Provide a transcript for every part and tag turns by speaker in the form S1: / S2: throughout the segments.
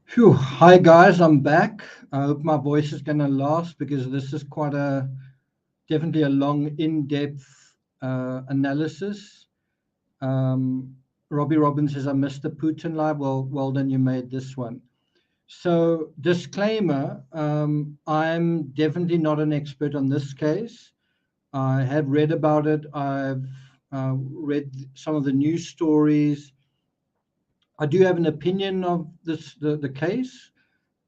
S1: Phew. Hi guys, I'm back. I hope my voice is going to last because this is definitely a long, in-depth analysis. Um, Robbie Robbins says, I missed the Putin live. Well done, you made this one. So, disclaimer, I'm definitely not an expert on this case. I have read about it. I've read some of the news stories. I do have an opinion of the case.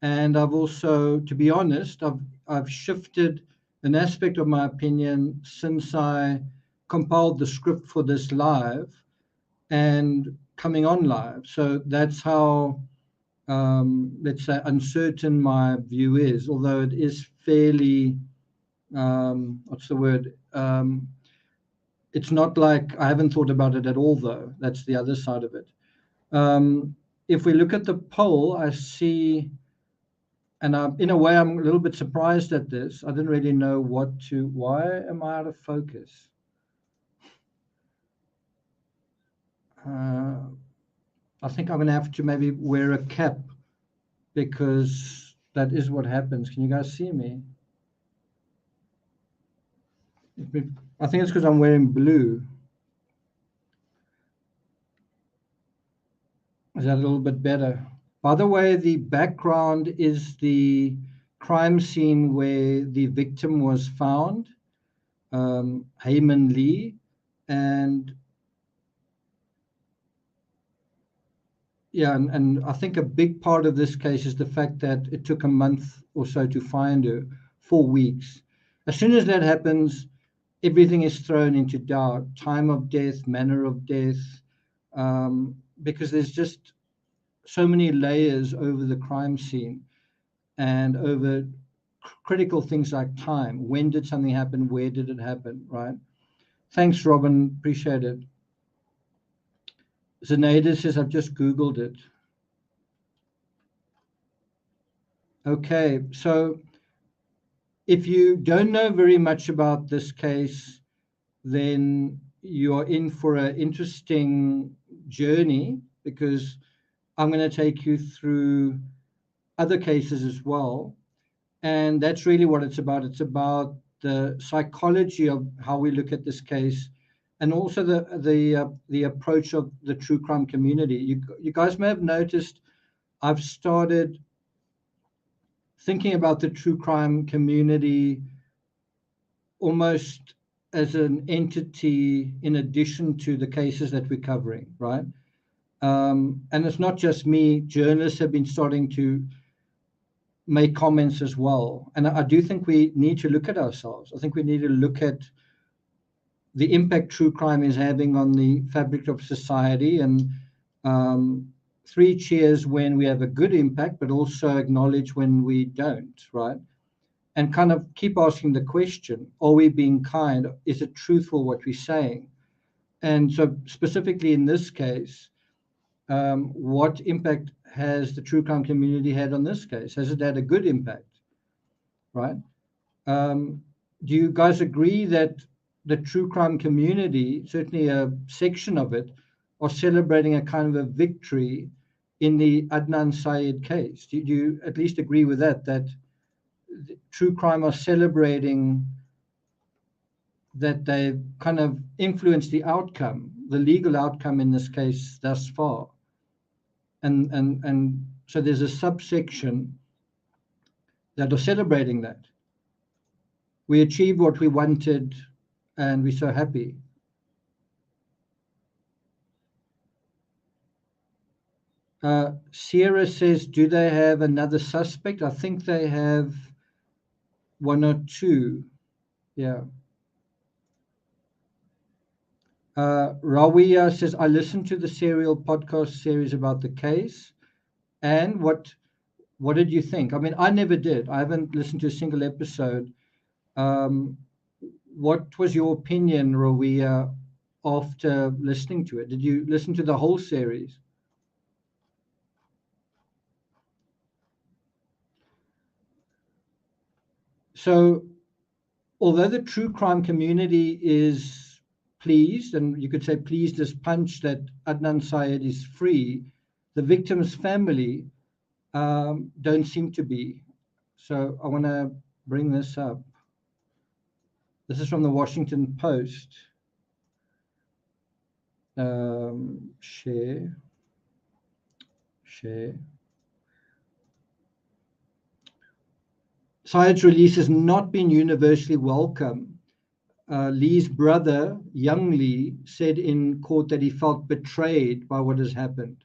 S1: And I've also, to be honest, I've shifted an aspect of my opinion since I compiled the script for this live and coming on live. So that's how, let's say, uncertain my view is, although it is fairly, what's the word? It's not like I haven't thought about it at all, though. That's the other side of it. If we look at the poll, I see. And in a way, I'm a little bit surprised at this. I didn't really know why am I out of focus? I think I'm going to have to maybe wear a cap because that is what happens. Can you guys see me? I think it's because I'm wearing blue. Is that a little bit better? By the way, the background is the crime scene where the victim was found, Heyman Lee, and yeah, and I think a big part of this case is the fact that it took a month or so to find her, 4 weeks. As soon as that happens, everything is thrown into doubt: time of death, manner of death, because there's just so many layers over the crime scene and over critical things like time. When did something happen? Where did it happen? Right? Thanks, Robin. Appreciate it. Zenaida says, I've just Googled it. Okay, so if you don't know very much about this case, then you're in for an interesting journey because I'm going to take you through other cases as well. And that's really what it's about. It's about the psychology of how we look at this case and also the approach of the true crime community. You guys may have noticed I've started thinking about the true crime community almost as an entity in addition to the cases that we're covering, right? And it's not just me. Journalists have been starting to make comments as well. And I do think we need to look at ourselves. I think we need to look at the impact true crime is having on the fabric of society, and three cheers when we have a good impact, but also acknowledge when we don't, right? And kind of keep asking the question, are we being kind? Is it truthful what we're saying? And so specifically in this case, what impact has the true crime community had on this case? Has it had a good impact, right? Do you guys agree that the true crime community, certainly a section of it, are celebrating a kind of a victory in the Adnan Syed case? Do you at least agree with that true crime are celebrating that they've kind of influenced the outcome, the legal outcome in this case thus far? And so there's a subsection that are celebrating that. We achieved what we wanted and we're so happy. Sierra says, do they have another suspect? I think they have one or two. Yeah. Rawia says, I listened to the serial podcast series about the case. And what did you think? I mean, I never did. I haven't listened to a single episode. What was your opinion, Rawia, after listening to it? Did you listen to the whole series? So, although the true crime community is pleased, and you could say pleased as punch that Adnan Syed is free, The victim's family don't seem to be. So I want to bring this up. This is from the Washington Post. Share. Syed's release has not been universally welcome. Lee's brother, young Lee, said in court that he felt betrayed by what has happened.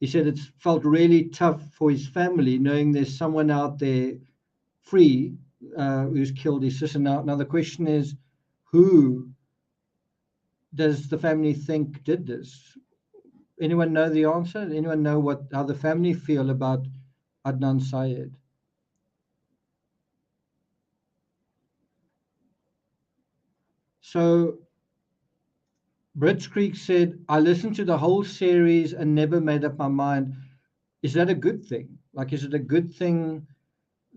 S1: He said it's felt really tough for his family knowing there's someone out there free who's killed his sister. Now the question is, who does the family think did this? Anyone know the answer? Anyone know how the family feel about Adnan Syed? So Brits Creek said, I listened to the whole series and never made up my mind. Is that a good thing? Like, is it a good thing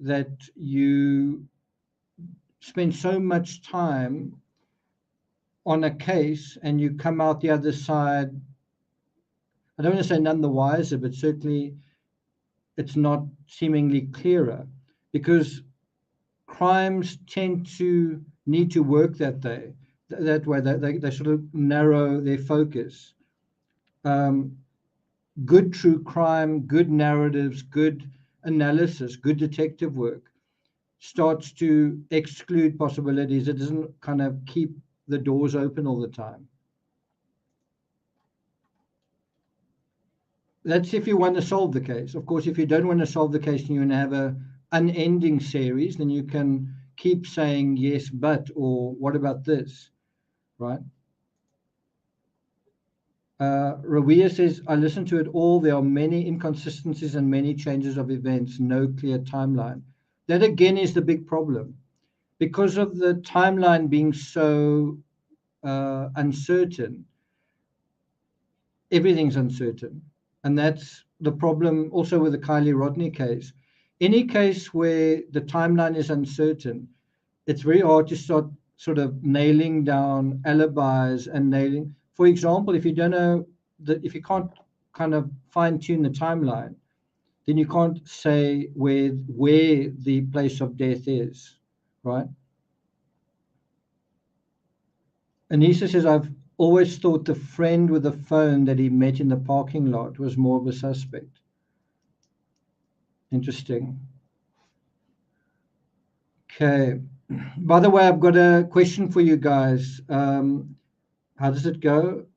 S1: that you spend so much time on a case and you come out the other side? I don't want to say none the wiser, but certainly it's not seemingly clearer, because crimes tend to need to work that way. They sort of narrow their focus. Good true crime, good narratives, good analysis, good detective work starts to exclude possibilities. It doesn't kind of keep the doors open all the time. That's if you want to solve the case. Of course, if you don't want to solve the case and you want to have an unending series, then you can keep saying yes, but, or what about this, right? Rawia says, I listened to it all. There are many inconsistencies and many changes of events, no clear timeline. That again is the big problem. Because of the timeline being so uncertain, everything's uncertain. And that's the problem also with the Kylie Rodney case. Any case where the timeline is uncertain, it's very hard to start sort of nailing down alibis and nailing. For example, if you don't know if you can't kind of fine tune the timeline, then you can't say where the place of death is, right? Anissa says, I've always thought the friend with the phone that he met in the parking lot was more of a suspect. Interesting. Okay. By the way, I've got a question for you guys. How does it go?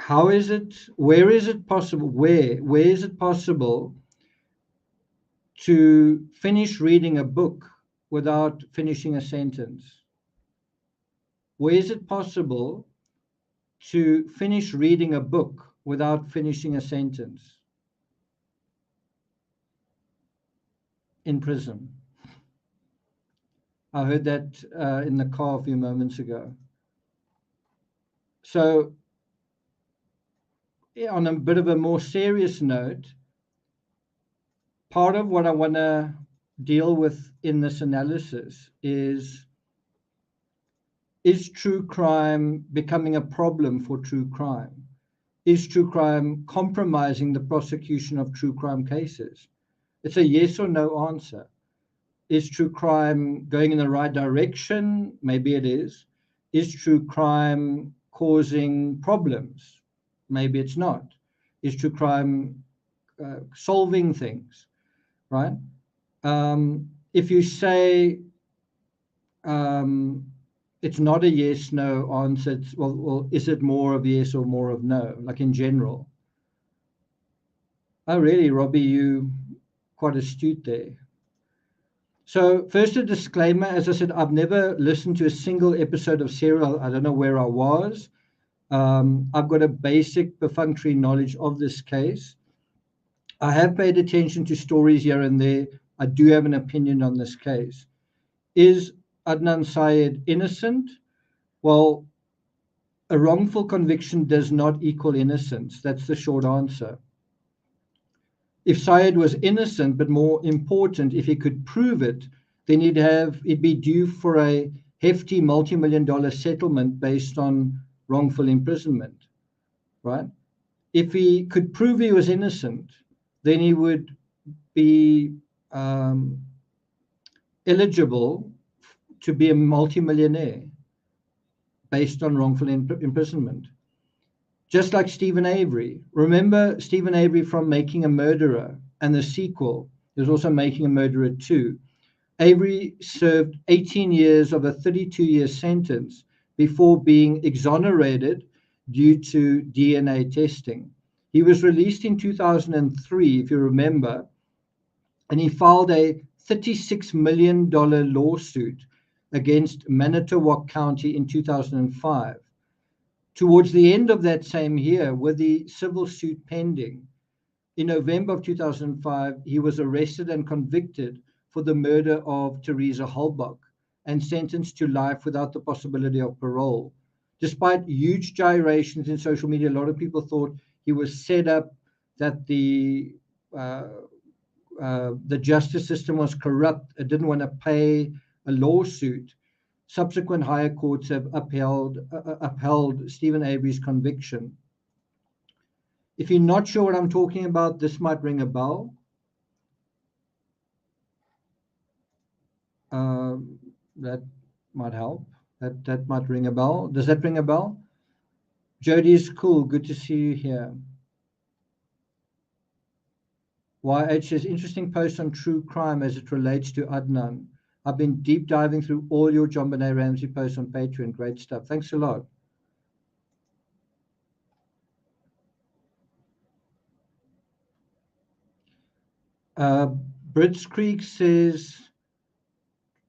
S1: Where is it possible to finish reading a book without finishing a sentence? Where is it possible to finish reading a book without finishing a sentence? In prison. I heard that in the car a few moments ago. So, on a bit of a more serious note, part of what I want to deal with in this analysis is true crime becoming a problem for true crime? Is true crime compromising the prosecution of true crime cases? It's a yes or no answer. Is true crime going in the right direction? Maybe it is. Is true crime causing problems? Maybe it's not. Is true crime solving things, right? If you say it's not a yes, no answer, it's, well, is it more of yes or more of no, like in general? Oh, really, Robbie, you quite astute there. So first, a disclaimer. As I said, I've never listened to a single episode of Serial. I don't know where I was. I've got a basic perfunctory knowledge of this case. I have paid attention to stories here and there. I do have an opinion on this case. Is Adnan Syed innocent? Well, a wrongful conviction does not equal innocence. That's the short answer. If Syed was innocent, but more important, if he could prove it, then he'd be due for a hefty multi-million-dollar settlement based on wrongful imprisonment, right? if he could prove he was innocent, then he would be eligible to be a multimillionaire based on wrongful imprisonment. Just like Stephen Avery. Remember Stephen Avery from Making a Murderer and the sequel? There's also Making a Murderer 2. Avery served 18 years of a 32-year sentence before being exonerated due to DNA testing. He was released in 2003, if you remember, and he filed a $36 million lawsuit against Manitowoc County in 2005. Towards the end of that same year, with the civil suit pending, in November of 2005, he was arrested and convicted for the murder of Teresa Halbach and sentenced to life without the possibility of parole. Despite huge gyrations in social media, a lot of people thought he was set up, that the justice system was corrupt. It didn't want to pay a lawsuit. Subsequent higher courts have upheld Stephen Avery's conviction. If you're not sure what I'm talking about, this might ring a bell. That might help. That might ring a bell. Does that ring a bell? Jody is cool. Good to see you here. YH says, interesting post on true crime as it relates to Adnan. I've been deep diving through all your John Benet Ramsey posts on Patreon. Great stuff. Thanks a lot. Brits Creek says,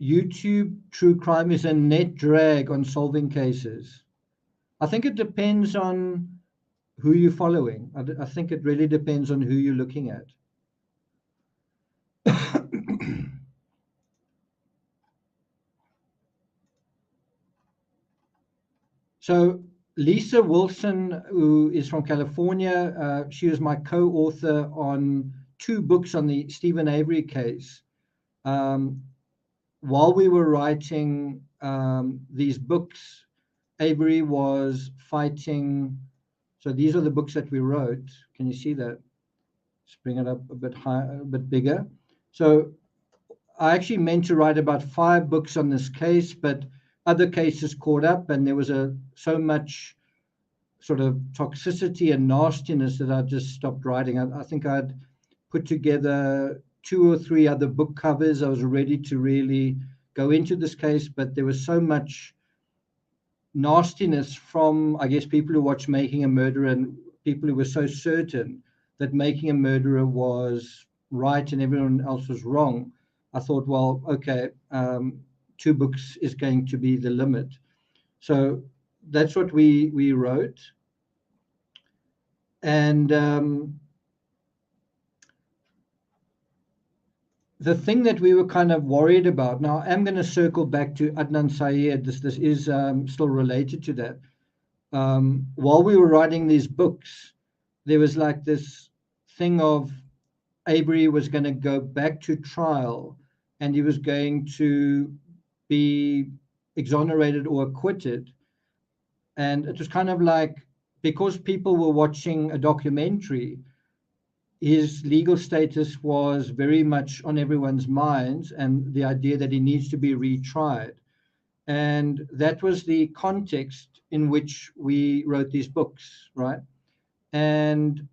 S1: YouTube true crime is a net drag on solving cases. I think it depends on who you're following. I think it really depends on who you're looking at. So Lisa Wilson, who is from California, she was my co-author on 2 books on the Stephen Avery case. While we were writing these books, Avery was fighting. So these are the books that we wrote. Can you see that? Let's bring it up a bit higher, a bit bigger. So I actually meant to write about 5 books on this case, but other cases caught up, and there was so much sort of toxicity and nastiness that I just stopped writing. I think I'd put together 2 or 3 other book covers. I was ready to really go into this case, but there was so much nastiness from, I guess, people who watched Making a Murderer and people who were so certain that Making a Murderer was right and everyone else was wrong. I thought, well, okay, 2 books is going to be the limit. So that's what we wrote. And the thing that we were kind of worried about, now I'm going to circle back to Adnan Syed. This is still related to that. While we were writing these books, there was like this thing of Avery was going to go back to trial and he was going to be exonerated or acquitted. And it was kind of like, because people were watching a documentary, his legal status was very much on everyone's minds, and the idea that he needs to be retried. And that was the context in which we wrote these books, right? And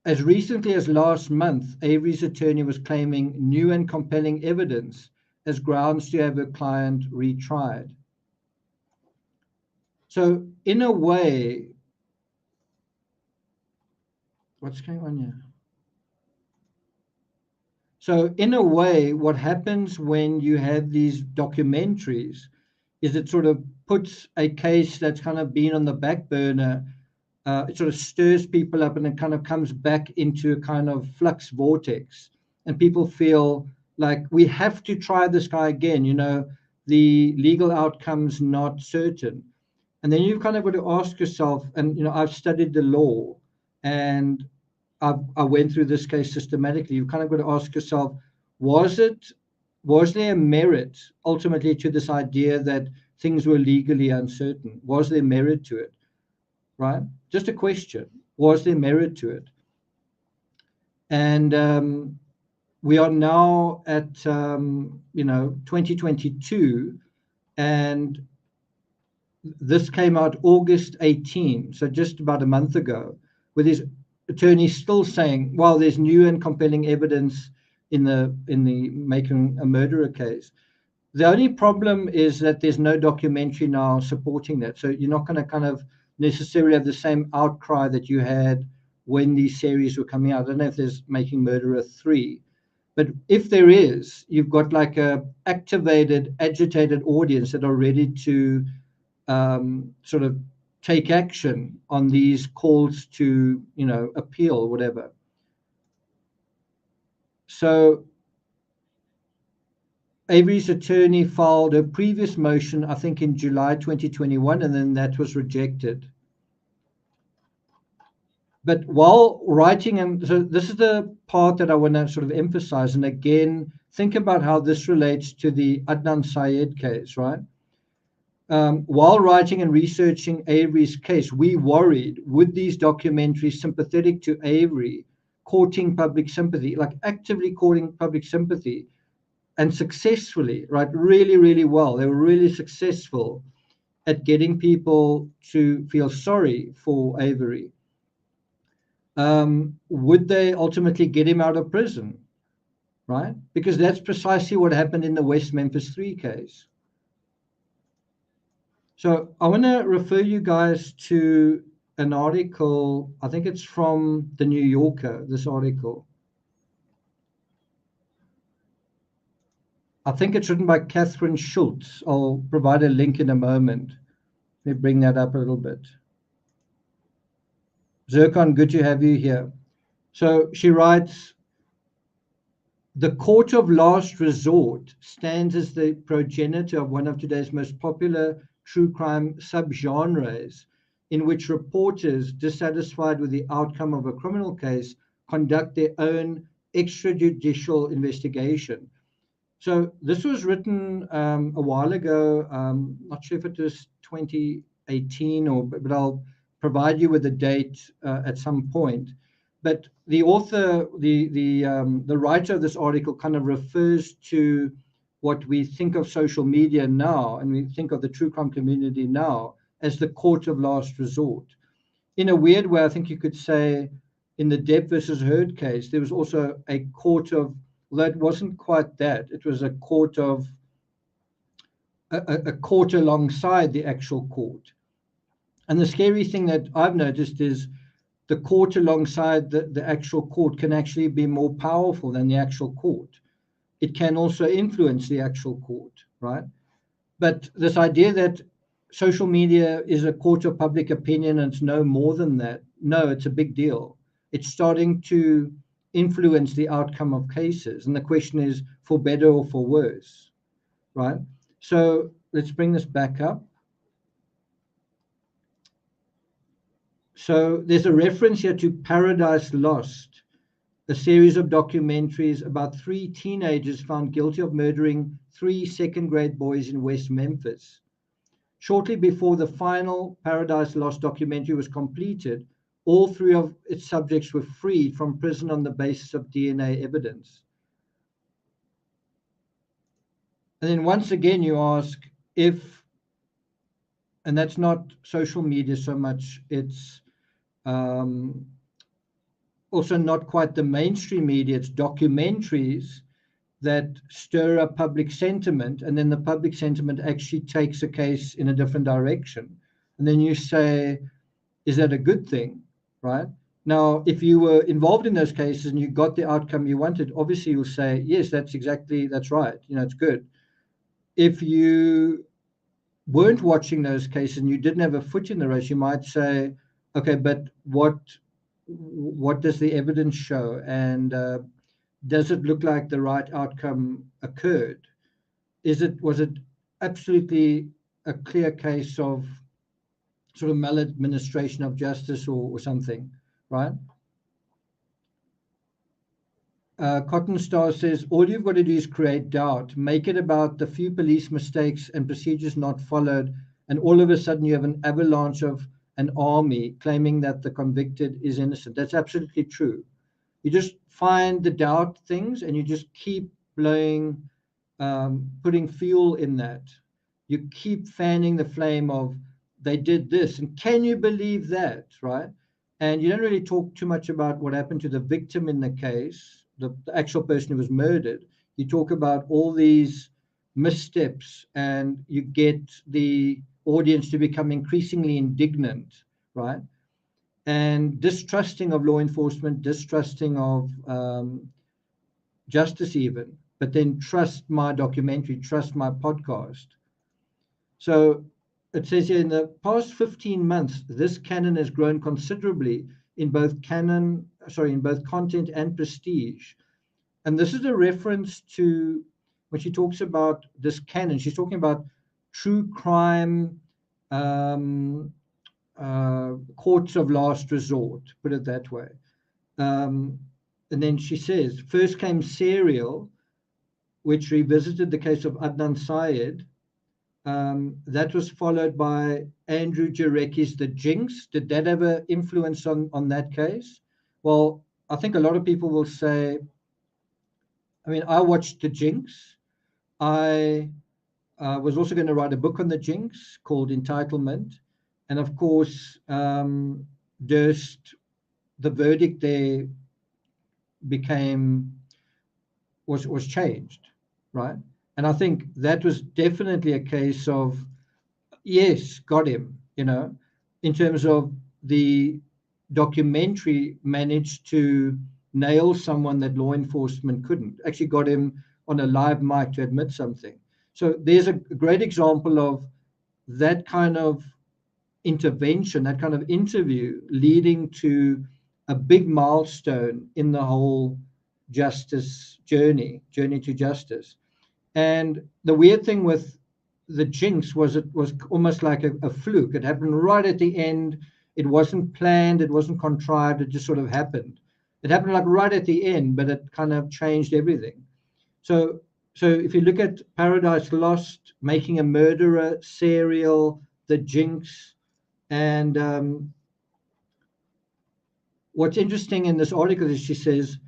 S1: as recently as last month, Avery's attorney was claiming new and compelling evidence as grounds to have her client retried. So in a way, what's going on here? So in a way, what happens when you have these documentaries is it sort of puts a case that's kind of been on the back burner. It sort of stirs people up and it kind of comes back into a kind of flux vortex. And people feel like we have to try this guy again. You know, the legal outcome's not certain. And then you've kind of got to ask yourself, and, you know, I've studied the law and I went through this case systematically. You've kind of got to ask yourself, was there a merit ultimately to this idea that things were legally uncertain? Was there merit to it? right? Just a question. Was there merit to it? And we are now at 2022, and this came out August 18, so just about a month ago, with his attorney still saying, well, there's new and compelling evidence in the Making a Murderer case. The only problem is that there's no documentary now supporting that. So you're not going to kind of necessarily have the same outcry that you had when these series were coming out. I don't know if there's Making Murderer 3, but if there is, you've got like a activated, agitated audience that are ready to sort of take action on these calls to, appeal or whatever. So Avery's attorney filed a previous motion, I think in July 2021, and then that was rejected. But while writing, and so this is the part that I want to sort of emphasize, and again, think about how this relates to the Adnan Syed case, right? While writing and researching Avery's case, we worried, would these documentaries sympathetic to Avery courting public sympathy, like actively courting public sympathy, and successfully, right? Really, really well. They were really successful at getting people to feel sorry for Avery. Would they ultimately get him out of prison, right? Because that's precisely what happened in the West Memphis 3 case. So I want to refer you guys to an article, I think it's from the New Yorker, this article. I think it's written by Catherine Schultz. I'll provide a link in a moment. Let me bring that up a little bit. Zircon, good to have you here. So she writes, the court of last resort stands as the progenitor of one of today's most popular true crime subgenres, in which reporters, dissatisfied with the outcome of a criminal case, conduct their own extrajudicial investigation. So this was written a while ago. Not sure if it was 2018 but I'll provide you with the date at some point. But the author, the writer of this article kind of refers to what we think of social media now, and we think of the true crime community now as the court of last resort. In a weird way, I think you could say in the Depp versus Heard case, there was also a court of, although it wasn't quite that, it was a court of a court alongside the actual court. And the scary thing that I've noticed is the court alongside the actual court can actually be more powerful than the actual court. It can also influence the actual court, right? But this idea that social media is a court of public opinion and it's no more than that, no, it's a big deal. It's starting to influence the outcome of cases. And the question is for better or for worse, right? So let's bring this back up. So there's a reference here to Paradise Lost, a series of documentaries about 3 teenagers found guilty of murdering 3 second-grade boys in West Memphis. Shortly before the final Paradise Lost documentary was completed, all 3 of its subjects were freed from prison on the basis of DNA evidence. And then once again, you ask if, and that's not social media so much, it's also not quite the mainstream media, it's documentaries that stir up public sentiment, and then the public sentiment actually takes a case in a different direction. And then you say, is that a good thing, right? Now, if you were involved in those cases and you got the outcome you wanted, obviously you'll say, yes, that's right, it's good. If you weren't watching those cases and you didn't have a foot in the race, you might say, okay, but what does the evidence show? And does it look like the right outcome occurred? Was it absolutely a clear case of sort of maladministration of justice or something, right? Cotton Star says, all you've got to do is create doubt, make it about the few police mistakes and procedures not followed, and all of a sudden you have an avalanche of an army claiming that the convicted is innocent. That's absolutely true. You just find the doubt things and you just keep blowing, putting fuel in that. You keep fanning the flame of they did this, and can you believe that, right? And you don't really talk too much about what happened to the victim in the case, the actual person who was murdered. You talk about all these missteps, and you get the audience to become increasingly indignant, right? And distrusting of law enforcement, distrusting of justice even, but then trust my documentary, trust my podcast. So it says here in the past 15 months, this canon has grown considerably in both in both content and prestige. And this is a reference to when she talks about this canon, she's talking about true crime courts of last resort, put it that way. And then she says, first came Serial, which revisited the case of Adnan Syed. That was followed by Andrew Jarecki's The Jinx. Did that have an influence on that case? Well, I think a lot of people will say, I mean, I watched The Jinx. I was also going to write a book on The Jinx called Entitlement. And of course, Durst, the verdict there was changed, right? And I think that was definitely a case of, yes, got him, in terms of the documentary managed to nail someone that law enforcement couldn't, actually got him on a live mic to admit something. So there's a great example of that kind of intervention, that kind of interview leading to a big milestone in the whole justice journey to justice. And the weird thing with The Jinx was it was almost like a fluke. It happened right at the end. It wasn't planned, it wasn't contrived, it just sort of happened. It happened like right at the end, but it kind of changed everything. So if you look at Paradise Lost, Making a Murderer, Serial, The Jinx, and what's interesting in this article is she says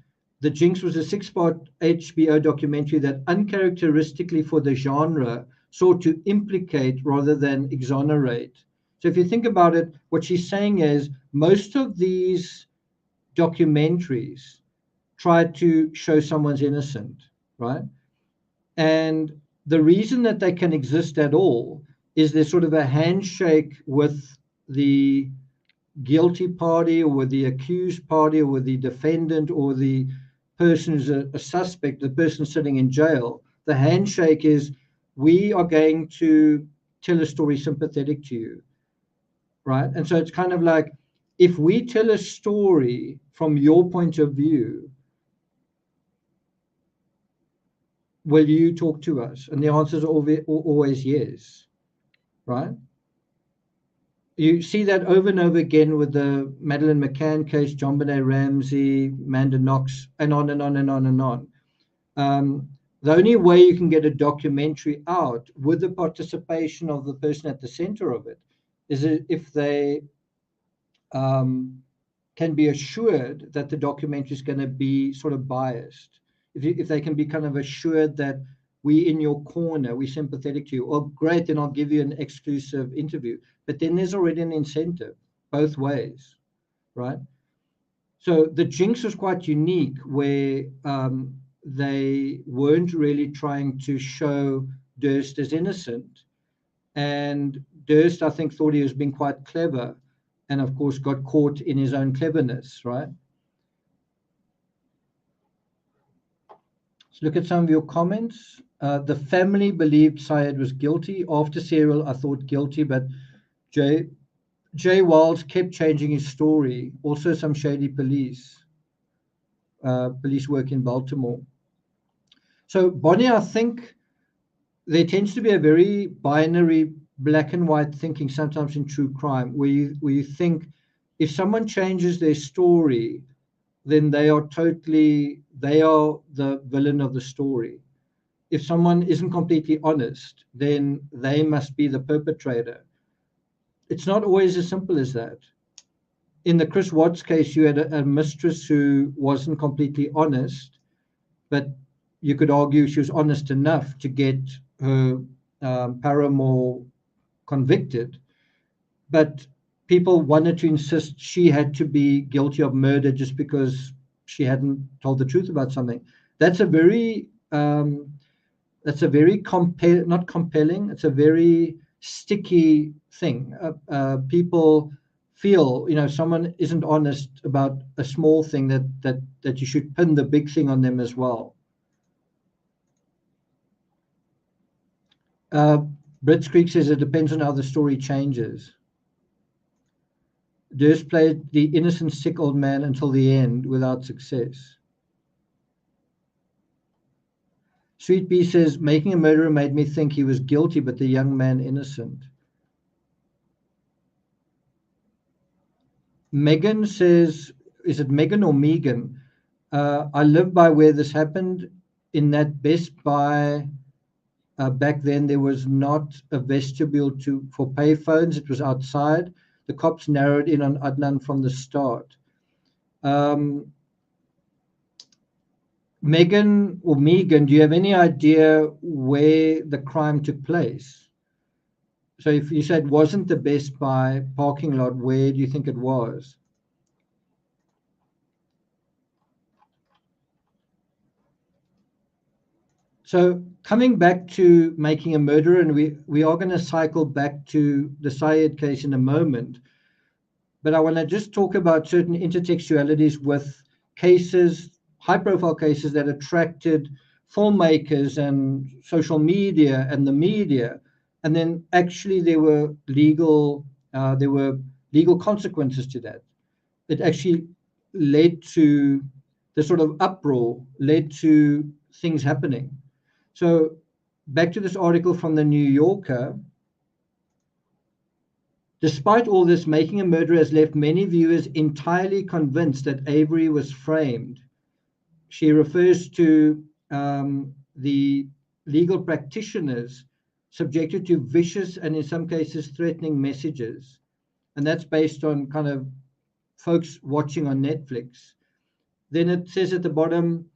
S1: The Jinx was a 6-part HBO documentary that uncharacteristically for the genre sought to implicate rather than exonerate. So if you think about it, what she's saying is most of these documentaries try to show someone's innocent, right? And the reason that they can exist at all is there's sort of a handshake with the guilty party or with the accused party or with the defendant or the person who's a suspect, the person sitting in jail. The handshake is, we are going to tell a story sympathetic to you, right? And so it's kind of like, if we tell a story from your point of view, will you talk to us? And the answer is always yes, right? You see that over and over again with the Madeleine McCann case, John Benet Ramsey, Amanda Knox, and on and on and on and on. The only way you can get a documentary out with the participation of the person at the center of it is if they can be assured that the documentary is going to be sort of biased. If they can be kind of assured that we in your corner, we're sympathetic to you, oh, great, then I'll give you an exclusive interview. But then there's already an incentive both ways, right? So The Jinx was quite unique where they weren't really trying to show Durst as innocent. And Durst, I think, thought he was being quite clever and, of course, got caught in his own cleverness, right? Let's look at some of your comments. The family believed Syed was guilty. After Serial, I thought guilty, but Jay Wiles kept changing his story. Also some shady police work in Baltimore. So Bonnie, I think there tends to be a very binary black and white thinking sometimes in true crime, where you think if someone changes their story, then they are the villain of the story. If someone isn't completely honest, then they must be the perpetrator. it's not always as simple as that. In the Chris Watts case, you had a mistress who wasn't completely honest, but you could argue she was honest enough to get her paramour convicted. But people wanted to insist she had to be guilty of murder just because she hadn't told the truth about something. That's a very not compelling. It's a very sticky thing. People feel, someone isn't honest about a small thing that you should pin the big thing on them as well. Brits Creek says it depends on how the story changes. Durst played the innocent sick old man until the end without success. Sweet Bee says, making a murderer made me think he was guilty, but the young man innocent. Megan says, is it Megan or Megan? I live by where this happened in that Best Buy. Back then, there was not a vestibule for payphones. It was outside. The cops narrowed in on Adnan from the start. Megan or Megan, do you have any idea where the crime took place? So if you said it wasn't the Best Buy parking lot, where do you think it was? So coming back to making a murderer, and we are going to cycle back to the Syed case in a moment, but I want to just talk about certain intertextualities with cases, high-profile cases that attracted filmmakers and social media and the media, and then actually there were legal consequences to that. It actually led to the sort of uproar, led to things happening. So back to this article from the New Yorker. Despite all this, Making a Murderer has left many viewers entirely convinced that Avery was framed. She refers to the legal practitioners subjected to vicious and in some cases threatening messages. And that's based on kind of folks watching on Netflix. Then it says at the bottom,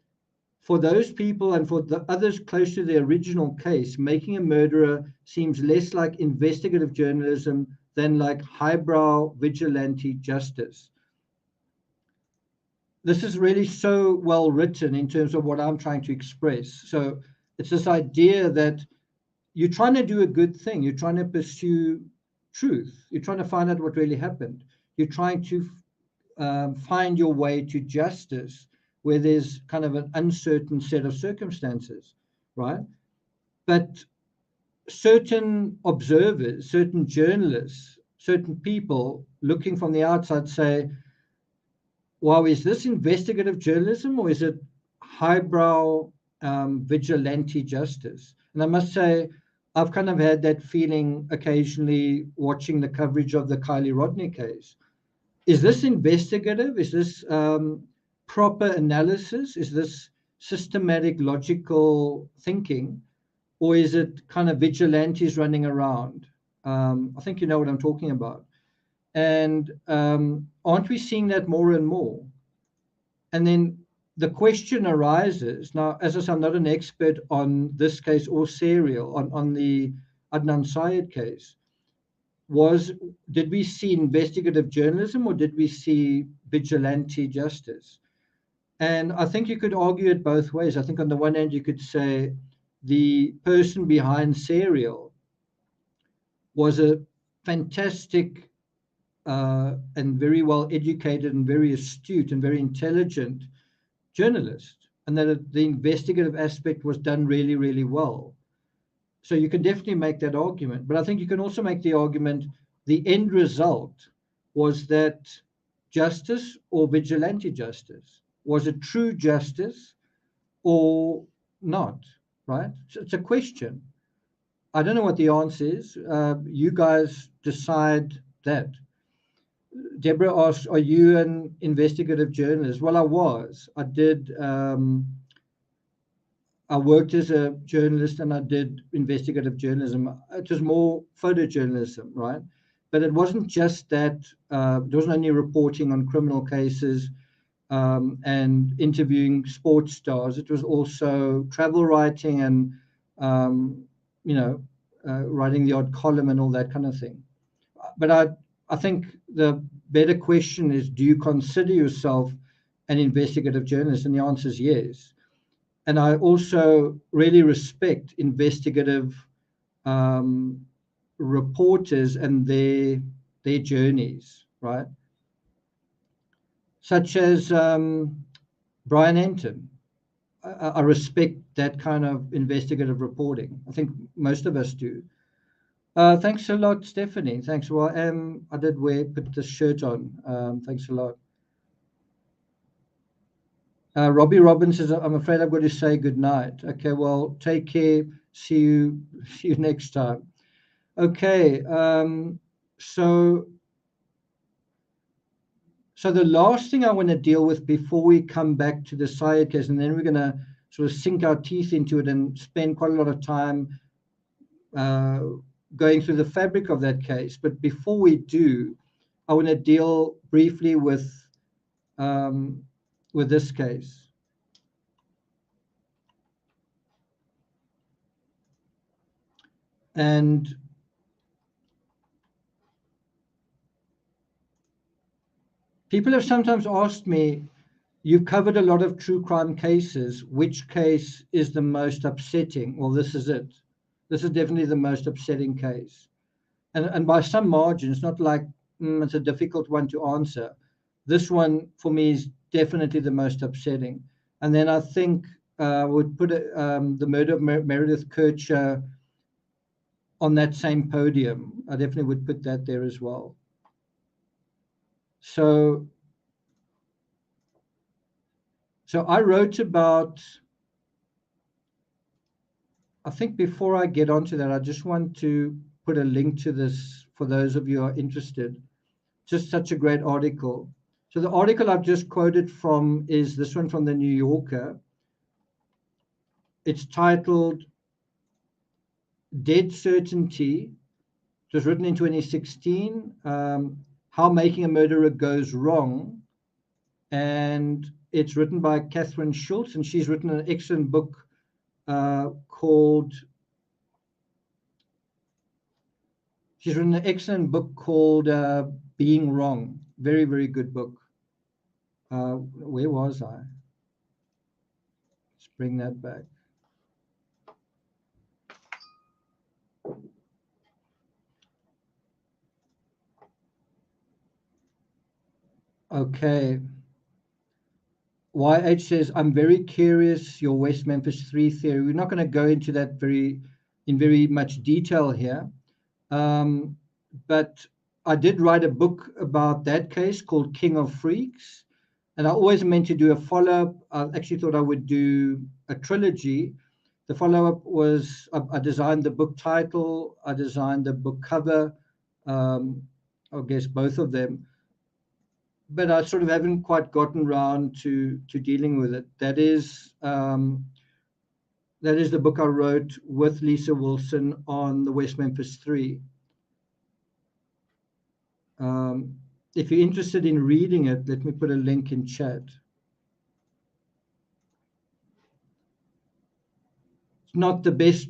S1: for those people and for the others close to the original case, Making a Murderer seems less like investigative journalism than like highbrow vigilante justice. This is really so well written in terms of what I'm trying to express. So it's this idea that you're trying to do a good thing. You're trying to pursue truth. You're trying to find out what really happened. You're trying to find your way to justice where there's kind of an uncertain set of circumstances, right? But certain observers, certain journalists, certain people looking from the outside say, wow, is this investigative journalism or is it highbrow vigilante justice? And I must say, I've kind of had that feeling occasionally watching the coverage of the Kylie Rodney case. Is this investigative? Is this proper analysis? Is this systematic, logical thinking? Or is it kind of vigilantes running around? I think you know what I'm talking about. And aren't we seeing that more and more? And then the question arises, now, as I said, I'm not an expert on this case or serial, on the Adnan Syed case. Did we see investigative journalism or did we see vigilante justice? And I think you could argue it both ways. I think on the one hand, you could say the person behind serial was a fantastic and very well educated and very astute and very intelligent journalist, and that the investigative aspect was done really, really well. So you can definitely make that argument. But I think you can also make the argument the end result was that justice or vigilante justice. Was it true justice or not, right? So it's a question. I don't know what the answer is. You guys decide that. Deborah asked, are you an investigative journalist? Well, I was. I did. I worked as a journalist and I did investigative journalism. It was more photojournalism, right? But it wasn't just that. There wasn't only reporting on criminal cases and interviewing sports stars. It was also travel writing and, writing the odd column and all that kind of thing. But I think the better question is, do you consider yourself an investigative journalist? And the answer is yes. And I also really respect investigative reporters and their journeys, right? Such as Brian Enton. I respect that kind of investigative reporting. I think most of us do. Thanks a lot, Stephanie. Thanks. Well, I did put this shirt on. Thanks a lot. Robbie Robbins says, I'm afraid I've got to say good night. Okay, well, take care. See you next time. Okay, so the last thing I want to deal with before we come back to the Syed case, and then we're going to sort of sink our teeth into it and spend quite a lot of time going through the fabric of that case. But before we do, I want to deal briefly with this case. And people have sometimes asked me, you've covered a lot of true crime cases. Which case is the most upsetting? Well, this is it. This is definitely the most upsetting case. And by some margin, it's not like it's a difficult one to answer. This one, for me, is definitely the most upsetting. And then I think would put the murder of Meredith Kircher on that same podium. I definitely would put that there as well. So I wrote about, I think before I get onto that, I just want to put a link to this for those of you who are interested. Just such a great article. So the article I've just quoted from is this one from the New Yorker. It's titled Dead Certainty. It was written in 2016, How Making a Murderer Goes Wrong. And it's written by Catherine Schultz, and she's written an excellent book called Being Wrong. Very, very good book. Where was I? Let's bring that back. Okay. YH says, I'm very curious, your West Memphis 3 theory. We're not going to go into that in very much detail here. But I did write a book about that case called King of Freaks. And I always meant to do a follow-up. I actually thought I would do a trilogy. The follow-up was, I designed the book title, I designed the book cover, I guess both of them. But I sort of haven't quite gotten around to dealing with it. That is the book I wrote with Lisa Wilson on the West Memphis 3. If you're interested in reading it, let me put a link in chat. It's not the best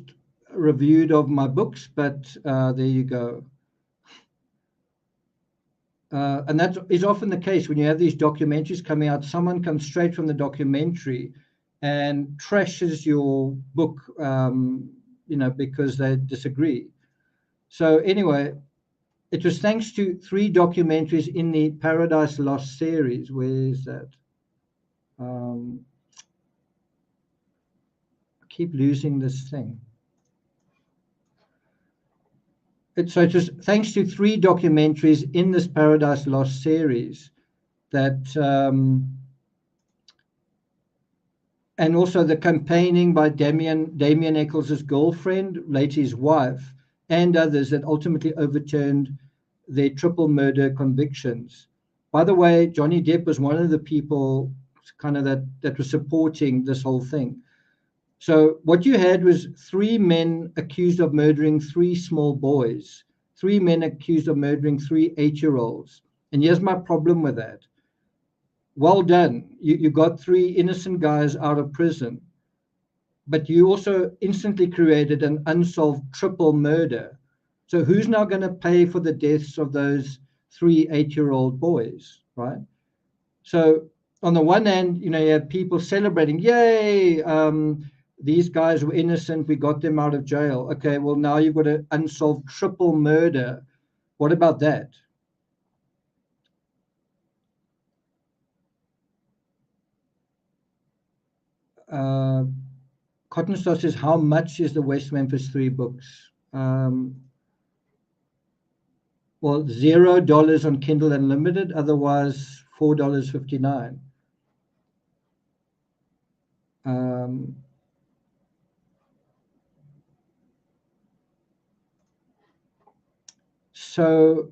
S1: reviewed of my books, but there you go. And that is often the case when you have these documentaries coming out. Someone comes straight from the documentary and trashes your book, because they disagree. So anyway, it was thanks to 3 documentaries in the Paradise Lost series. Where is that? I keep losing this thing. So it was thanks to 3 documentaries in this Paradise Lost series that, and also the campaigning by Damien Eccles' girlfriend, later his wife, and others that ultimately overturned their triple murder convictions. By the way, Johnny Depp was one of the people kind of that was supporting this whole thing. So what you had was 3 men accused of murdering 3 small boys, 3 men accused of murdering 3 8-year-olds. And here's my problem with that. Well done. You got 3 innocent guys out of prison, but you also instantly created an unsolved triple murder. So who's now going to pay for the deaths of those 3 8-year-old boys, right? So on the one hand, you have people celebrating, yay, these guys were innocent, we got them out of jail. Okay, well, now you've got an unsolved triple murder. What about that? Cotton Star says, how much is the West Memphis 3 books? Well, $0 on Kindle Unlimited, otherwise $4.59. So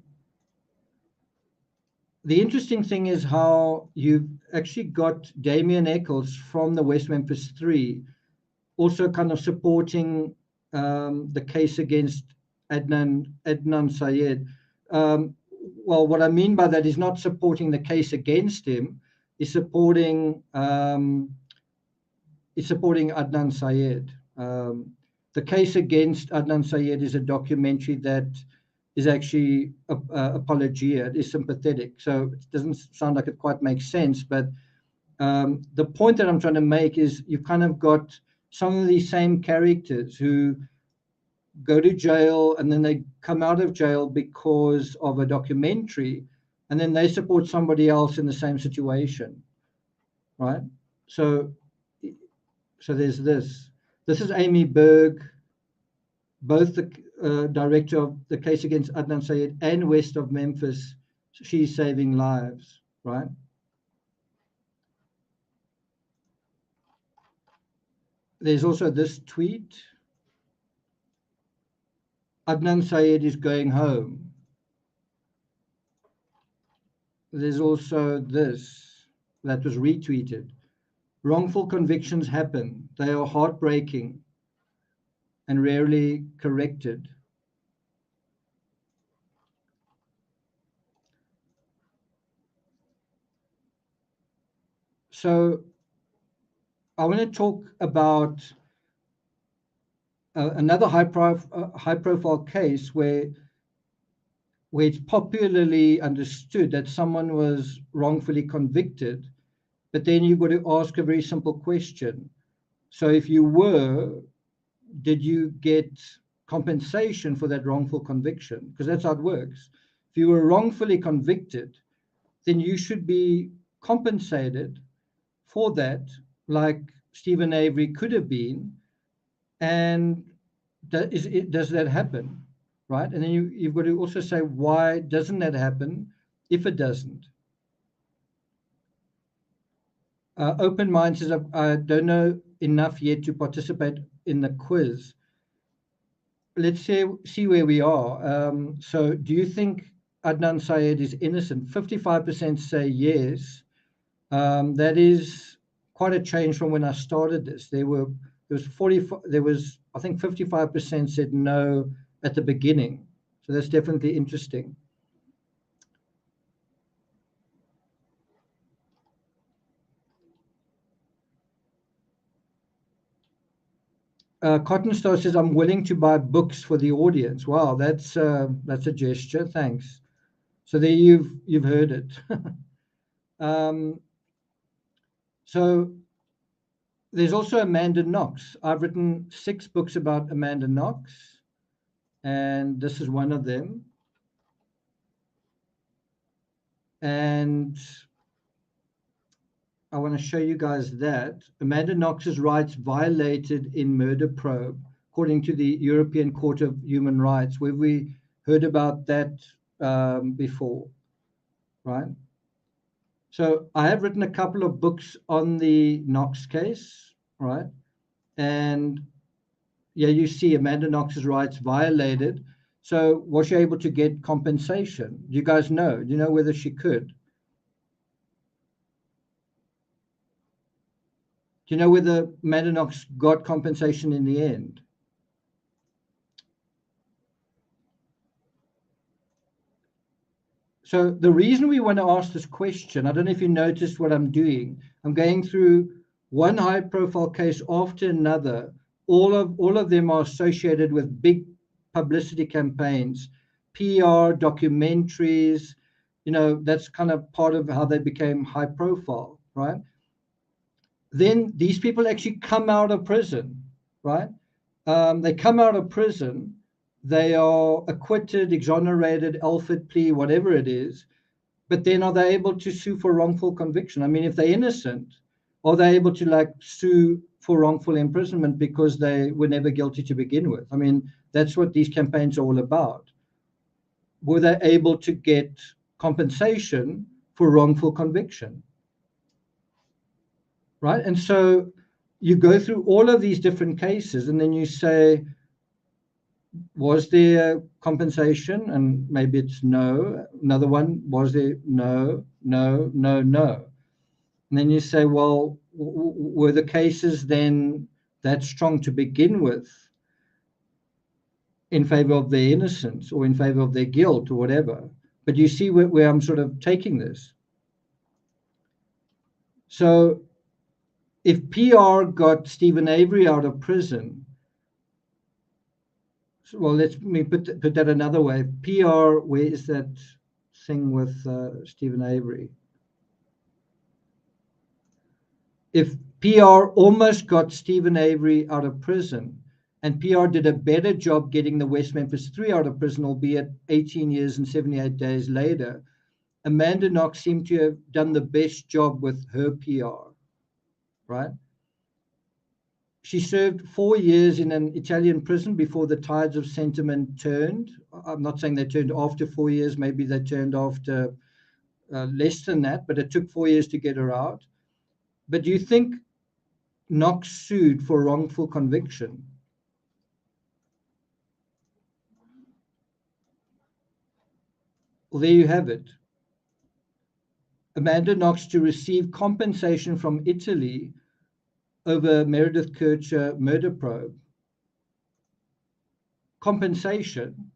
S1: the interesting thing is how you've actually got Damien Eccles from the West Memphis 3 also kind of supporting the case against Adnan Syed. Well, what I mean by that is not supporting the case against him, is supporting Adnan Syed. The case against Adnan Syed is a documentary that is actually apologia. It is sympathetic. So it doesn't sound like it quite makes sense, but the point that I'm trying to make is you've kind of got some of these same characters who go to jail and then they come out of jail because of a documentary, and then they support somebody else in the same situation, right? So there's this. This is Amy Berg, both the director of the case against Adnan Syed and West of Memphis. She's saving lives, right? There's also this tweet. Adnan Syed is going home. There's also this that was retweeted. Wrongful convictions happen. They are heartbreaking and rarely corrected. So I want to talk about another high-profile case where it's popularly understood that someone was wrongfully convicted, but then you've got to ask a very simple question. So if you were, did you get compensation for that wrongful conviction? Because that's how it works. If you were wrongfully convicted, then you should be compensated for that, like Stephen Avery could have been. And does that happen, right? And then you've got to also say, why doesn't that happen if it doesn't? Open Mind says, I don't know enough yet to participate in the quiz. Let's see where we are. So do you think Adnan Syed is innocent? 55% say yes. That is quite a change from when I started this. There was I think 55% said no at the beginning. So that's definitely interesting. Cotton Star says, I'm willing to buy books for the audience. Wow, that's a gesture. Thanks. So there you've heard it. So there's also Amanda Knox. I've written 6 books about Amanda Knox, and this is one of them. And I want to show you guys that Amanda Knox's rights violated in Murder Probe, according to the European Court of Human Rights, where we heard about that before, right? So I have written a couple of books on the Knox case, right? And yeah, you see Amanda Knox's rights violated. So was she able to get compensation? Do you guys know? Do you know whether she could? Do you know whether Amanda Knox got compensation in the end? So the reason we want to ask this question, I don't know if you noticed what I'm doing. I'm going through one high-profile case after another. All of them are associated with big publicity campaigns, PR, documentaries. That's kind of part of how they became high-profile, right? Then these people actually come out of prison, right? They come out of prison, they are acquitted, exonerated, Alford plea, whatever it is. But then are they able to sue for wrongful conviction? I mean, if they're innocent, are they able to sue for wrongful imprisonment because they were never guilty to begin with? I mean, that's what these campaigns are all about. Were they able to get compensation for wrongful conviction? Right? And so you go through all of these different cases and then you say, was there compensation? And maybe it's no. Another one, was there? No, no, no, no. And then you say, well, were the cases then that strong to begin with in favor of their innocence or in favor of their guilt or whatever? But you see where I'm sort of taking this. So if PR got Stephen Avery out of prison, well, let me put that another way. PR, where is that thing with Stephen Avery? If PR almost got Stephen Avery out of prison, and PR did a better job getting the West Memphis 3 out of prison, albeit 18 years and 78 days later, Amanda Knox seemed to have done the best job with her PR, right? She served 4 years in an Italian prison before the tides of sentiment turned. I'm not saying they turned after 4 years, maybe they turned after less than that, but it took 4 years to get her out. But do you think Knox sued for wrongful conviction? Well, there you have it. Amanda Knox to receive compensation from Italy over Meredith Kircher murder probe. Compensation.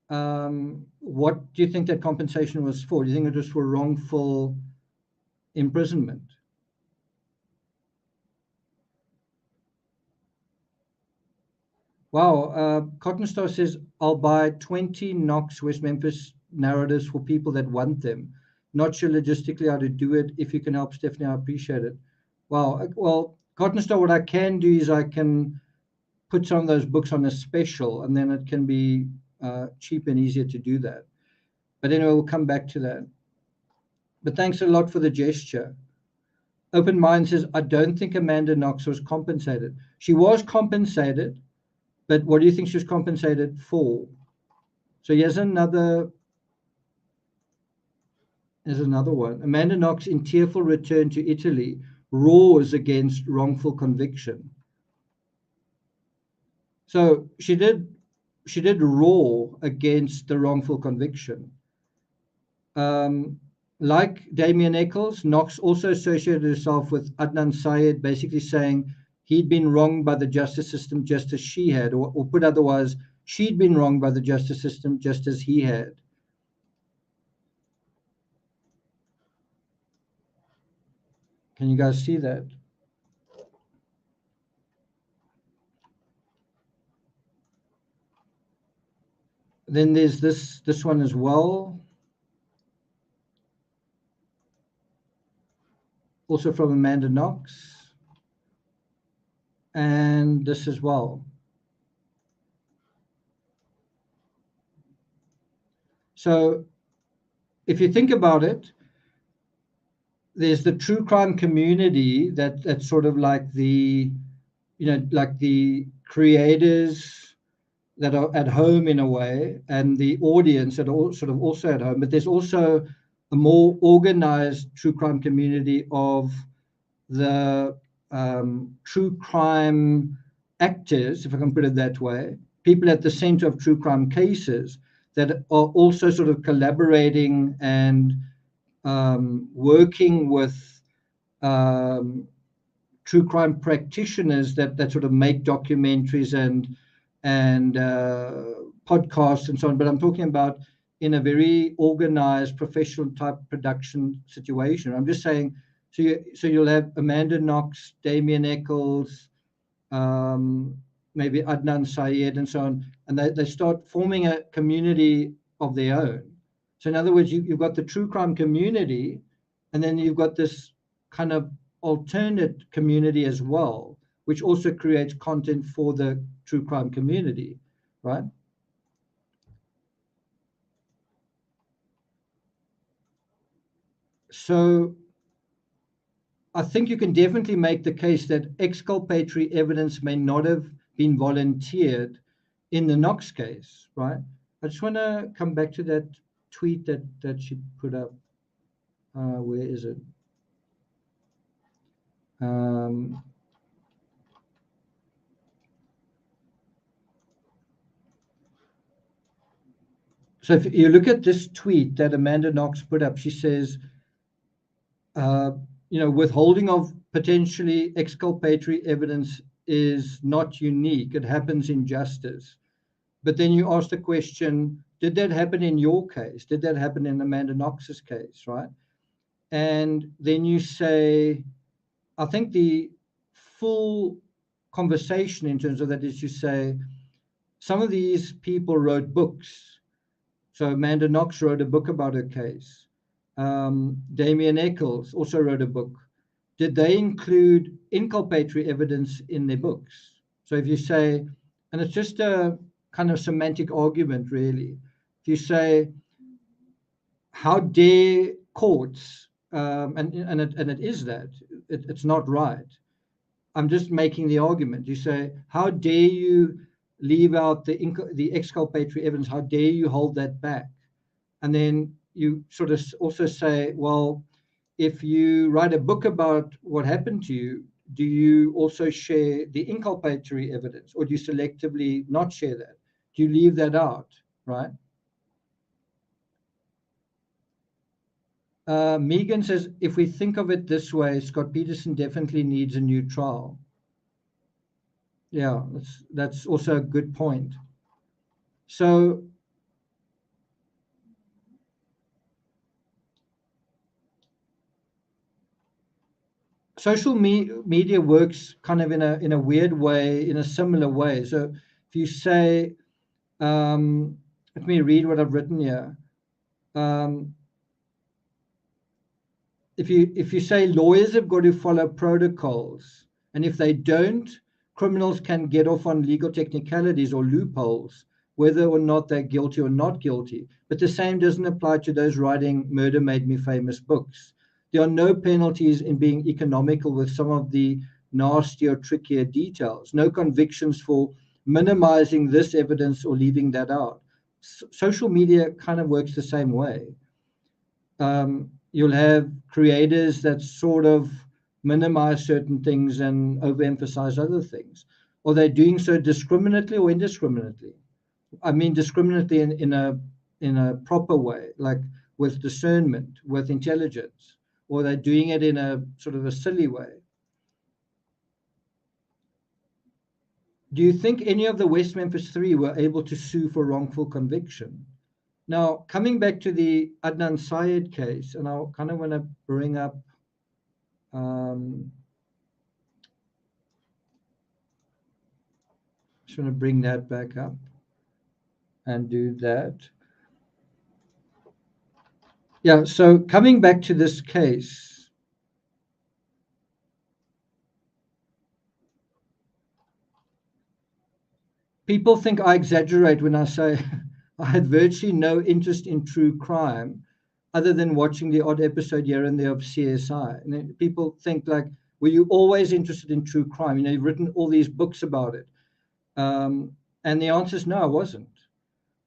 S1: What do you think that compensation was for? Do you think it was for wrongful imprisonment? Wow. Cotton Star says, I'll buy 20 Knox West Memphis narratives for people that want them. Not sure logistically how to do it. If you can help, Stephanie, I appreciate it. Wow. Well, Cotton Star, what I can do is I can put some of those books on a special, and then it can be cheap and easier to do that. But anyway, we'll come back to that. But thanks a lot for the gesture. Open Mind says, I don't think Amanda Knox was compensated. She was compensated, but what do you think she was compensated for? So here's another one. Amanda Knox, in tearful return to Italy, roars against wrongful conviction. So she did roar against the wrongful conviction. Like Damien Eccles, Knox also associated herself with Adnan Syed, basically saying he'd been wronged by the justice system just as she had, or put otherwise, she'd been wronged by the justice system just as he had. Can you guys see that? Then there's this one as well. Also from Amanda Knox. And this as well. So if you think about it, there's the true crime community that's sort of like the, like the creators that are at home in a way, and the audience that are sort of also at home. But there's also a more organized true crime community of the true crime actors, if I can put it that way, people at the center of true crime cases that are also sort of collaborating and working with true crime practitioners that sort of make documentaries and podcasts and so on. But I'm talking about in a very organized, professional type production situation. I'm just saying, so you'll have Amanda Knox, Damien Eccles, maybe Adnan Syed, and so on, and they start forming a community of their own. So in other words, you've got the true crime community, and then you've got this kind of alternate community as well, which also creates content for the true crime community, right? So I think you can definitely make the case that exculpatory evidence may not have been volunteered in the Knox case, right? I just want to come back to that tweet that she put up. Where is it? So if you look at this tweet that Amanda Knox put up, she says, withholding of potentially exculpatory evidence is not unique. It happens in justice. But then you ask the question, did that happen in your case? Did that happen in Amanda Knox's case, right? And then you say, I think the full conversation in terms of that is you say, some of these people wrote books. So Amanda Knox wrote a book about her case. Damien Eccles also wrote a book. Did they include inculpatory evidence in their books? So if you say, and it's just a kind of semantic argument, really. If you say, how dare courts, and it is that, it's not right. I'm just making the argument. You say, how dare you leave out the exculpatory evidence? How dare you hold that back? And then you sort of also say, well, if you write a book about what happened to you, do you also share the inculpatory evidence, or do you selectively not share that? Do you leave that out, right? Megan says, if we think of it this way, Scott Peterson definitely needs a new trial. Yeah, that's also a good point. So social media works kind of in a weird way, in a similar way. So if you say, let me read what I've written here. If you say lawyers have got to follow protocols, and if they don't, criminals can get off on legal technicalities or loopholes, whether or not they're guilty or not guilty. But the same doesn't apply to those writing Murder Made Me Famous books. There are no penalties in being economical with some of the nastier, trickier details. No convictions for minimizing this evidence or leaving that out. Social media kind of works the same way. You'll have creators that sort of minimize certain things and overemphasize other things. Are they doing so discriminately or indiscriminately? I mean, discriminately in a proper way, like with discernment, with intelligence, or they're doing it in a sort of a silly way. Do you think any of the West Memphis Three were able to sue for wrongful conviction? Now, coming back to the Adnan Syed case, and I kind of want to bring up just want to bring that back up and do that. Yeah, so coming back to this case, people think I exaggerate when I say I had virtually no interest in true crime other than watching the odd episode here and there of CSI. And then people think like, were you always interested in true crime? You know, you've written all these books about it. And the answer is no, I wasn't.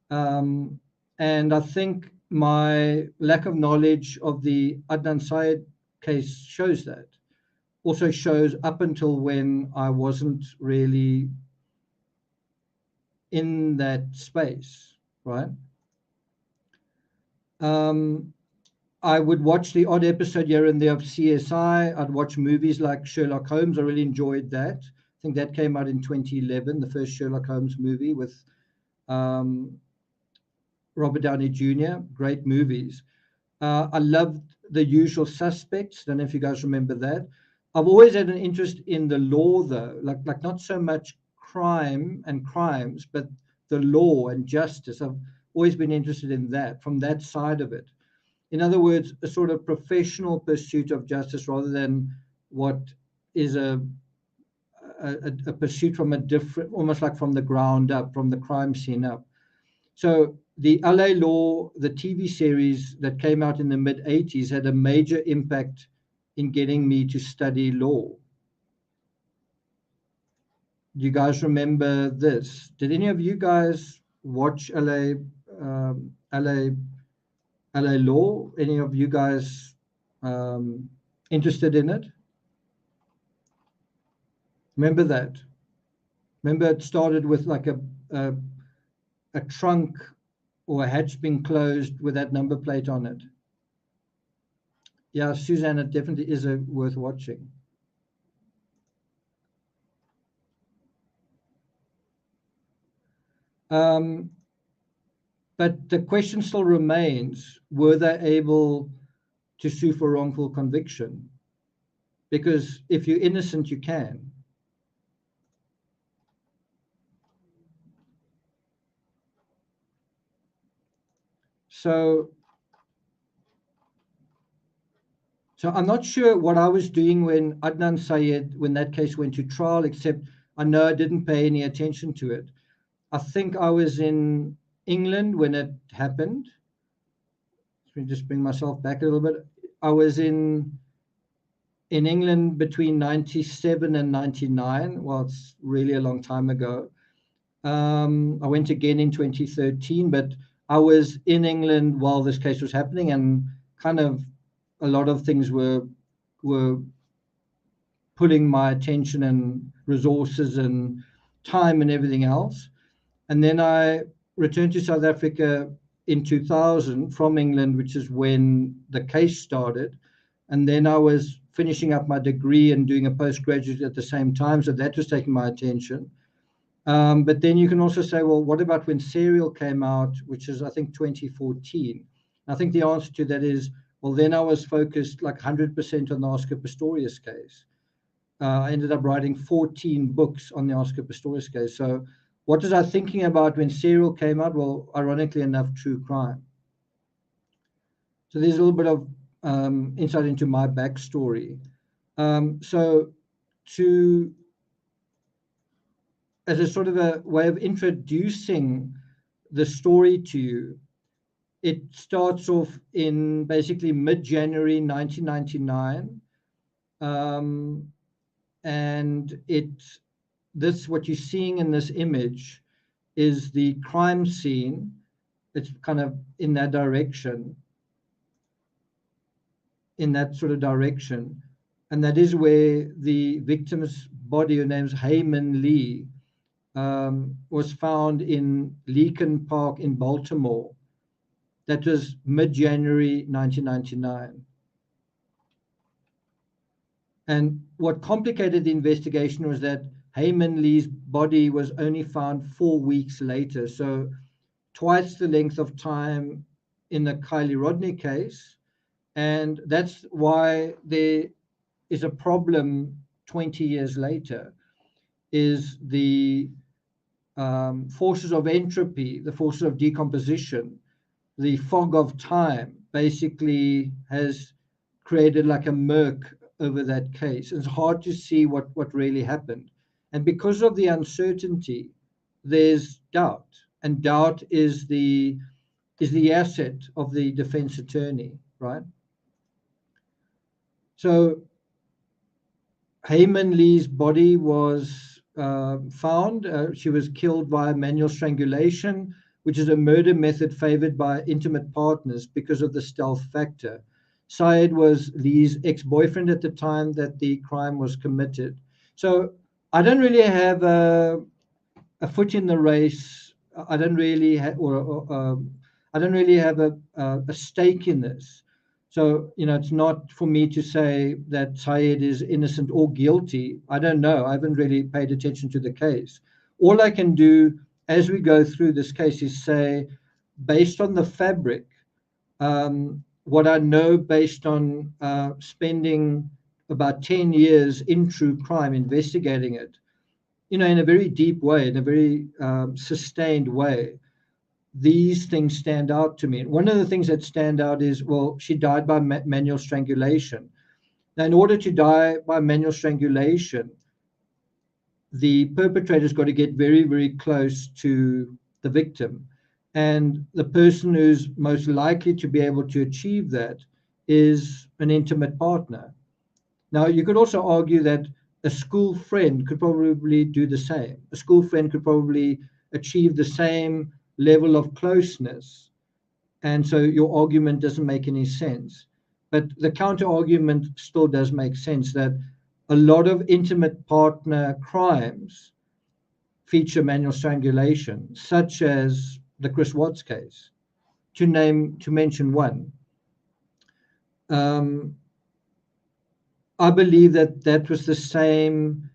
S1: And I think my lack of knowledge of the Adnan Syed case shows that. Also shows up until when I wasn't really in that space, right? I would watch the odd episode here and there of CSI. I'd watch movies like Sherlock Holmes. I really enjoyed that. I think that came out in 2011, the first Sherlock Holmes movie with Robert Downey Jr., great movies. I loved The Usual Suspects. Don't know if you guys remember that. I've always had an interest in the law, though, like not so much crime and crimes, but the law and justice. I've always been interested in that, from that side of it. In other words, a sort of professional pursuit of justice rather than what is a pursuit from a different, almost like from the ground up, from the crime scene up. So the LA Law, the TV series that came out in the mid-80s, had a major impact in getting me to study law. Do you guys remember this? Did any of you guys watch LA Law? Any of you guys interested in it? Remember that? Remember it started with like a trunk or a hatch being closed with that number plate on it. Yeah, Suzanne, it definitely is worth watching. But the question still remains, were they able to sue for wrongful conviction? Because if you're innocent, you can. So I'm not sure what I was doing when Adnan Syed, when that case went to trial, except I know I didn't pay any attention to it. I think I was in England when it happened. Let me just bring myself back a little bit. I was in England between 97 and 99. Well, it's really a long time ago. I went again in 2013, but I was in England while this case was happening, and kind of a lot of things were pulling my attention and resources and time and everything else. And then I returned to South Africa in 2000 from England, which is when the case started. And then I was finishing up my degree and doing a postgraduate at the same time. So that was taking my attention. But then you can also say, well, what about when Serial came out, which is, I think, 2014? I think the answer to that is, well, then I was focused like 100% on the Oscar Pistorius case. I ended up writing 14 books on the Oscar Pistorius case. So what was I thinking about when Serial came out? Well, ironically enough, true crime. So there's a little bit of insight into my backstory. So as a sort of a way of introducing the story to you, it starts off in basically mid-January 1999. And what you're seeing in this image is the crime scene. It's kind of in that direction, in that sort of direction. And that is where the victim's body, her name's Heyman Lee, was found in Leakin Park in Baltimore. That was mid-January 1999. And what complicated the investigation was that Heyman Lee's body was only found 4 weeks later. So twice the length of time in the Kylie Rodney case. And that's why there is a problem 20 years later, is the forces of entropy, the forces of decomposition, the fog of time basically has created like a murk over that case. It's hard to see what really happened. And because of the uncertainty, there's doubt. And doubt is the asset of the defense attorney, right? So Heyman Lee's body was found. She was killed by manual strangulation, which is a murder method favored by intimate partners because of the stealth factor. Syed was Lee's ex-boyfriend at the time that the crime was committed. So I don't really have a foot in the race. I don't really have, I don't really have a stake in this. So, it's not for me to say that Syed is innocent or guilty. I don't know. I haven't really paid attention to the case. All I can do as we go through this case is say, based on the fabric, what I know based on spending about 10 years in true crime, investigating it, in a very deep way, in a very sustained way, these things stand out to me. One of the things that stand out is, well, she died by manual strangulation. Now, in order to die by manual strangulation, the perpetrator's got to get very, very close to the victim. And the person who's most likely to be able to achieve that is an intimate partner. Now, you could also argue that a school friend could probably do the same. A school friend could probably achieve the same level of closeness. And so your argument doesn't make any sense. But the counter argument still does make sense, that a lot of intimate partner crimes feature manual strangulation, such as the Chris Watts case, to mention one. I believe that was the same.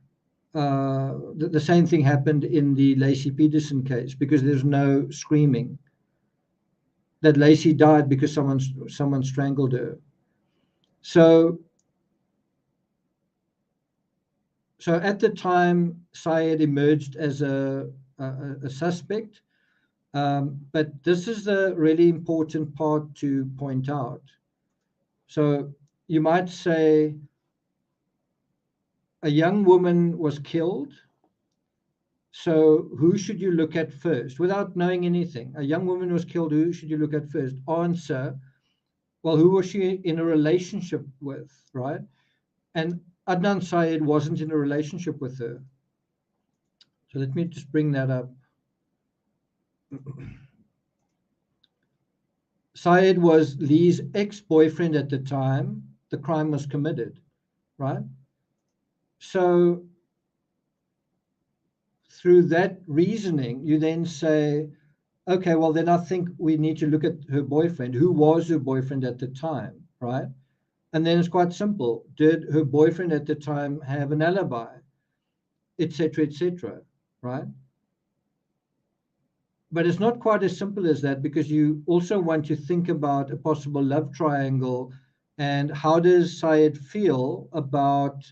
S1: The same thing happened in the Lacey Peterson case, because there's no screaming. That Lacey died because someone strangled her. So at the time, Syed emerged as a suspect, but this is the really important part to point out. So you might say a young woman was killed. So who should you look at first? Without knowing anything, a young woman was killed. Who should you look at first? Answer, well, who was she in a relationship with, right? And Adnan Syed wasn't in a relationship with her. So let me just bring that up. Syed was Lee's ex-boyfriend at the time the crime was committed, right? So through that reasoning, you then say, okay, well, then I think we need to look at her boyfriend. Who was her boyfriend at the time, right? And then it's quite simple. Did her boyfriend at the time have an alibi, et cetera, right? But it's not quite as simple as that, because you also want to think about a possible love triangle, and how does Syed feel about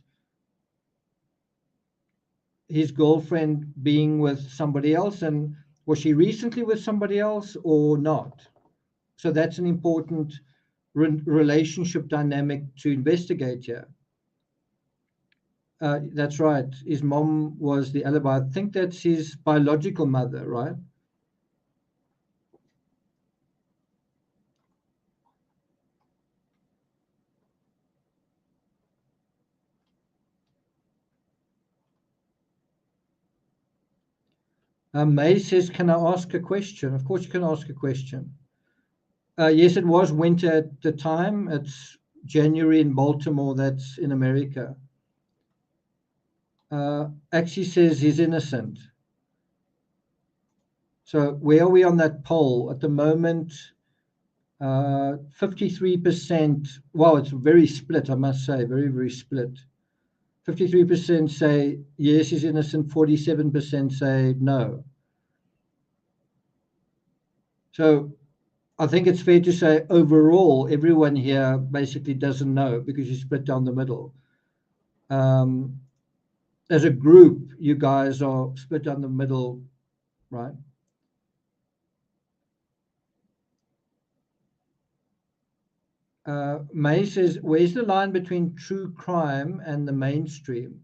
S1: his girlfriend being with somebody else, and was she recently with somebody else or not? So that's an important relationship dynamic to investigate here. That's right. His mom was the alibi. I think that's his biological mother, right? May says, can I ask a question? Of course you can ask a question. Yes, it was winter at the time. It's January in Baltimore. That's in America. Actually says he's innocent. So where are we on that poll? At the moment, 53%. Wow, it's very split, I must say. Very, very split. 53% say yes, he's innocent. 47% say no. So I think it's fair to say overall, everyone here basically doesn't know, because you split down the middle. As a group, you guys are split down the middle, right? May says, where's the line between true crime and the mainstream?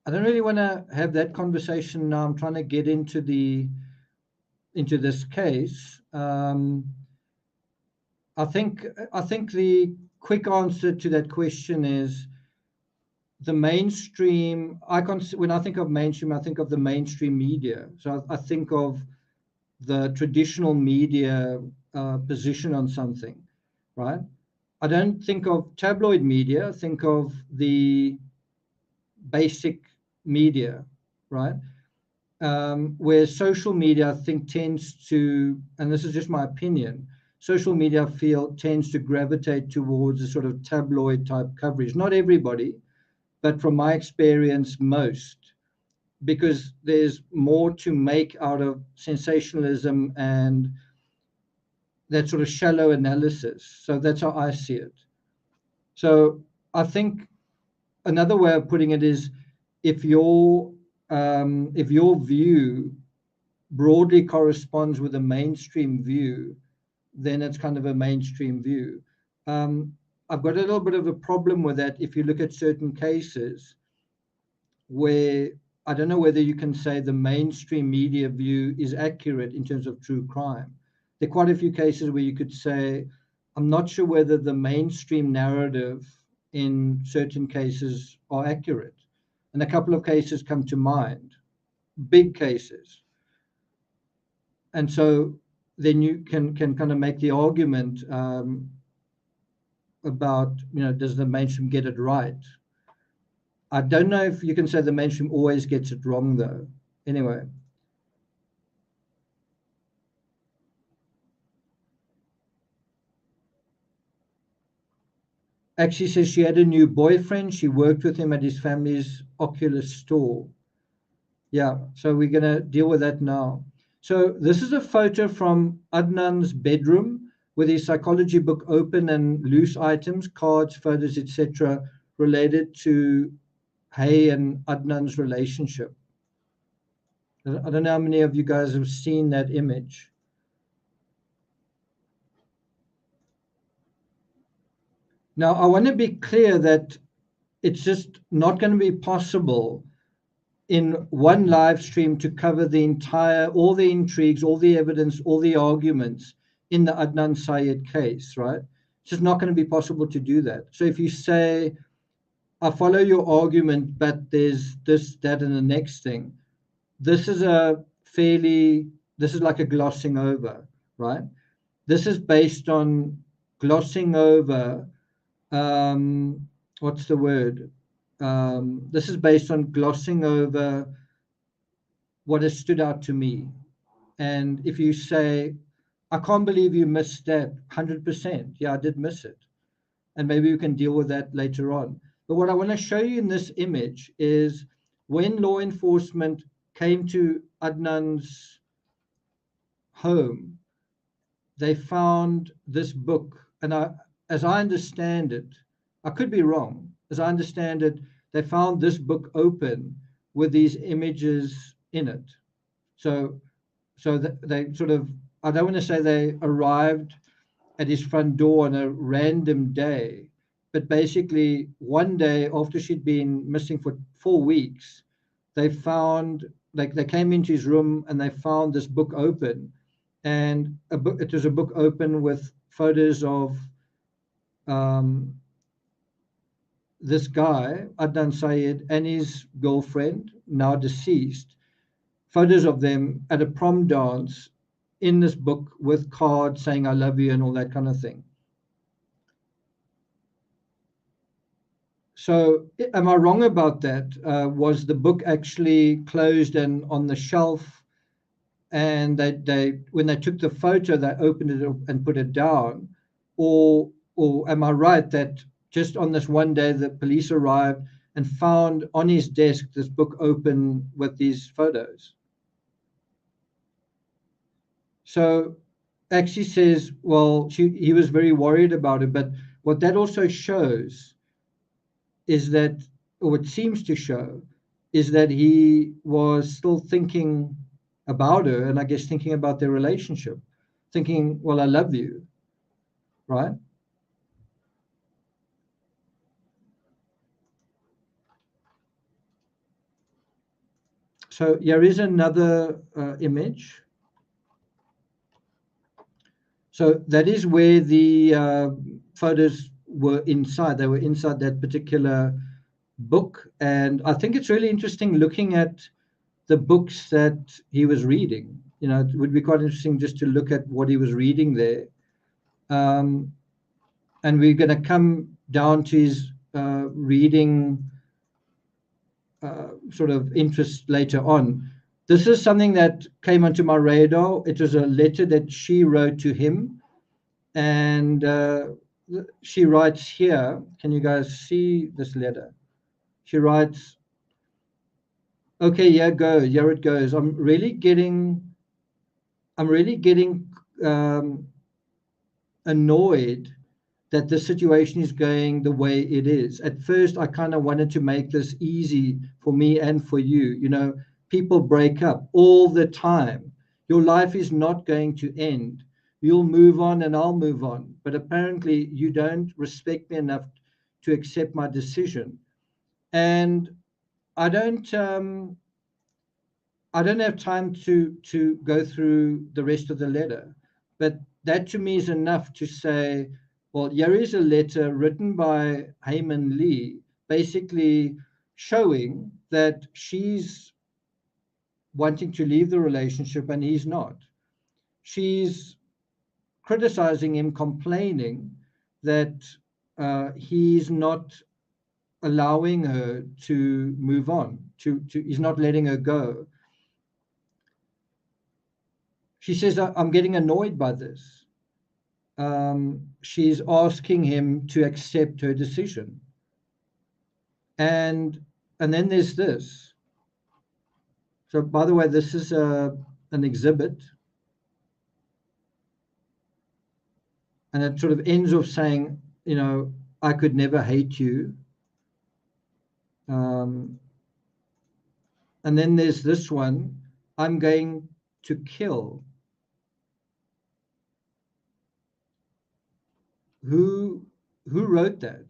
S1: I don't really want to have that conversation now. I'm trying to get into this case. I think the quick answer to that question is the mainstream. When I think of mainstream, I think of the mainstream media. So I think of the traditional media position on something, right? I don't think of tabloid media. I think of the basic media, right? Where social media, I think, tends to, and this is just my opinion, social media tends to gravitate towards a sort of tabloid type coverage. Not everybody, but from my experience, most. because there's more to make out of sensationalism and that sort of shallow analysis. So that's how I see it. So I think another way of putting it is, if your view broadly corresponds with a mainstream view, then it's kind of a mainstream view. I've got a little bit of a problem with that if you look at certain cases where I don't know whether you can say the mainstream media view is accurate in terms of true crime. There are quite a few cases where you could say, I'm not sure whether the mainstream narrative in certain cases are accurate. And a couple of cases come to mind, big cases. And so then you can kind of make the argument about, does the mainstream get it right? I don't know if you can say the mainstream always gets it wrong, though. Anyway. Actually says she had a new boyfriend. She worked with him at his family's Oculus store. Yeah, so we're going to deal with that now. So this is a photo from Adnan's bedroom with his psychology book open and loose items, cards, photos, etc., related to Hay and Adnan's relationship. I don't know how many of you guys have seen that image. Now, I want to be clear that it's just not going to be possible in one live stream to cover all the intrigues, all the evidence, all the arguments in the Adnan Syed case, right? It's just not going to be possible to do that. So if you say, I follow your argument, but there's this, that, and the next thing, this is like a glossing over, right? This is based on glossing over, what's the word? This is based on glossing over what has stood out to me. And if you say, I can't believe you missed that 100%. Yeah, I did miss it. And maybe we can deal with that later on. But what I want to show you in this image is when law enforcement came to Adnan's home, they found this book. And as I understand it, I could be wrong. As I understand it, they found this book open with these images in it. So they sort of, I don't want to say they arrived at his front door on a random day, but basically one day after she'd been missing for 4 weeks, they found, like, they came into his room and they found this book open, and it was a book open with photos of this guy, Adnan Syed, and his girlfriend, now deceased, photos of them at a prom dance in this book with cards saying I love you and all that kind of thing. So am I wrong about that? Was the book actually closed and on the shelf, and they when they took the photo, they opened it up and put it down? Or am I right that just on this one day the police arrived and found on his desk this book open with these photos? So actually says, well, he was very worried about it. But what that also shows is that, or it seems to show, is that he was still thinking about her, and I guess thinking about their relationship, thinking, well, I love you, right? So here is another image. So that is where the photos were inside. They were inside that particular book. And I think it's really interesting looking at the books that he was reading. It would be quite interesting just to look at what he was reading there. And we're going to come down to his reading sort of interest later on. This is something that came onto my radar. It was a letter that she wrote to him. And she writes here, can you guys see this letter? She writes, Okay, here it goes. I'm really getting annoyed that the situation is going the way it is. At first, I kind of wanted to make this easy for me and for you. You know, people break up all the time. Your life is not going to end. You'll move on and I'll move on. But apparently, you don't respect me enough to accept my decision. And I don't. I don't have time to go through the rest of the letter, but that to me is enough to say, well, here is a letter written by Heyman Lee, basically showing that she's wanting to leave the relationship and he's not. She's criticizing him, complaining that he's not allowing her to move on, he's not letting her go. She says, I'm getting annoyed by this. She's asking him to accept her decision. And then there's this. So, by the way, this is an exhibit. And it sort of ends off saying, you know, I could never hate you. And then there's this one, I'm going to kill. Who wrote that?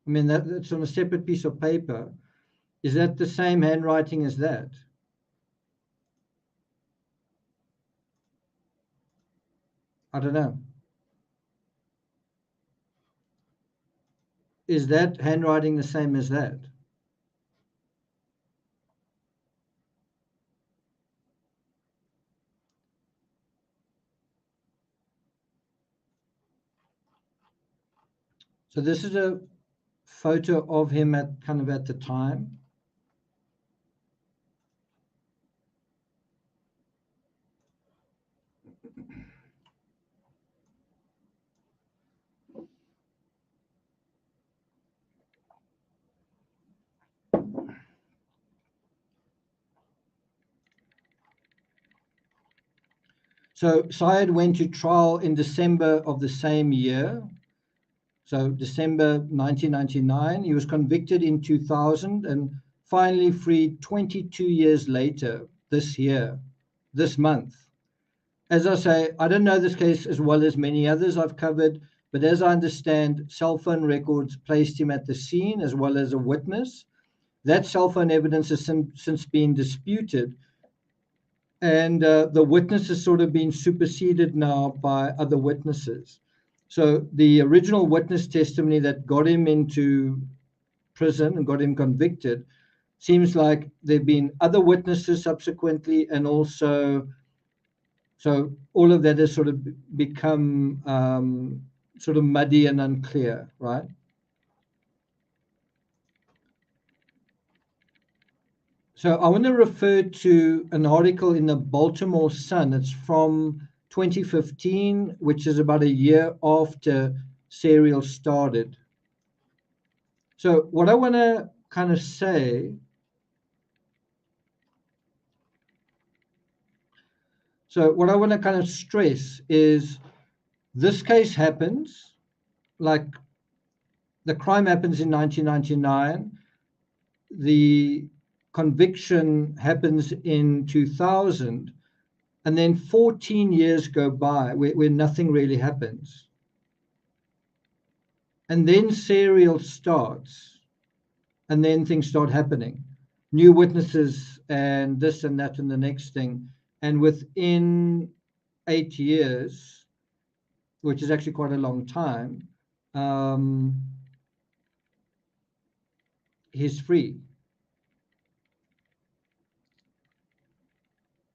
S1: I mean, that's on a separate piece of paper. Is that the same handwriting as that? I don't know. Is that handwriting the same as that? So this is a photo of him at the time. So Syed went to trial in December of the same year. So December 1999, he was convicted in 2000 and finally freed 22 years later, this year, this month. As I say, I don't know this case as well as many others I've covered, but as I understand, cell phone records placed him at the scene as well as a witness. That cell phone evidence has since been disputed, and the witness has sort of been superseded now by other witnesses. So the original witness testimony that got him into prison and got him convicted seems like there have been other witnesses subsequently, and also, so all of that has sort of become sort of muddy and unclear, right? So I want to refer to an article in the Baltimore Sun. It's from 2015, which is about a year after Serial started. So what I want to kind of say, so what I want to kind of stress is this case happens, like the crime happens in 1999, the conviction happens in 2000, and then 14 years go by where nothing really happens. And then Serial starts, and then things start happening. New witnesses and this and that and the next thing. And within 8 years, which is actually quite a long time, he's free.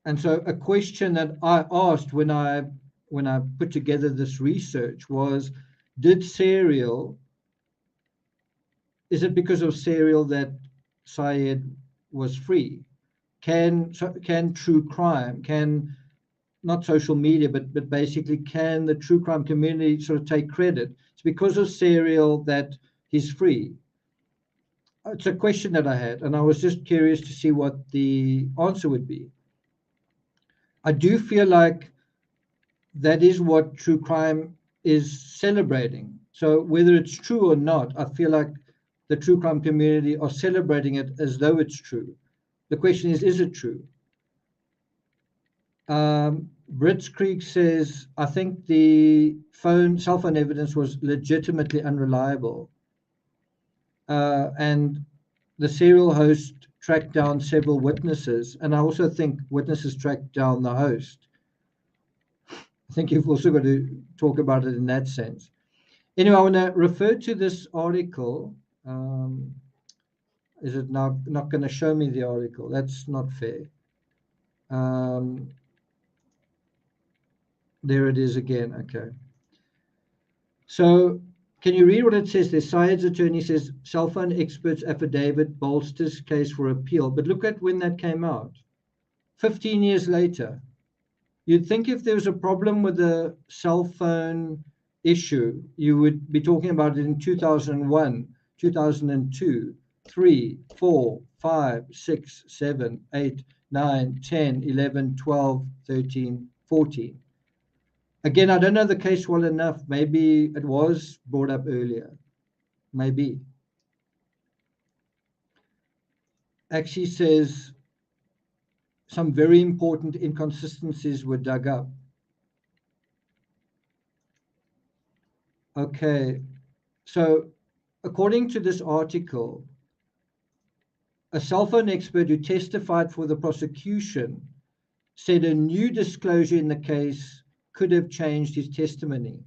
S1: And so a question that I asked when I put together this research was, did Serial, is it because of Serial that Syed was free? Can true crime, can not social media, but basically can the true crime community sort of take credit? It's because of Serial that he's free. it's a question that I had, and I was just curious to see what the answer would be. I do feel like that is what true crime is celebrating. So whether it's true or not, I feel like the true crime community are celebrating it as though it's true. The question is it true? Brits Creek says, I think the cell phone evidence was legitimately unreliable. And the serial host tracked down several witnesses. And I also think witnesses tracked down the host. I think you've also got to talk about it in that sense. Anyway, I want to refer to this article. Is it now not going to show me the article? That's not fair. There it is again. Okay. So can you read what it says there? Syed's attorney says cell phone experts affidavit bolsters case for appeal. But look at when that came out. 15 years later. You'd think if there was a problem with the cell phone issue, you would be talking about it in 2001, 2002, 3, 4, 5, 6, 7, 8, 9, 10, 11, 12, 13, 14. Again, I don't know the case well enough. Maybe it was brought up earlier. Maybe. Actually says some very important inconsistencies were dug up. Okay, so according to this article, a cell phone expert who testified for the prosecution said a new disclosure in the case could have changed his testimony.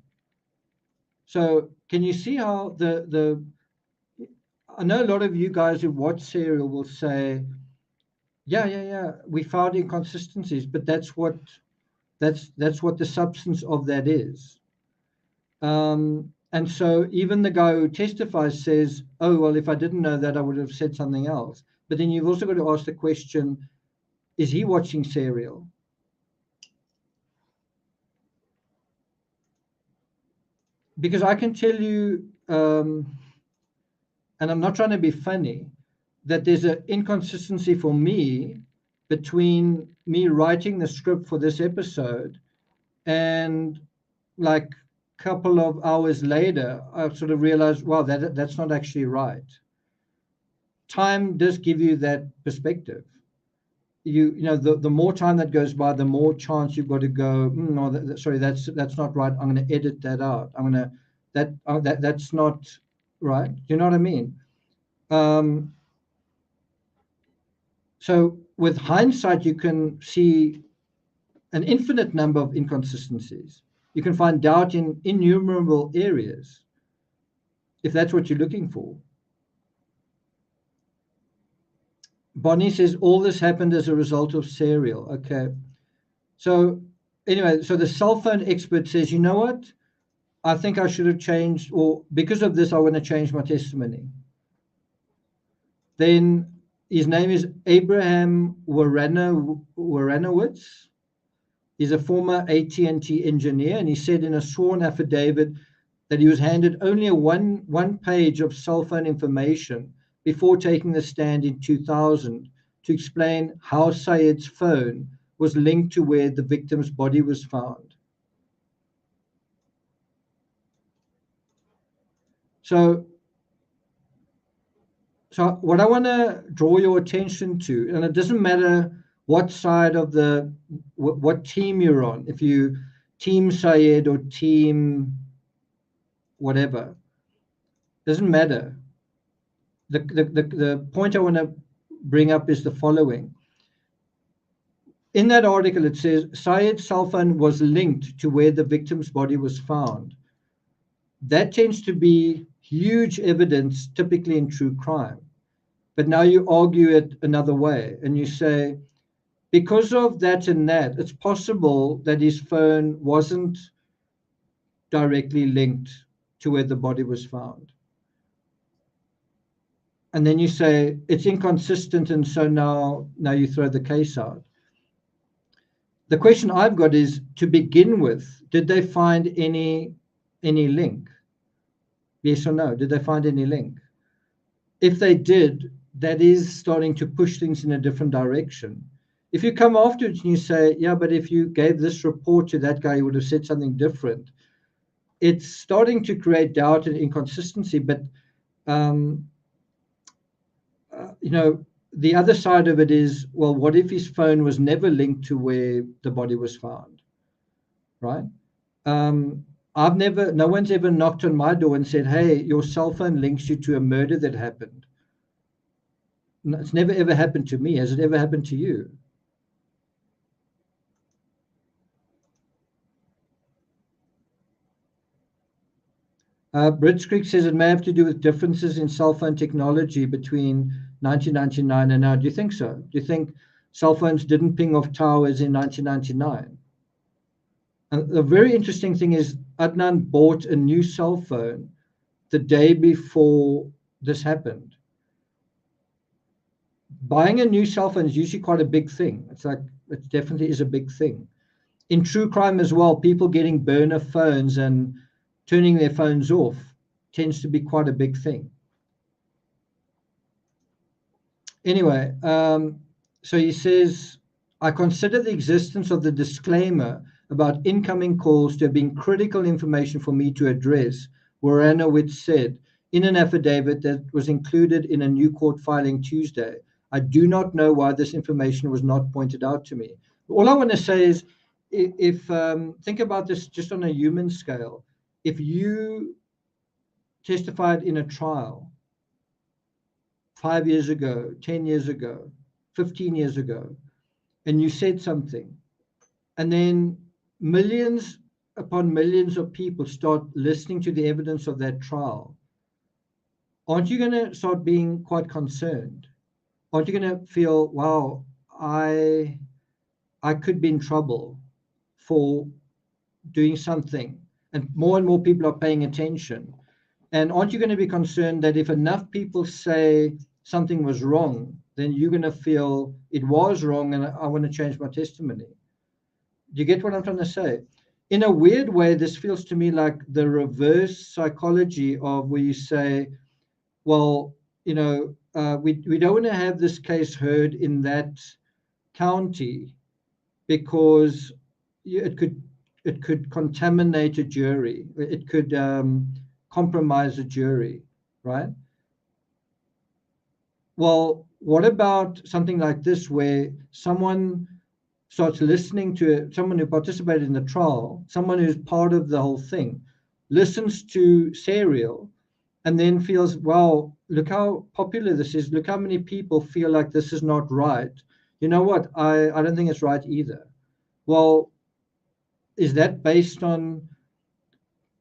S1: So can you see how I know a lot of you guys who watch serial will say, yeah, we found inconsistencies, but that's what the substance of that is. And so even the guy who testifies says, oh, well, if I didn't know that, I would have said something else. But then you've also got to ask the question, is he watching serial? Because I can tell you, and I'm not trying to be funny, that there's an inconsistency for me between me writing the script for this episode and like a couple of hours later, I sort of realized, wow, that's not actually right. Time does give you that perspective. You know, the more time that goes by, the more chance you've got to go, no, sorry, that's not right. I'm going to edit that out. I'm going to that's not right. You know what I mean? So with hindsight, you can see an infinite number of inconsistencies. You can find doubt in innumerable areas, if that's what you're looking for. Bonnie says all this happened as a result of serial. Okay. So anyway, so the cell phone expert says, you know what? I think I should have changed, or because of this, I want to change my testimony. Then his name is Abraham Waranowitz. He's a former AT&T engineer, and he said in a sworn affidavit that he was handed only a one page of cell phone information before taking the stand in 2000 to explain how Syed's phone was linked to where the victim's body was found. So what I want to draw your attention to, and it doesn't matter what side of what team you're on, if you team Syed or team whatever, doesn't matter. The point I want to bring up is the following. In that article, it says Syed's cell phone was linked to where the victim's body was found. That tends to be huge evidence, typically in true crime. But now you argue it another way, and you say, because of that and that, it's possible that his phone wasn't directly linked to where the body was found. And then you say it's inconsistent, and so now you throw the case out. The question I've got is, to begin with, did they find any link? Yes or no? Did they find any link? if they did, that is starting to push things in a different direction. If you come afterwards and you say, yeah, but if you gave this report to that guy, he would have said something different. It's starting to create doubt and inconsistency. But, you know, the other side of it is, well, what if his phone was never linked to where the body was found, right? No one's ever knocked on my door and said, hey, your cell phone links you to a murder that happened. It's never ever happened to me. Has it ever happened to you? Blitzkrieg says it may have to do with differences in cell phone technology between 1999 and now. Do you think so? Do you think cell phones didn't ping off towers in 1999? And the very interesting thing is Adnan bought a new cell phone the day before this happened. Buying a new cell phone is usually quite a big thing. It definitely is a big thing. In true crime as well, people getting burner phones and turning their phones off tends to be quite a big thing. Anyway, so he says, I consider the existence of the disclaimer about incoming calls to have been critical information for me to address, Woranowitz said in an affidavit that was included in a new court filing Tuesday. I do not know why this information was not pointed out to me. All I want to say is, if think about this just on a human scale, if you testified in a trial 5 years ago, 10 years ago, 15 years ago, and you said something, and then millions upon millions of people start listening to the evidence of that trial, aren't you going to start being quite concerned? Aren't you going to feel, wow, I could be in trouble for doing something, and more people are paying attention? And aren't you going to be concerned that if enough people say something was wrong, then you're going to feel it was wrong and I want to change my testimony? Do you get what I'm trying to say? In a weird way, this feels to me like the reverse psychology of where you say, well, you know, we don't want to have this case heard in that county because it could contaminate a jury. It could compromise a jury, right? Well, what about something like this where someone starts listening to someone who participated in the trial, someone who's part of the whole thing, listens to Serial and then feels, wow, look how popular this is. Look how many people feel like this is not right. You know what? I don't think it's right either. Well, is that based on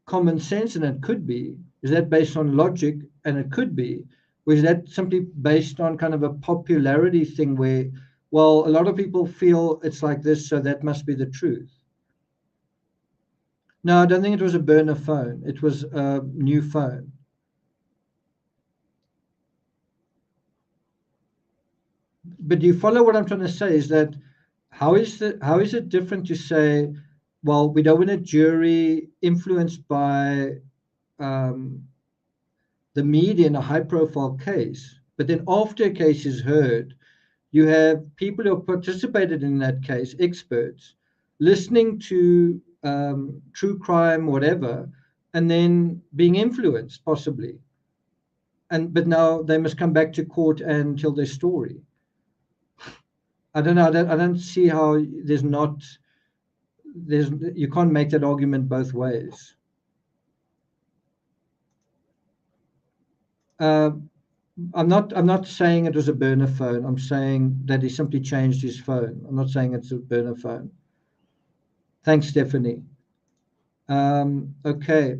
S1: common sense? And it could be. Is that based on logic? And it could be. Or is that simply based on kind of a popularity thing where, well, a lot of people feel it's like this, so that must be the truth? No, I don't think it was a burner phone. It was a new phone. But do you follow what I'm trying to say? Is that how is it different to say, well, we don't want a jury influenced by the media in a high-profile case, but then after a case is heard, you have people who have participated in that case, experts, listening to true crime, whatever, and then being influenced possibly. But now they must come back to court and tell their story. I don't know. I don't see how you can't make that argument both ways. I'm not saying it was a burner phone. I'm saying that he simply changed his phone. I'm not saying it's a burner phone. Thanks, Stephanie. Okay.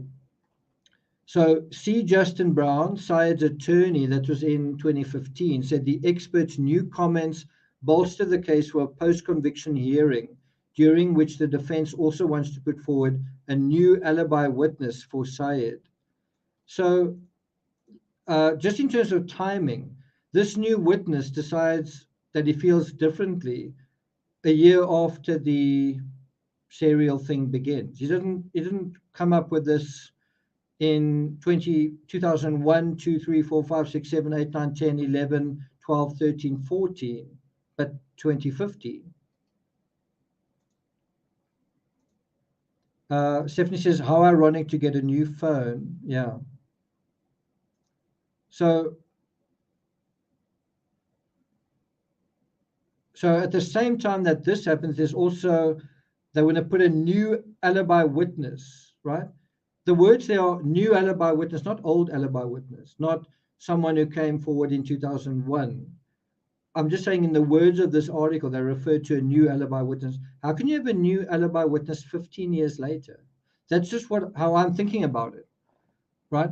S1: So C. Justin Brown, Syed's attorney that was in 2015, said the expert's new comments bolster the case for a post-conviction hearing, during which the defense also wants to put forward a new alibi witness for Syed. So just in terms of timing, this new witness decides that he feels differently a year after the Serial thing begins. He didn't come up with this in 2001, 2, 3, 4, 5, 6, 7, 8, 9, 10, 11, 12, 13, 14, but 2015. Stephanie says, how ironic to get a new phone. Yeah. So at the same time that this happens, there's also, they want to put a new alibi witness, right? The words there are new alibi witness, not old alibi witness, not someone who came forward in 2001. I'm just saying in the words of this article, they refer to a new alibi witness. How can you have a new alibi witness 15 years later? That's just how I'm thinking about it, right?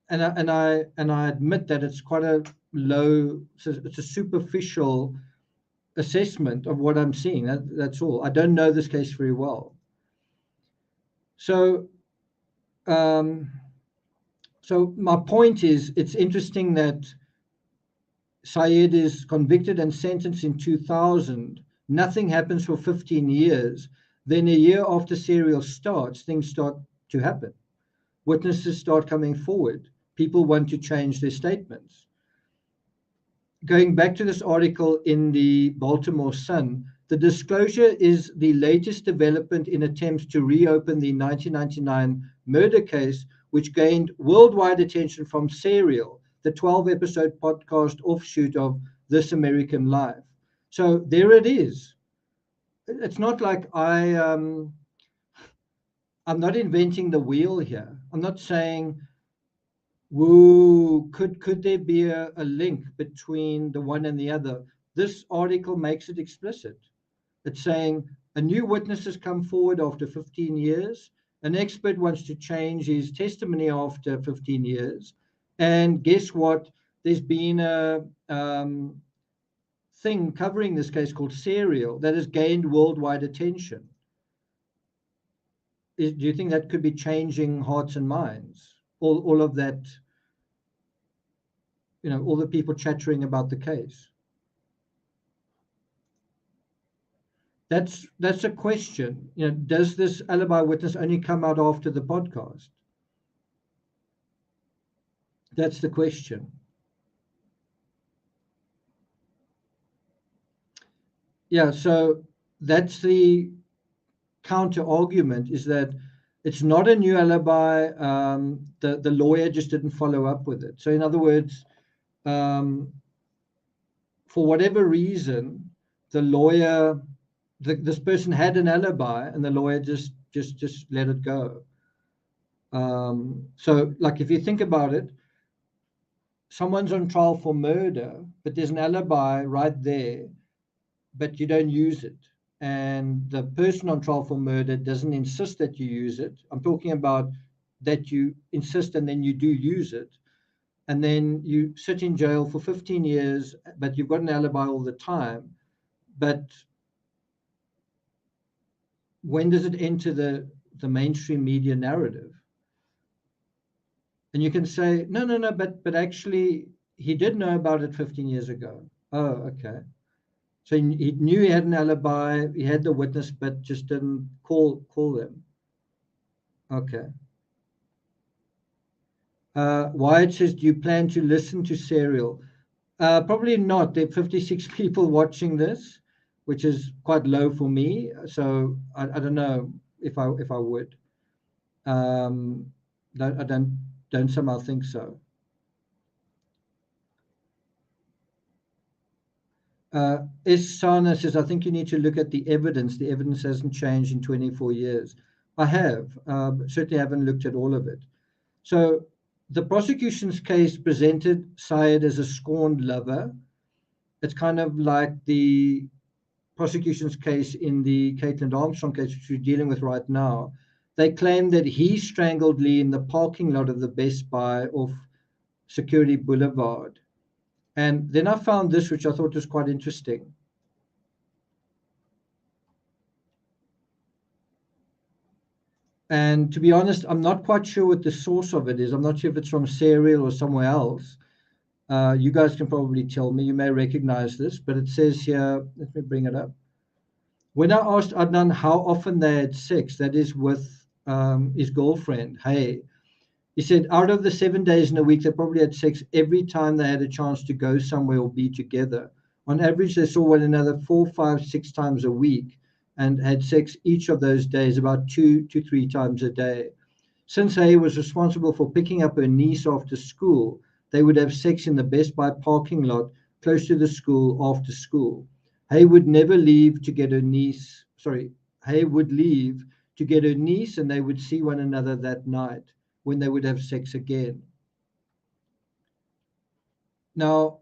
S1: And I admit that it's quite a low, it's a superficial assessment of what I'm seeing. That's all. I don't know this case very well. So my point is, it's interesting that Syed is convicted and sentenced in 2000. Nothing happens for 15 years. Then a year after serial starts, things start to happen. Witnesses start coming forward. People want to change their statements. Going back to this article in the Baltimore Sun, the disclosure is the latest development in attempts to reopen the 1999 murder case, which gained worldwide attention from Serial, the 12-episode podcast offshoot of This American Life. So there it is. It's not like I'm not inventing the wheel here. I'm not saying, woo, could there be a link between the one and the other? This article makes it explicit. It's saying a new witness has come forward after 15 years. An expert wants to change his testimony after 15 years. And guess what? There's been a thing covering this case called Serial that has gained worldwide attention. Do you think that could be changing hearts and minds? All of that, all the people chattering about the case. That's a question. Does this alibi witness only come out after the podcast? That's the question. Yeah, so that's the counter argument, is that it's not a new alibi. The lawyer just didn't follow up with it. So in other words, for whatever reason, the lawyer, this person had an alibi, and the lawyer just let it go. So, like, if you think about it, someone's on trial for murder, but there's an alibi right there, but you don't use it. And the person on trial for murder doesn't insist that you use it. I'm talking about that you insist and then you do use it. And then you sit in jail for 15 years, but you've got an alibi all the time. But when does it enter the mainstream media narrative? And you can say, no, but actually he did know about it 15 years ago. Oh, okay. So he knew he had an alibi, he had the witness, but just didn't call them. Okay. Wyatt says, do you plan to listen to Serial? Probably not. There are 56 people watching this, which is quite low for me. So I don't know if I would. I don't somehow think so. Sana says, I think you need to look at the evidence. The evidence hasn't changed in 24 years. I have. Certainly haven't looked at all of it. So the prosecution's case presented Syed as a scorned lover. It's kind of like the prosecution's case in the Caitlin Armstrong case, which we're dealing with right now. They claim that he strangled Lee in the parking lot of the Best Buy off Security Boulevard. And then I found this, which I thought was quite interesting. And to be honest, I'm not quite sure what the source of it is. I'm not sure if it's from Serial or somewhere else. You guys can probably tell me. You may recognize this, but it says here, let me bring it up. When I asked Adnan how often they had sex, that is with his girlfriend, hey, He said out of the 7 days in a week, they probably had sex every time they had a chance to go somewhere or be together. On average, they saw one another 4, 5, 6 times a week and had sex each of those days about 2 to 3 times a day. Since Hay was responsible for picking up her niece after school, they would have sex in the Best Buy parking lot close to the school after school. Hay would never leave to get her niece, Hay would leave to get her niece, and they would see one another that night when they would have sex again. Now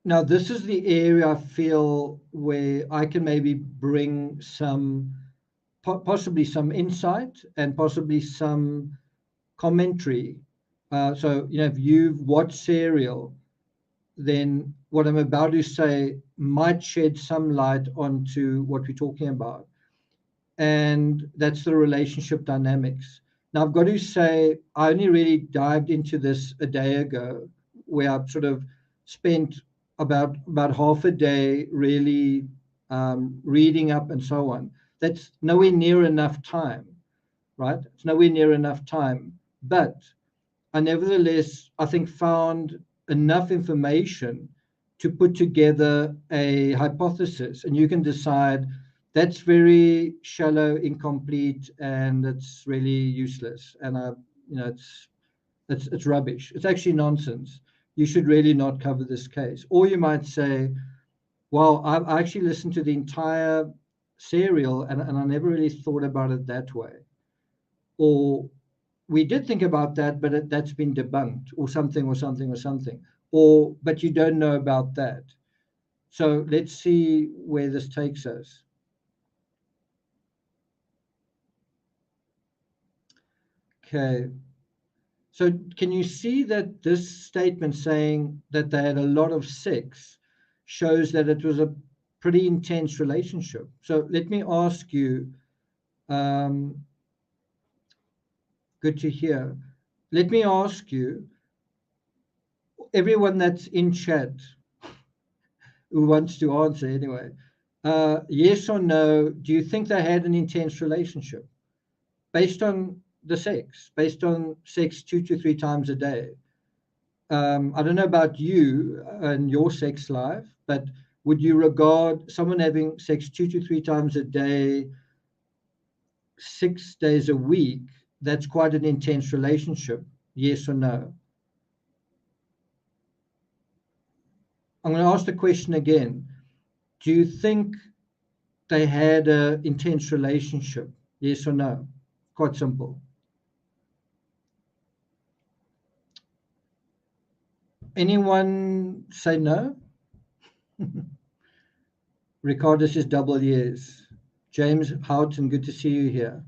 S1: this is the area I feel where I can maybe bring some, possibly some insight and possibly some commentary. So, if you've watched Serial, then what I'm about to say might shed some light onto what we're talking about. And that's the relationship dynamics. Now, I've got to say, I only really dived into this a day ago, where I've sort of spent about half a day really reading up and so on. That's nowhere near enough time, right? It's nowhere near enough time. But I nevertheless, I think, found enough information to put together a hypothesis, and you can decide that's very shallow, incomplete, and it's really useless. And it's rubbish. It's actually nonsense. You should really not cover this case. Or you might say, well, I actually listened to the entire serial, and I never really thought about it that way. Or we did think about that, but that's been debunked, or something, but you don't know about that. So let's see where this takes us. Okay. So can you see that this statement saying that they had a lot of sex shows that it was a pretty intense relationship? So let me ask you, good to hear. Let me ask you, everyone that's in chat who wants to answer anyway, yes or no, do you think they had an intense relationship based on the sex, based on sex 2 to 3 times a day? I don't know about you and your sex life, but would you regard someone having sex 2 to 3 times a day, 6 days a week, that's quite an intense relationship? Yes or no? I'm going to ask the question again. Do you think they had an intense relationship? Yes or no? Quite simple. Anyone say no? Ricardo says double yes. James Houghton, good to see you here.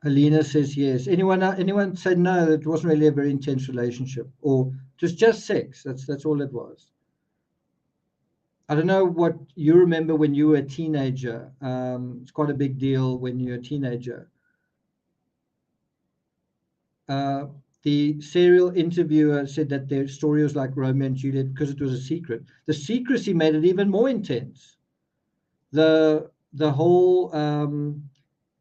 S1: Helena says yes. Anyone say no, it wasn't really a very intense relationship, or just sex? That's all it was. I don't know what you remember when you were a teenager. It's quite a big deal when you're a teenager. The serial interviewer said that their story was like Romeo and Juliet because it was a secret. The secrecy made it even more intense. The whole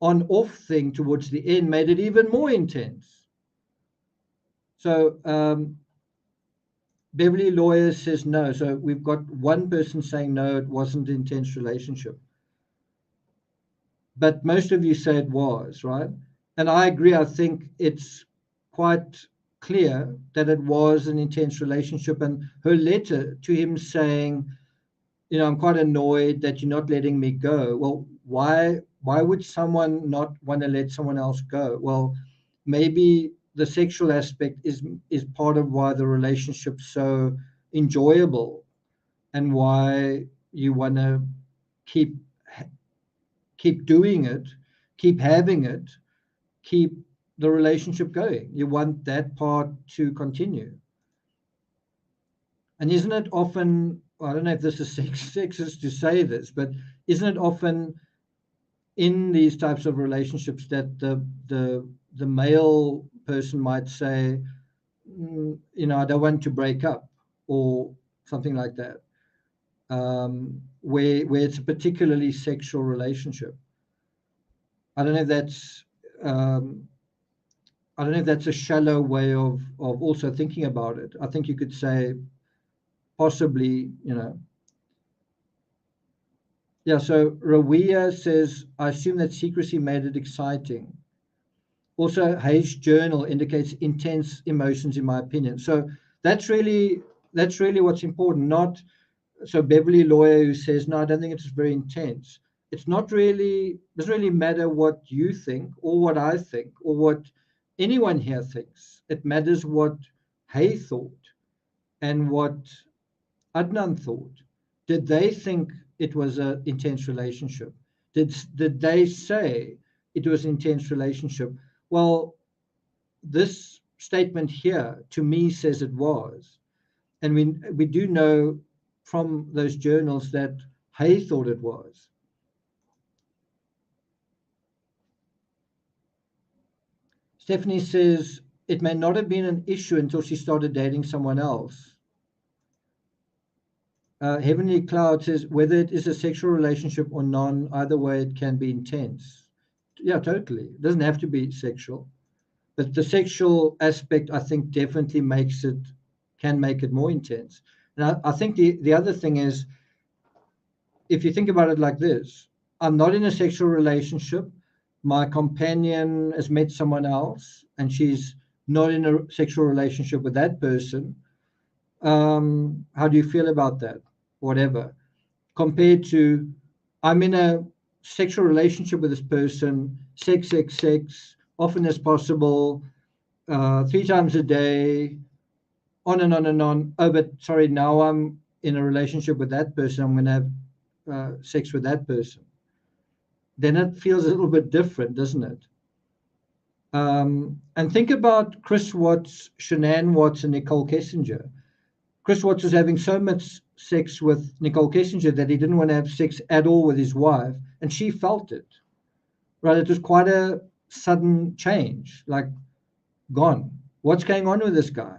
S1: on-off thing towards the end made it even more intense. So Beverly Lawyer says no. So we've got one person saying no, it wasn't an intense relationship. But most of you say it was, right? And I agree. I think it's quite clear that it was an intense relationship. And her letter to him saying, I'm quite annoyed that you're not letting me go. Well, why would someone not want to let someone else go? Well, maybe the sexual aspect is part of why the relationship's so enjoyable, and why you want to keep doing it, keep having it, keep the relationship going. You want that part to continue. And isn't it often, I don't know if this is sexist to say this, but isn't it often in these types of relationships that the male person might say, I don't want to break up, or something like that, where it's a particularly sexual relationship? I don't know if that's um, I don't know if that's a shallow way of also thinking about it. I think you could say possibly, yeah. So Rawia says, I assume that secrecy made it exciting. Also, Hayes' journal indicates intense emotions, in my opinion. So that's really what's important. Not so Beverly Lawyer who says, no, I don't think it's very intense. It's not really doesn't really matter what you think or what I think or what anyone here thinks. It matters what Hay thought and what Adnan thought. Did they think it was an intense relationship? Did they say it was an intense relationship? Well, this statement here to me says it was. And we do know from those journals that Hay thought it was. Stephanie says it may not have been an issue until she started dating someone else. Heavenly Cloud says whether it is a sexual relationship or none, either way it can be intense. Yeah, totally. It doesn't have to be sexual, but the sexual aspect I think definitely can make it more intense. And I think the other thing is, if you think about it like this, I'm not in a sexual relationship. My companion has met someone else and she's not in a sexual relationship with that person. How do you feel about that? Whatever. Compared to, I'm in a sexual relationship with this person, sex, sex, sex, often as possible, 3 times a day, on and on and on. Oh, but sorry, now I'm in a relationship with that person. I'm going to have sex with that person. Then it feels a little bit different, doesn't it? And think about Chris Watts, Shanann Watts, and Nicole Kessinger. Chris Watts was having so much sex with Nicole Kessinger that he didn't want to have sex at all with his wife, and she felt it. Right? It was quite a sudden change, like gone. What's going on with this guy?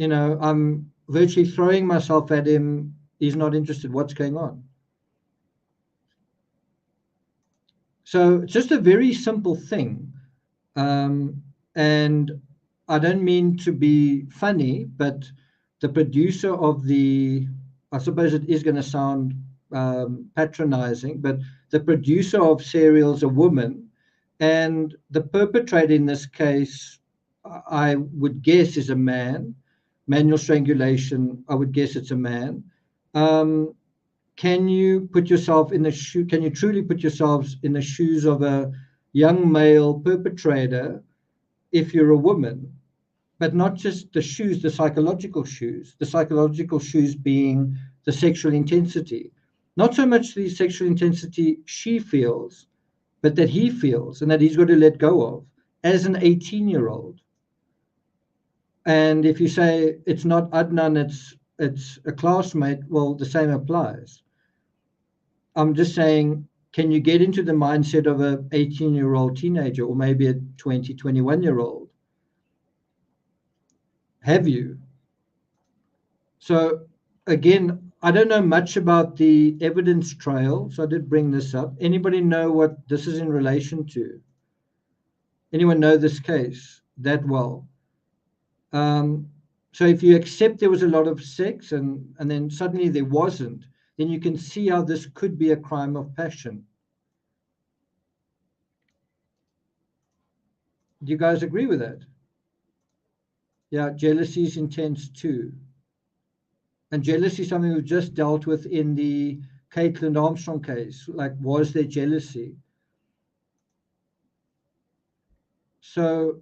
S1: I'm virtually throwing myself at him. He's not interested. What's going on? So it's just a very simple thing. And I don't mean to be funny, but the producer of I suppose it is going to sound patronizing, but the producer of Serial's a woman, and the perpetrator in this case, I would guess, is a man. Manual strangulation, I would guess it's a man. Um, can you can you truly put yourselves in the shoes of a young male perpetrator if you're a woman? But not just the shoes, the psychological shoes being the sexual intensity. Not so much the sexual intensity she feels, but that he feels and that he's got to let go of as an 18-year-old. And if you say it's not Adnan, it's a classmate, well, the same applies. I'm just saying, can you get into the mindset of a 18-year-old teenager or maybe a 20, 21-year-old? Have you? So again, I don't know much about the evidence trail, so I did bring this up. Anybody know what this is in relation to? Anyone know this case that well? So if you accept there was a lot of sex and then suddenly there wasn't, then you can see how this could be a crime of passion. Do you guys agree with that? Yeah, jealousy is intense too. And jealousy is something we've just dealt with in the Caitlin Armstrong case. Like, was there jealousy? So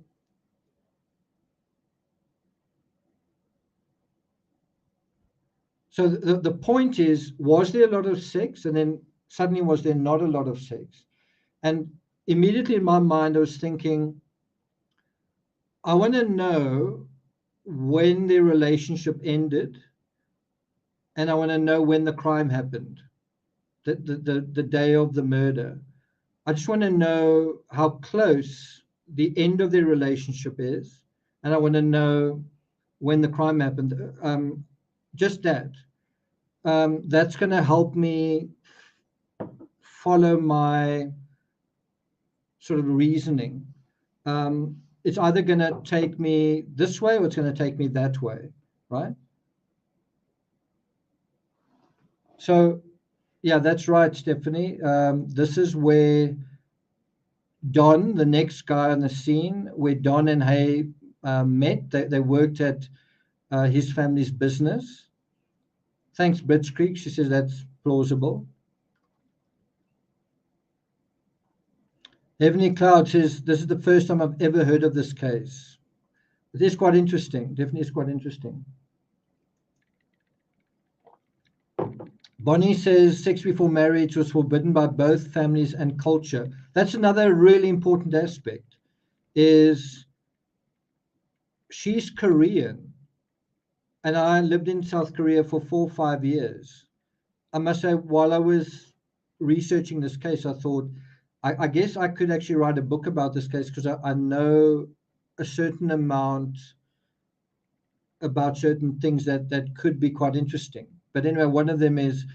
S1: the point is, was there a lot of sex? And then suddenly was there not a lot of sex? And immediately in my mind, I was thinking, I want to know when their relationship ended, and I want to know when the crime happened, the day of the murder. I just want to know how close the end of their relationship is, and I want to know when the crime happened. Just that. That's going to help me follow my sort of reasoning. It's either going to take me this way or it's going to take me that way, right? So, yeah, that's right, Stephanie. This is where Don, the next guy on the scene, where Don and Hay met. They worked at his family's business. Thanks, Blitzkrieg. She says that's plausible. Heavenly Cloud says, this is the first time I've ever heard of this case. It is quite interesting. Definitely is quite interesting. Bonnie says, sex before marriage was forbidden by both families and culture. That's another really important aspect, is she's Korean, and I lived in South Korea for 4 or 5 years. I must say, while I was researching this case, I thought, I guess I could actually write a book about this case because I know a certain amount about certain things that could be quite interesting. But anyway, one of them is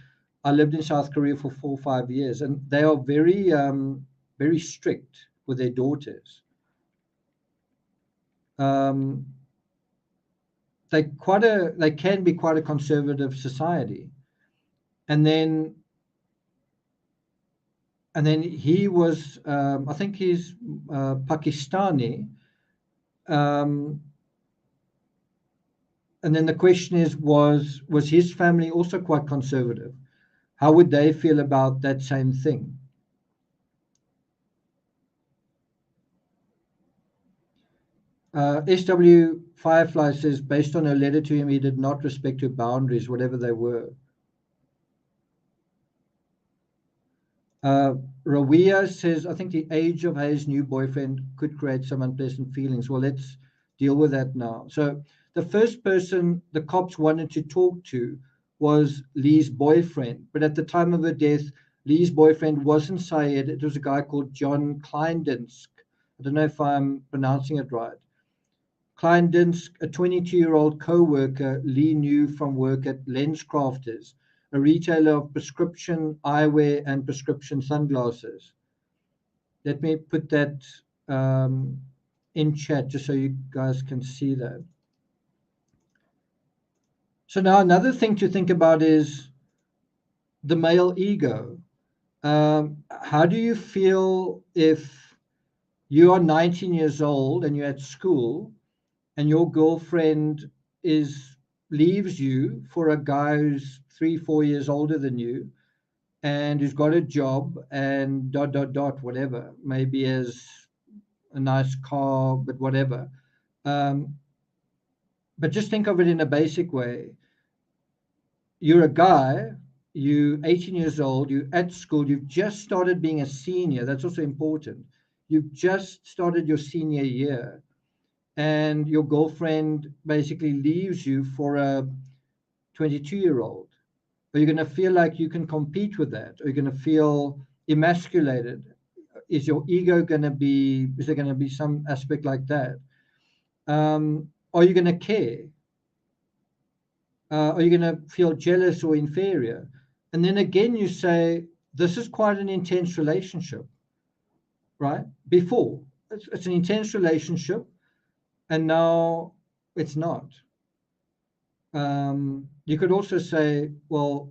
S1: I lived in South Korea for 4 or 5 years, and they are very, very strict with their daughters. They can be quite a conservative society, and then he was, I think he's Pakistani, and then the question is, was his family also quite conservative? How would they feel about that same thing? SW Firefly says, based on her letter to him, he did not respect her boundaries, whatever they were. Rawia says, I think the age of Hayes' new boyfriend could create some unpleasant feelings. Well, let's deal with that now. So the first person the cops wanted to talk to was Lee's boyfriend. But at the time of her death, Lee's boyfriend wasn't Syed. It was a guy called John Kleindinsk. I don't know if I'm pronouncing it right. Kleindinsk, a 22-year-old co-worker Lee knew from work at LensCrafters, a retailer of prescription eyewear and prescription sunglasses. Let me put that in chat just so you guys can see that. So now another thing to think about is the male ego. How do you feel if you are 19 years old and you're at school and your girlfriend leaves you for a guy who's 3-4 years older than you and who's got a job and ... whatever, maybe has a nice car, but whatever. But just think of it in a basic way. You're a guy, you're 18 years old, you're at school, you've just started being a senior. That's also important. You've just started your senior year, and your girlfriend basically leaves you for a 22-year-old. Are you going to feel like you can compete with that? Are you going to feel emasculated? Is your ego going to be, is there going to be some aspect like that? Are you going to care? Are you going to feel jealous or inferior? And then again, you say, this is quite an intense relationship, right? Before, it's an intense relationship, and now it's not. You could also say, well,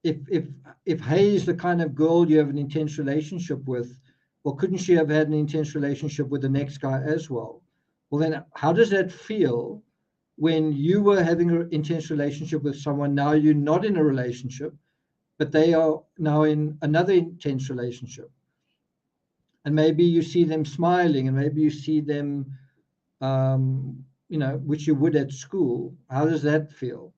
S1: if Hay is the kind of girl you have an intense relationship with, well, couldn't she have had an intense relationship with the next guy as well? Well, then how does that feel when you were having an intense relationship with someone, now you're not in a relationship, but they are now in another intense relationship? And maybe you see them smiling, and maybe you see them, which you would at school. How does that feel?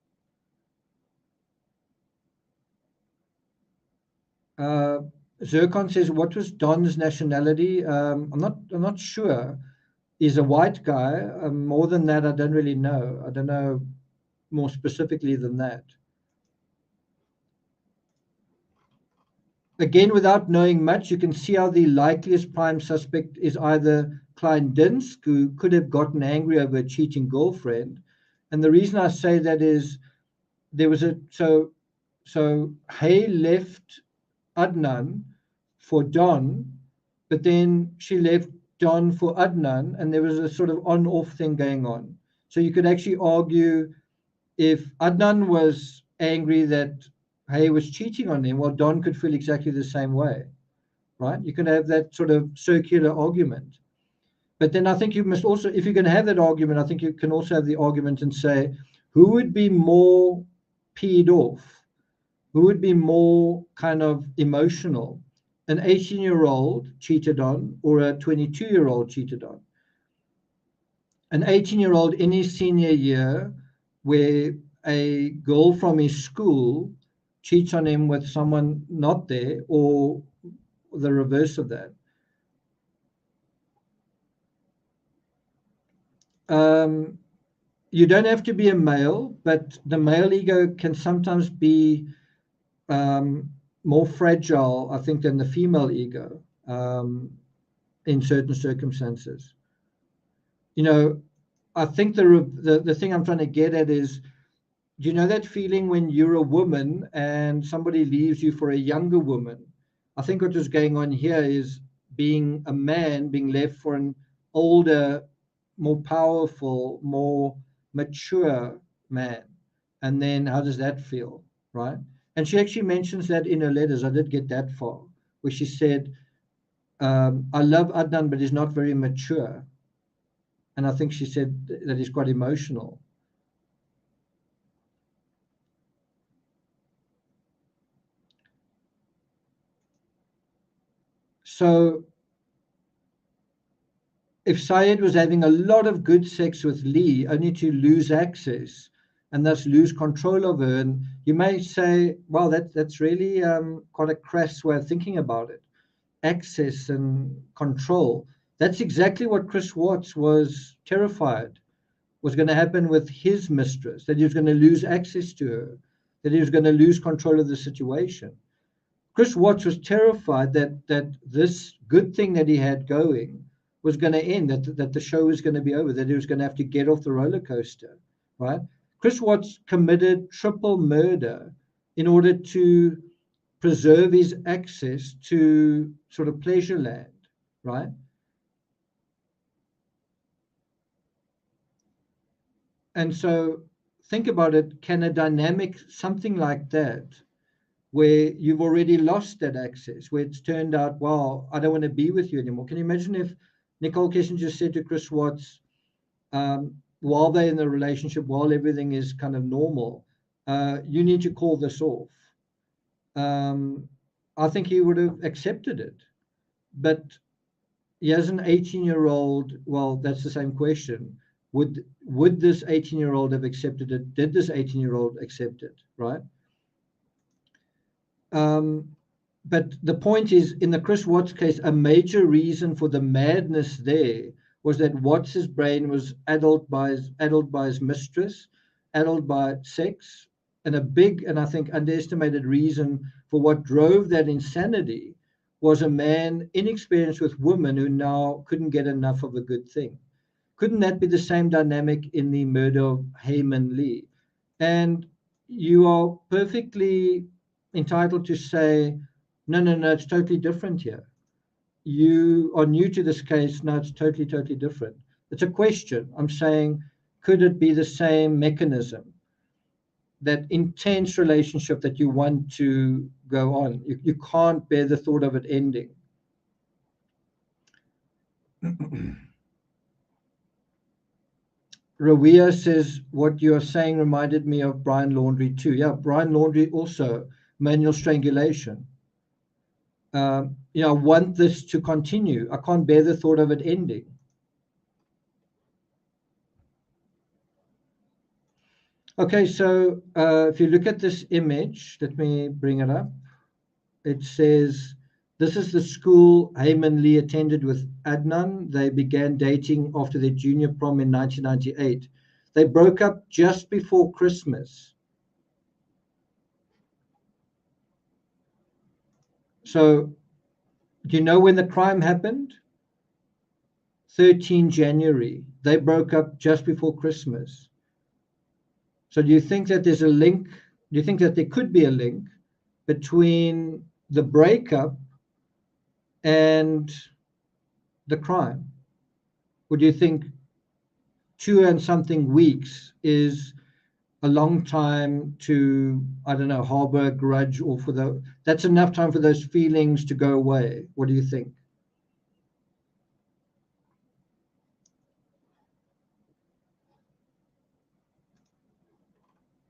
S1: Zircon says, what was Don's nationality? I'm not sure. He's a white guy. More than that, I don't really know. I don't know more specifically than that. Again, without knowing much, you can see how the likeliest prime suspect is either Kleindinsk, who could have gotten angry over a cheating girlfriend. And the reason I say that is there was so Hay left Adnan for Don, but then she left Don for Adnan, and there was a sort of on-off thing going on. So you could actually argue if Adnan was angry that Hay was cheating on him, well, Don could feel exactly the same way, right? You can have that sort of circular argument. But then I think you must also, if you're going to have that argument, I think you can also have the argument and say, who would be more peed off? Who would be more kind of emotional? An 18-year-old cheated on or a 22-year-old cheated on? An 18-year-old in his senior year where a girl from his school cheats on him with someone not there, or the reverse of that. You don't have to be a male, but the male ego can sometimes be more fragile, I think, than the female ego in certain circumstances. I think the thing I'm trying to get at is, do you know that feeling when you're a woman and somebody leaves you for a younger woman? I think what is going on here is being a man being left for an older, more powerful, more mature man. And then how does that feel, right? And she actually mentions that in her letters. I did get that far, where she said, I love Adnan, but he's not very mature. And I think she said that he's quite emotional. So if Syed was having a lot of good sex with Lee only to lose access and thus lose control of her, and you may say, well, that's really quite a crass way of thinking about it. Access and control. That's exactly what Chris Watts was terrified was going to happen with his mistress, that he was going to lose access to her, that he was going to lose control of the situation. Chris Watts was terrified that this good thing that he had going was going to end, that the show was going to be over, that he was going to have to get off the roller coaster, right? Chris Watts committed triple murder in order to preserve his access to sort of pleasure land, right? And so think about it, can a dynamic, something like that, where you've already lost that access, where it's turned out, well, I don't want to be with you anymore. Can you imagine if Nicole Kessinger said to Chris Watts, while they're in the relationship, while everything is kind of normal, you need to call this off. I think he would have accepted it. But he has an 18-year-old, well, that's the same question. Would this 18-year-old have accepted it? Did this 18-year-old accept it, right? But the point is, in the Chris Watts case, a major reason for the madness there was that Watts's brain was addled by his mistress, addled by sex, and a big, and I think underestimated reason for what drove that insanity was a man inexperienced with women who now couldn't get enough of a good thing. Couldn't that be the same dynamic in the murder of Heyman Lee? And you are perfectly entitled to say, no, it's totally different here. You are new to this case. No, it's totally different. It's a question. I'm saying, could it be the same mechanism? That intense relationship that you want to go on. You can't bear the thought of it ending. Rawia says, what you're saying reminded me of Brian Laundrie too. Yeah, Brian Laundrie also, manual strangulation. I want this to continue. I can't bear the thought of it ending. Okay, so if you look at this image, let me bring it up. It says, this is the school Heyman Lee attended with Adnan. They began dating after their junior prom in 1998. They broke up just before Christmas. So, do you know when the crime happened? 13 January. They broke up just before Christmas. So do you think that there's a link? Do you think that there could be a link between the breakup and the crime? Or do you think 2 and something weeks is a long time to, I don't know, harbor a grudge, or that's enough time for those feelings to go away? What do you think?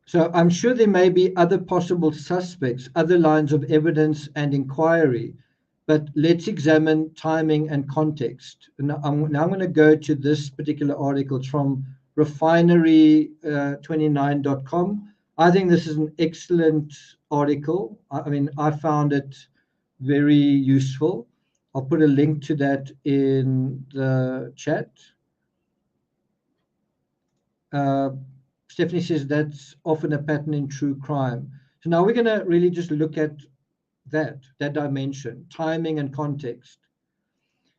S1: So I'm sure there may be other possible suspects, other lines of evidence and inquiry, but let's examine timing and context. Now I'm going to go to this particular article. It's from refinery29.com. I think this is an excellent article. I mean, I found it very useful. I'll put a link to that in the chat. Stephanie says that's often a pattern in true crime. So now we're going to really just look at that dimension, timing and context.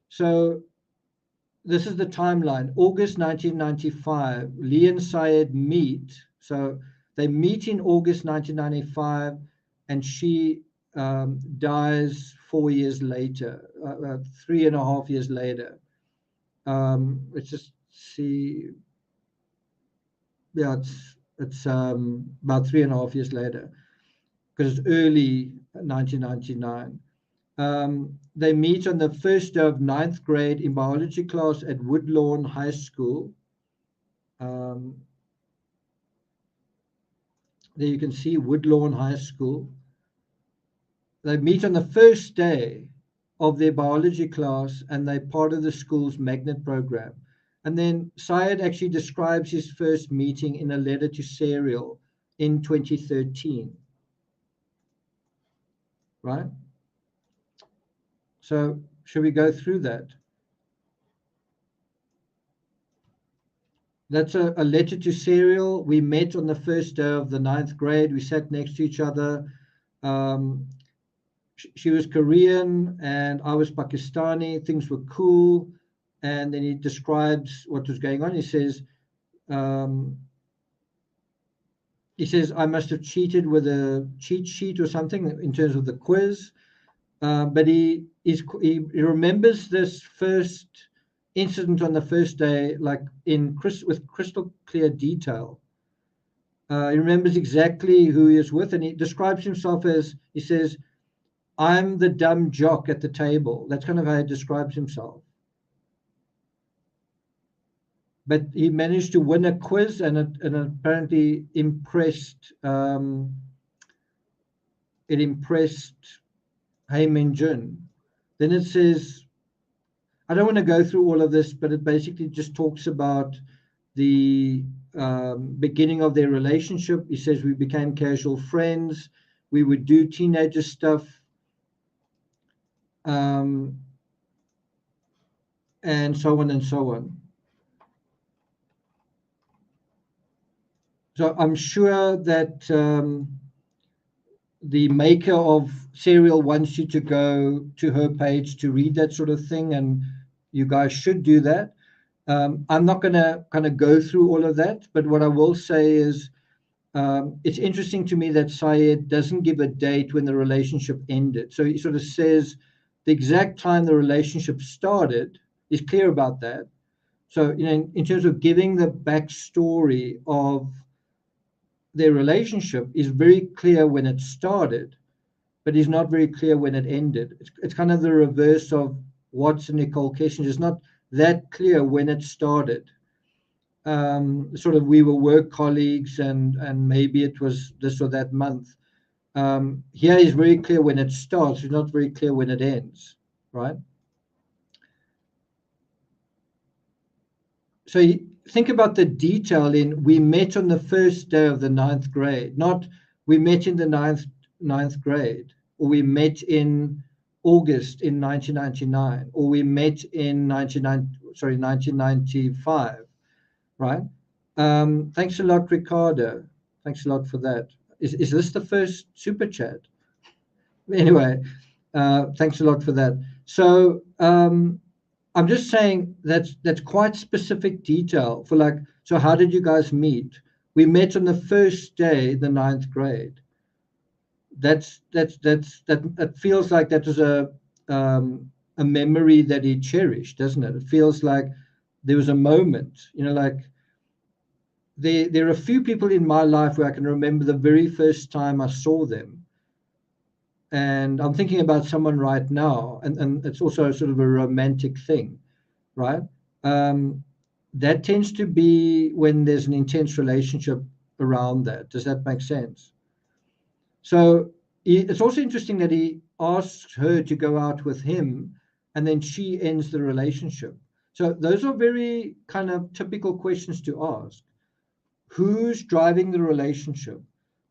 S1: So this is the timeline. August 1995, Lee and Syed meet. So they meet in August 1995, and she dies 4 years later, 3.5 years later. Let's just see. Yeah, it's about 3.5 years later, because it's early 1999. They meet on the first day of 9th grade in biology class at Woodlawn High School. There you can see Woodlawn High School. They meet on the first day of their biology class, and they're part of the school's magnet program. And then Syed actually describes his first meeting in a letter to Serial in 2013. Right? So should we go through that? That's a letter to Serial. We met on the first day of the 9th grade. We sat next to each other. She was Korean and I was Pakistani. Things were cool. And then he describes what was going on. He says, I must have cheated with a cheat sheet or something in terms of the quiz. But he remembers this first incident on the first day, like with crystal clear detail. He remembers exactly who he is with, and he describes himself as, he says, I'm the dumb jock at the table. That's kind of how he describes himself. But he managed to win a quiz, and it apparently impressed. It impressed Hai Min-jun. Then it says, I don't want to go through all of this, but it basically just talks about the beginning of their relationship. He says we became casual friends. We would do teenager stuff. And so on and so on. So I'm sure that the maker of Serial wants you to go to her page to read that sort of thing, and you guys should do that. I'm not going to kind of go through all of that, but what I will say is it's interesting to me that Syed doesn't give a date when the relationship ended. So he sort of says the exact time the relationship started. He's clear about that. So, in terms of giving the backstory of their relationship, is very clear when it started, but he's not very clear when it ended. It's kind of the reverse of Watson Nicole Kissinger. It's not that clear when it started. Sort of we were work colleagues, and maybe it was this or that month. Here is very clear when it starts. It's not very clear when it ends, right? So think about the detail in we met on the first day of the 9th grade, not we met in the ninth grade, or we met in August in 1999, or we met in 1995, right? Thanks a lot, Ricardo. Thanks a lot for that. Is this the first super chat? Anyway, thanks a lot for that. So I'm just saying that's quite specific detail for like, so how did you guys meet? We met on the first day, the 9th grade. That feels like that was a a memory that he cherished, doesn't it? It feels like there was a moment, like there are a few people in my life where I can remember the very first time I saw them. And I'm thinking about someone right now, and it's also sort of a romantic thing, right? That tends to be when there's an intense relationship around that. Does that make sense? So it's also interesting that he asks her to go out with him, and then she ends the relationship. So those are very kind of typical questions to ask. Who's driving the relationship?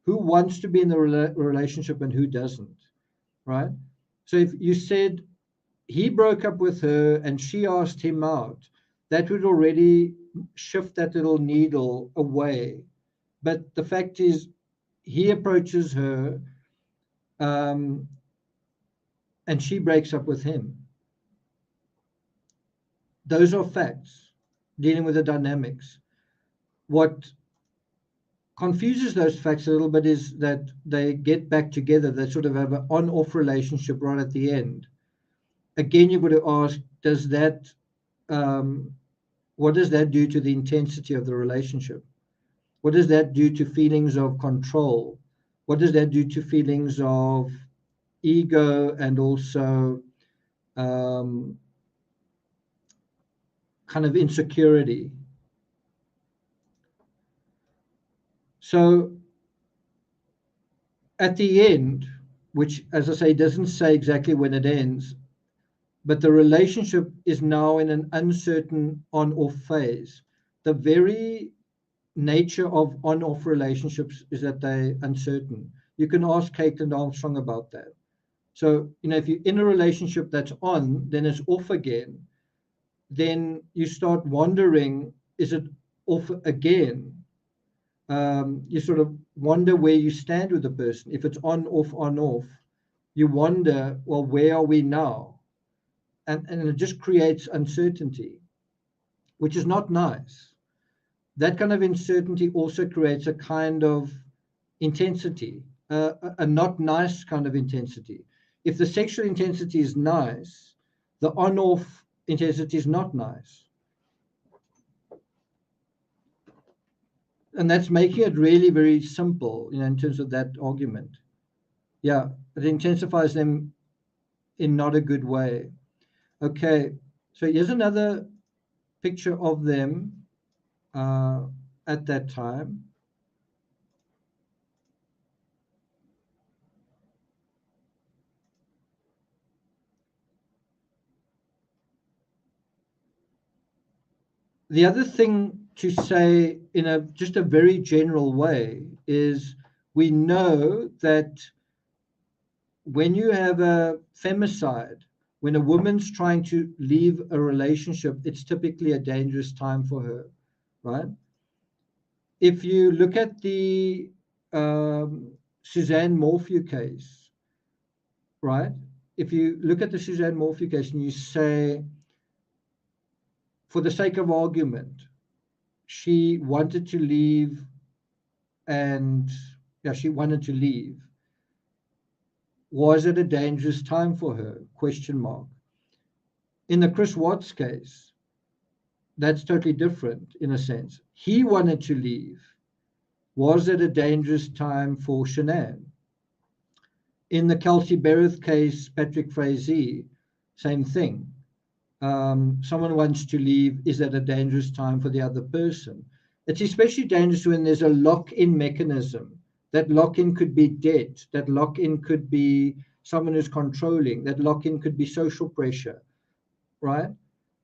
S1: Who wants to be in the relationship and who doesn't, right? So if you said he broke up with her and she asked him out, that would already shift that little needle away. But the fact is, he approaches her and she breaks up with him. Those are facts dealing with the dynamics. What confuses those facts a little bit is that they get back together. They sort of have an on-off relationship right at the end. Again, you've got to ask, what does that do to the intensity of the relationship? What does that do to feelings of control? What does that do to feelings of ego and also kind of insecurity? So at the end, which, as I say, doesn't say exactly when it ends, but the relationship is now in an uncertain on-off phase. The very nature of on-off relationships is that they're uncertain. You can ask Caitlin Armstrong about that. So, if you're in a relationship that's on, then it's off again, then you start wondering, is it off again? You sort of wonder where you stand with the person. If it's on, off, you wonder, well, where are we now? And it just creates uncertainty, which is not nice. That kind of uncertainty also creates a kind of intensity, a not nice kind of intensity. If the sexual intensity is nice, the on-off intensity is not nice. And that's making it really very simple, in terms of that argument. Yeah, it intensifies them in not a good way. Okay, so here's another picture of them at that time. The other thing to say in just a very general way is we know that when you have a femicide, when a woman's trying to leave a relationship, it's typically a dangerous time for her, right? If you look at the Suzanne Morphew case, right? If you look at the Suzanne Morphew case and you say, for the sake of argument, she wanted to leave and she wanted to leave. Was it a dangerous time for her? Question mark. In the Chris Watts case, that's totally different in a sense. He wanted to leave. Was it a dangerous time for Shanann? In the Kelsey Bereth case, Patrick Frazee, same thing. Someone wants to leave. Is that a dangerous time for the other person? It's especially dangerous when there's a lock-in mechanism. That lock-in could be debt. That lock-in could be someone who's controlling. That lock-in could be social pressure, right?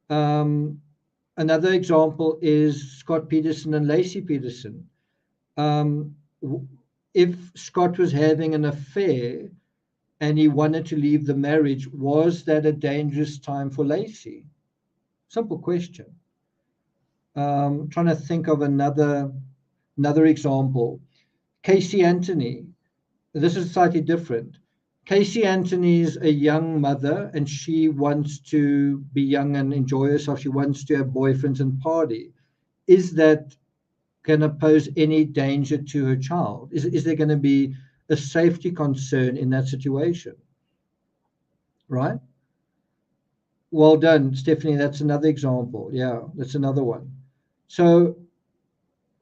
S1: Another example is Scott Peterson and Lacey Peterson. If Scott was having an affair and he wanted to leave the marriage, was that a dangerous time for Lacey? Simple question. Trying to think of another example. Casey Anthony. This is slightly different. Casey Anthony is a young mother and she wants to be young and enjoy herself. She wants to have boyfriends and party. Is that going to pose any danger to her child? Is there going to be a safety concern in that situation? Right? Well done, Stephanie. That's another example. Yeah, that's another one. So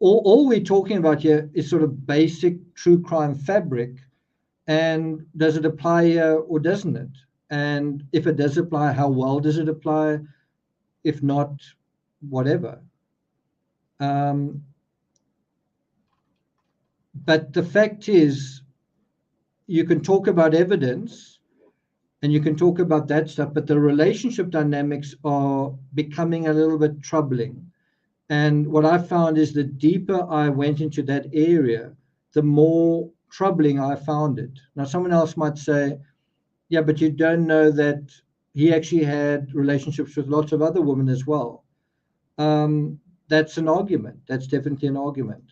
S1: all we're talking about here is sort of basic true crime fabric. And does it apply here or doesn't it? And if it does apply, how well does it apply? If not, whatever. But the fact is, you can talk about evidence and you can talk about that stuff, but the relationship dynamics are becoming a little bit troubling. And what I found is the deeper I went into that area, the more troubling I found it. Now, someone else might say, yeah, but you don't know that he actually had relationships with lots of other women as well. That's an argument. That's definitely an argument.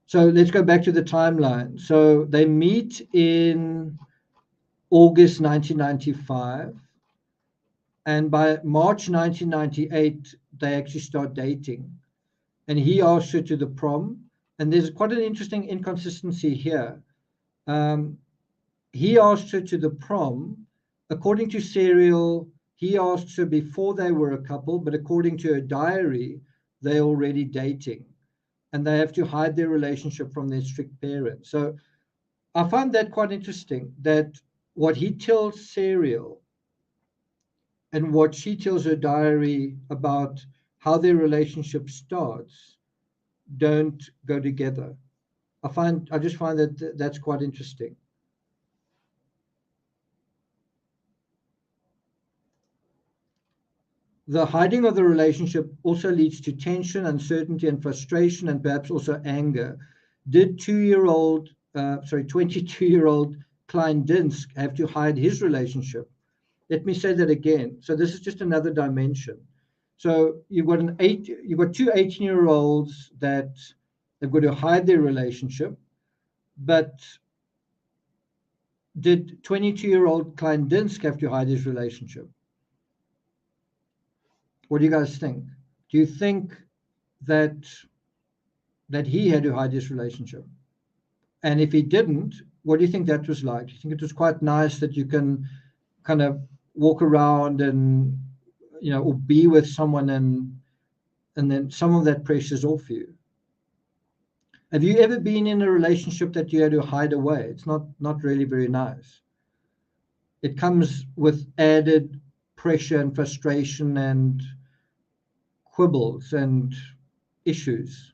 S1: So let's go back to the timeline. So they meet in August 1995, and by March 1998, they actually start dating. And he asks her to the prom, and there's quite an interesting inconsistency here. He asked her to the prom. According to Serial, he asked her before they were a couple, but according to her diary, they're already dating. And they have to hide their relationship from their strict parents. So I find that quite interesting, that what he tells Serial and what she tells her diary about how their relationship starts don't go together. I just find that that's quite interesting. The hiding of the relationship also leads to tension, uncertainty, and frustration, and perhaps also anger. Did 22-year-old Klein Dinsk have to hide his relationship? Let me say that again. So this is just another dimension. So you've got two 18-year-olds that they've got to hide their relationship, but did 22-year-old Klein Dinsk have to hide his relationship? What do you guys think? Do you think that he had to hide his relationship? And if he didn't, what do you think that was like? Do you think it was quite nice that you can kind of walk around and or be with someone and then some of that pressure's off you? Have you ever been in a relationship that you had to hide away? It's not really very nice. It comes with added pressure and frustration and quibbles and issues.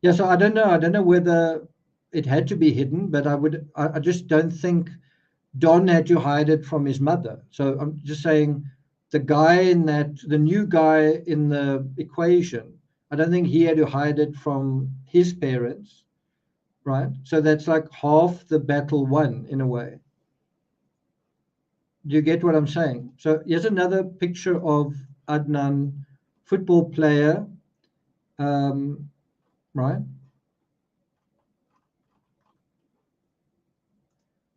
S1: Yeah, so I don't know. I don't know whether it had to be hidden, but I just don't think Don had to hide it from his mother. So I'm just saying the new guy in the equation, I don't think he had to hide it from his parents, right? So that's like half the battle won in a way. Do you get what I'm saying? So here's another picture of Adnan, football player, right?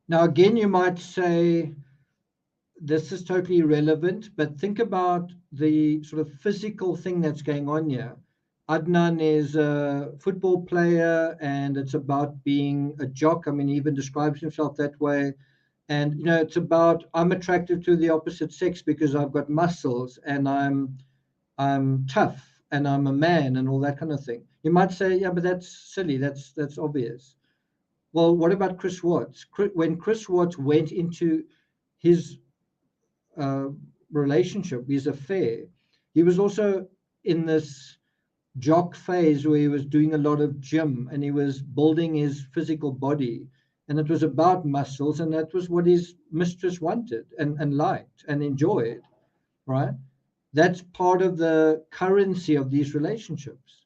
S1: Now, again, you might say this is totally irrelevant, but think about the sort of physical thing that's going on here. Adnan is a football player and it's about being a jock. I mean, he even describes himself that way. And, it's about I'm attracted to the opposite sex because I've got muscles and I'm tough and I'm a man and all that kind of thing. You might say, yeah, but that's silly. That's obvious. Well, what about Chris Watts? When Chris Watts went into his uh, relationship, his affair, he was also in this jock phase where he was doing a lot of gym and he was building his physical body. And it was about muscles, and that was what his mistress wanted and liked and enjoyed, right? That's part of the currency of these relationships.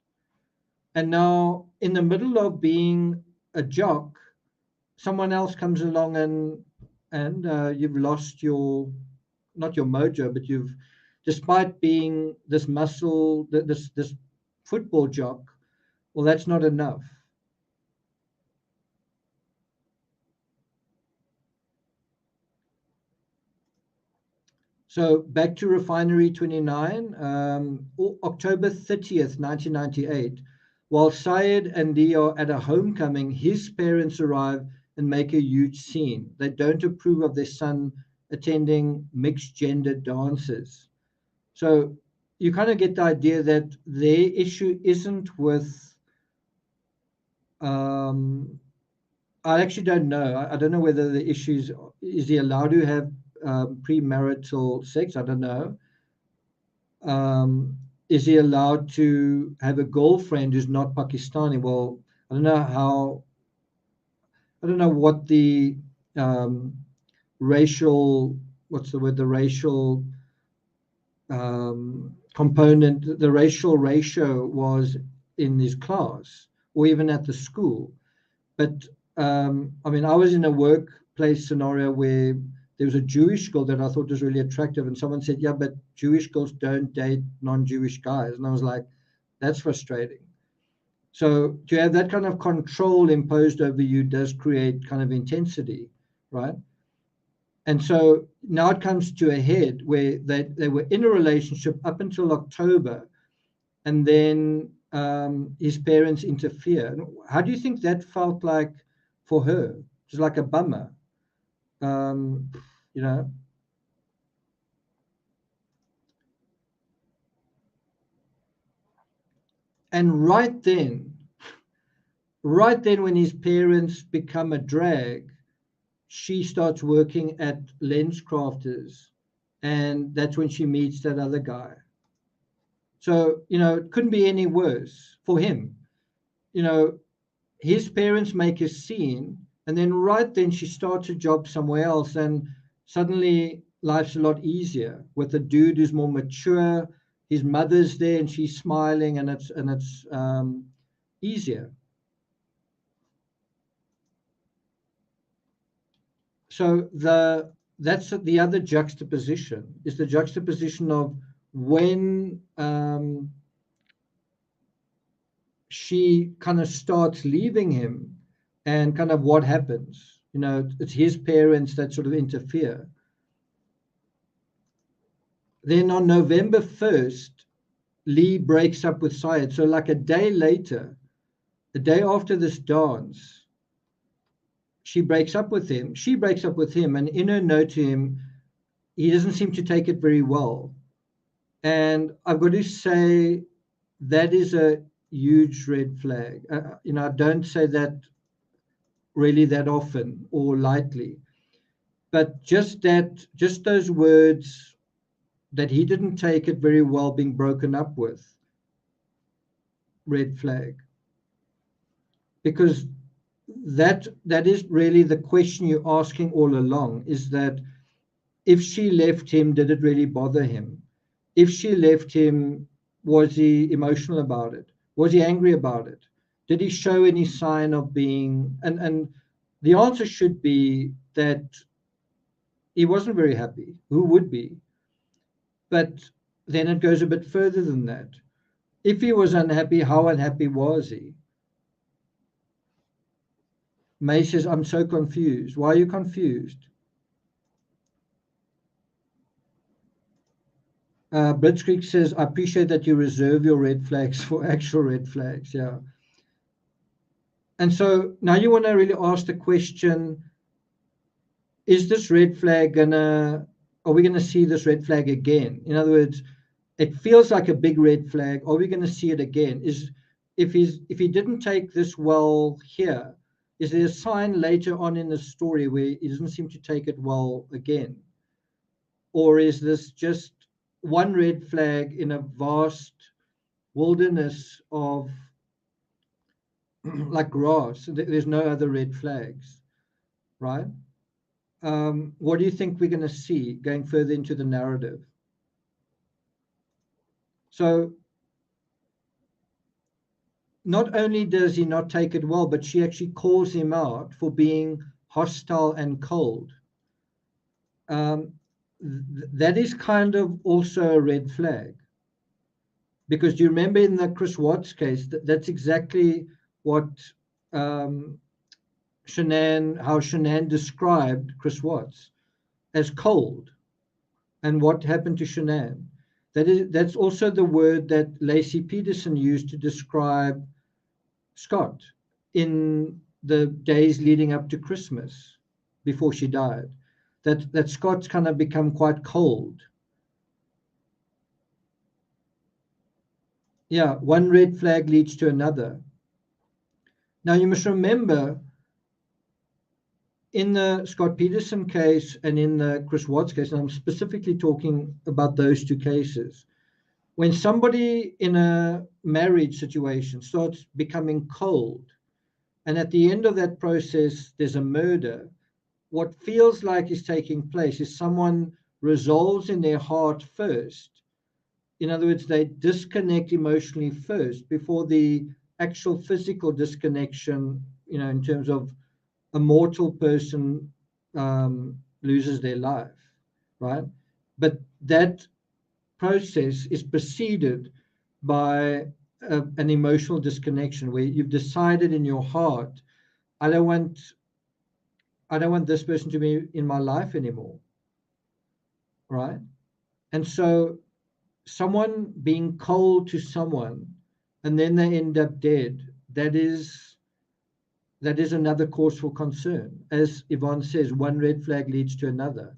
S1: And now, in the middle of being a jock, someone else comes along and you've lost your not your mojo, but you've despite being this muscle, this football jock, well, that's not enough. So back to Refinery 29, October 30th, 1998. While Syed and Dee are at a homecoming, his parents arrive and make a huge scene. They don't approve of their son attending mixed gender dances. So you kind of get the idea that their issue isn't with, I actually don't know. I don't know whether the issue is he allowed to have premarital sex? I don't know. Is he allowed to have a girlfriend who's not Pakistani? Well, I don't know how, I don't know what the um, racial, what's the word, the racial component, the racial ratio was in his class or even at the school. But I mean, I was in a workplace scenario where there was a Jewish girl that I thought was really attractive, and someone said, "Yeah, but Jewish girls don't date non-Jewish guys," and I was like, "That's frustrating." So to have that kind of control imposed over you does create kind of intensity, right? And so now it comes to a head where they were in a relationship up until October, and then his parents interfere. How do you think that felt like for her? It was like a bummer, um, you know. And right then, when his parents become a drag, she starts working at Lens Crafters, and that's when she meets that other guy. So it couldn't be any worse for him. You know, his parents make a scene, and then right then she starts a job somewhere else, and suddenly life's a lot easier with a dude who's more mature. His mother's there, and she's smiling, and it's easier. So that's the other juxtaposition, is the juxtaposition of when she kind of starts leaving him and kind of what happens. It's his parents that sort of interfere. Then on November 1st, Lee breaks up with Syed. So like a day later, the day after this dance, she breaks up with him. She breaks up with him, and in her note to him, he doesn't seem to take it very well. And I've got to say that is a huge red flag. I don't say that really that often or lightly, but just those words, that he didn't take it very well being broken up with, red flag. Because that is really the question you're asking all along, is that if she left him, did it really bother him? If she left him, was he emotional about it? Was he angry about it? Did he show any sign of being, and the answer should be that he wasn't very happy. Who would be? But then it goes a bit further than that. If he was unhappy, how unhappy was he? May says, I'm so confused. Why are you confused? Blitzkrieg says, I appreciate that you reserve your red flags for actual red flags. Yeah. And so now you want to really ask the question, is this red flag are we going to see this red flag again? In other words, it feels like a big red flag. Are we going to see it again? If he didn't take this well here, is there a sign later on in the story where he doesn't seem to take it well again? Or is this just one red flag in a vast wilderness of like grass? There's no other red flags, right? What do you think we're going to see going further into the narrative? So not only does he not take it well, but she actually calls him out for being hostile and cold. That is kind of also a red flag. Because do you remember in the Chris Watts case, that's exactly what how Shanann described Chris Watts as cold. And what happened to Shanann? That's also the word that Lacey Peterson used to describe Scott in the days leading up to Christmas before she died, that Scott's kind of become quite cold. Yeah, one red flag leads to another. Now you must remember, in the Scott Peterson case and in the Chris Watts case, and I'm specifically talking about those two cases, when somebody in a marriage situation starts becoming cold, and at the end of that process there's a murder, what feels like is taking place is someone resolves in their heart first. In other words, they disconnect emotionally first before the actual physical disconnection, in terms of a mortal person loses their life, right? But that process is preceded by an emotional disconnection where you've decided in your heart, I don't want this person to be in my life anymore, right? And so someone being cold to someone and then they end up dead, that is another cause for concern. As Yvonne says, one red flag leads to another.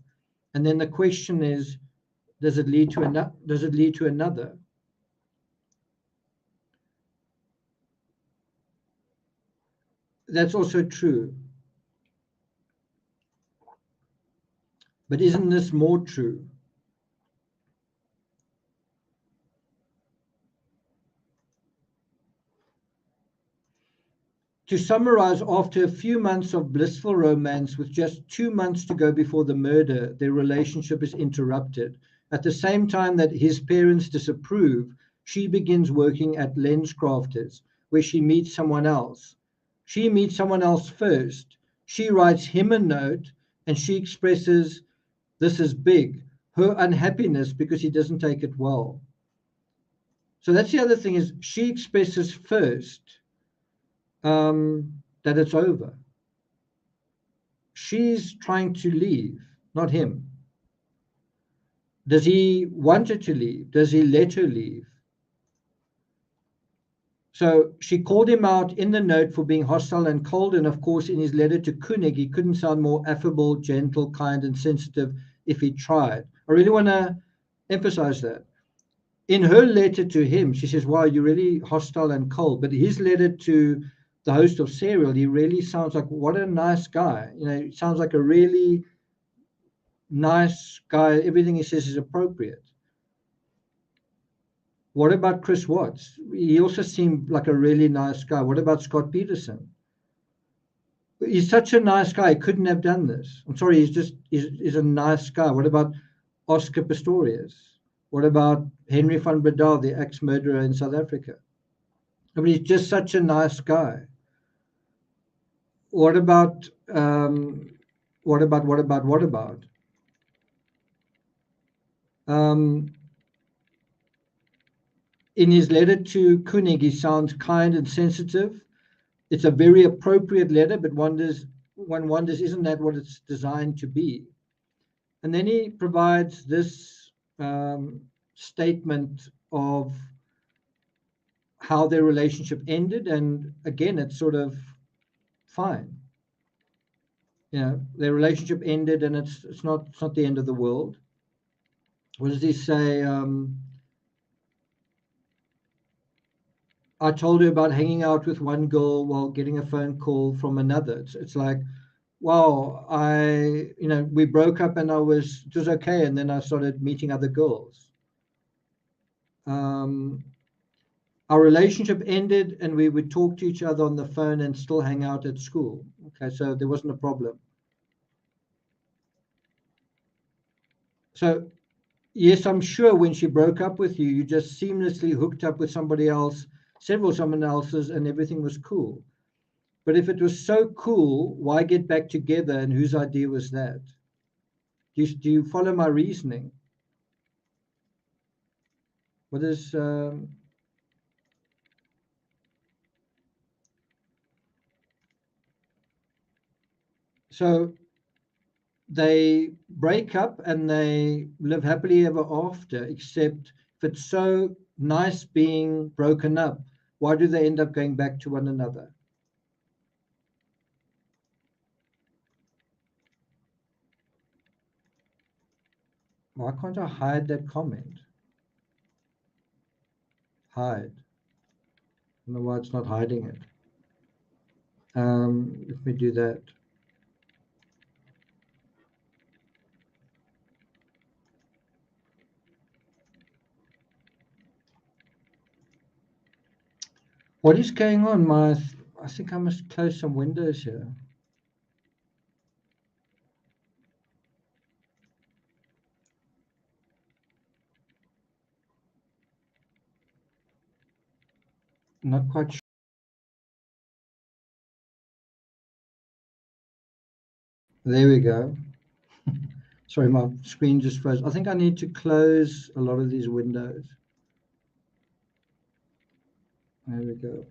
S1: And then the question is, does it lead to another? That's also true. But isn't this more true? To summarize, after a few months of blissful romance with just 2 months to go before the murder, their relationship is interrupted. At the same time that his parents disapprove, she begins working at LensCrafters, where she meets someone else. She meets someone else first. She writes him a note and she expresses, this is big, her unhappiness because he doesn't take it well. So that's the other thing, is she expresses first that it's over. She's trying to leave, not him. Does he want her to leave? Does he let her leave? So she called him out in the note for being hostile and cold, and of course in his letter to Koenig, he couldn't sound more affable, gentle, kind, and sensitive if he tried. I really want to emphasize that. In her letter to him, she says, wow, you're really hostile and cold. But his letter to the host of Serial, he really sounds like, what a nice guy. He sounds like a really nice guy. Everything he says is appropriate. What about Chris Watts? He also seemed like a really nice guy. What about Scott Peterson? He's such a nice guy. He couldn't have done this. I'm sorry, he's a nice guy. What about Oscar Pistorius? What about Henry van Breda, the ex-murderer in South Africa? I mean, he's just such a nice guy. What about in his letter to Koenig, he sounds kind and sensitive. It's a very appropriate letter, but one wonders, isn't that what it's designed to be? And then he provides this statement of how their relationship ended, and again, it's sort of fine. Their relationship ended, and it's not the end of the world. What does he say? I told her about hanging out with one girl while getting a phone call from another. It's like, wow, we broke up and it was okay, and then I started meeting other girls. Our relationship ended and we would talk to each other on the phone and still hang out at school. Okay, so there wasn't a problem. So yes, I'm sure when she broke up with you, you just seamlessly hooked up with somebody else, someone else's, and everything was cool. But if it was so cool, why get back together, and whose idea was that? Do you follow my reasoning? What is so they break up and they live happily ever after, except if it's so nice being broken up, Why do they end up going back to one another? Why can't I hide that comment? Hide. I don't know why it's not hiding it. Let me do that. What is going on? I think I must close some windows here. Not quite sure. There we go. Sorry, my screen just froze. I think I need to close a lot of these windows. There we go.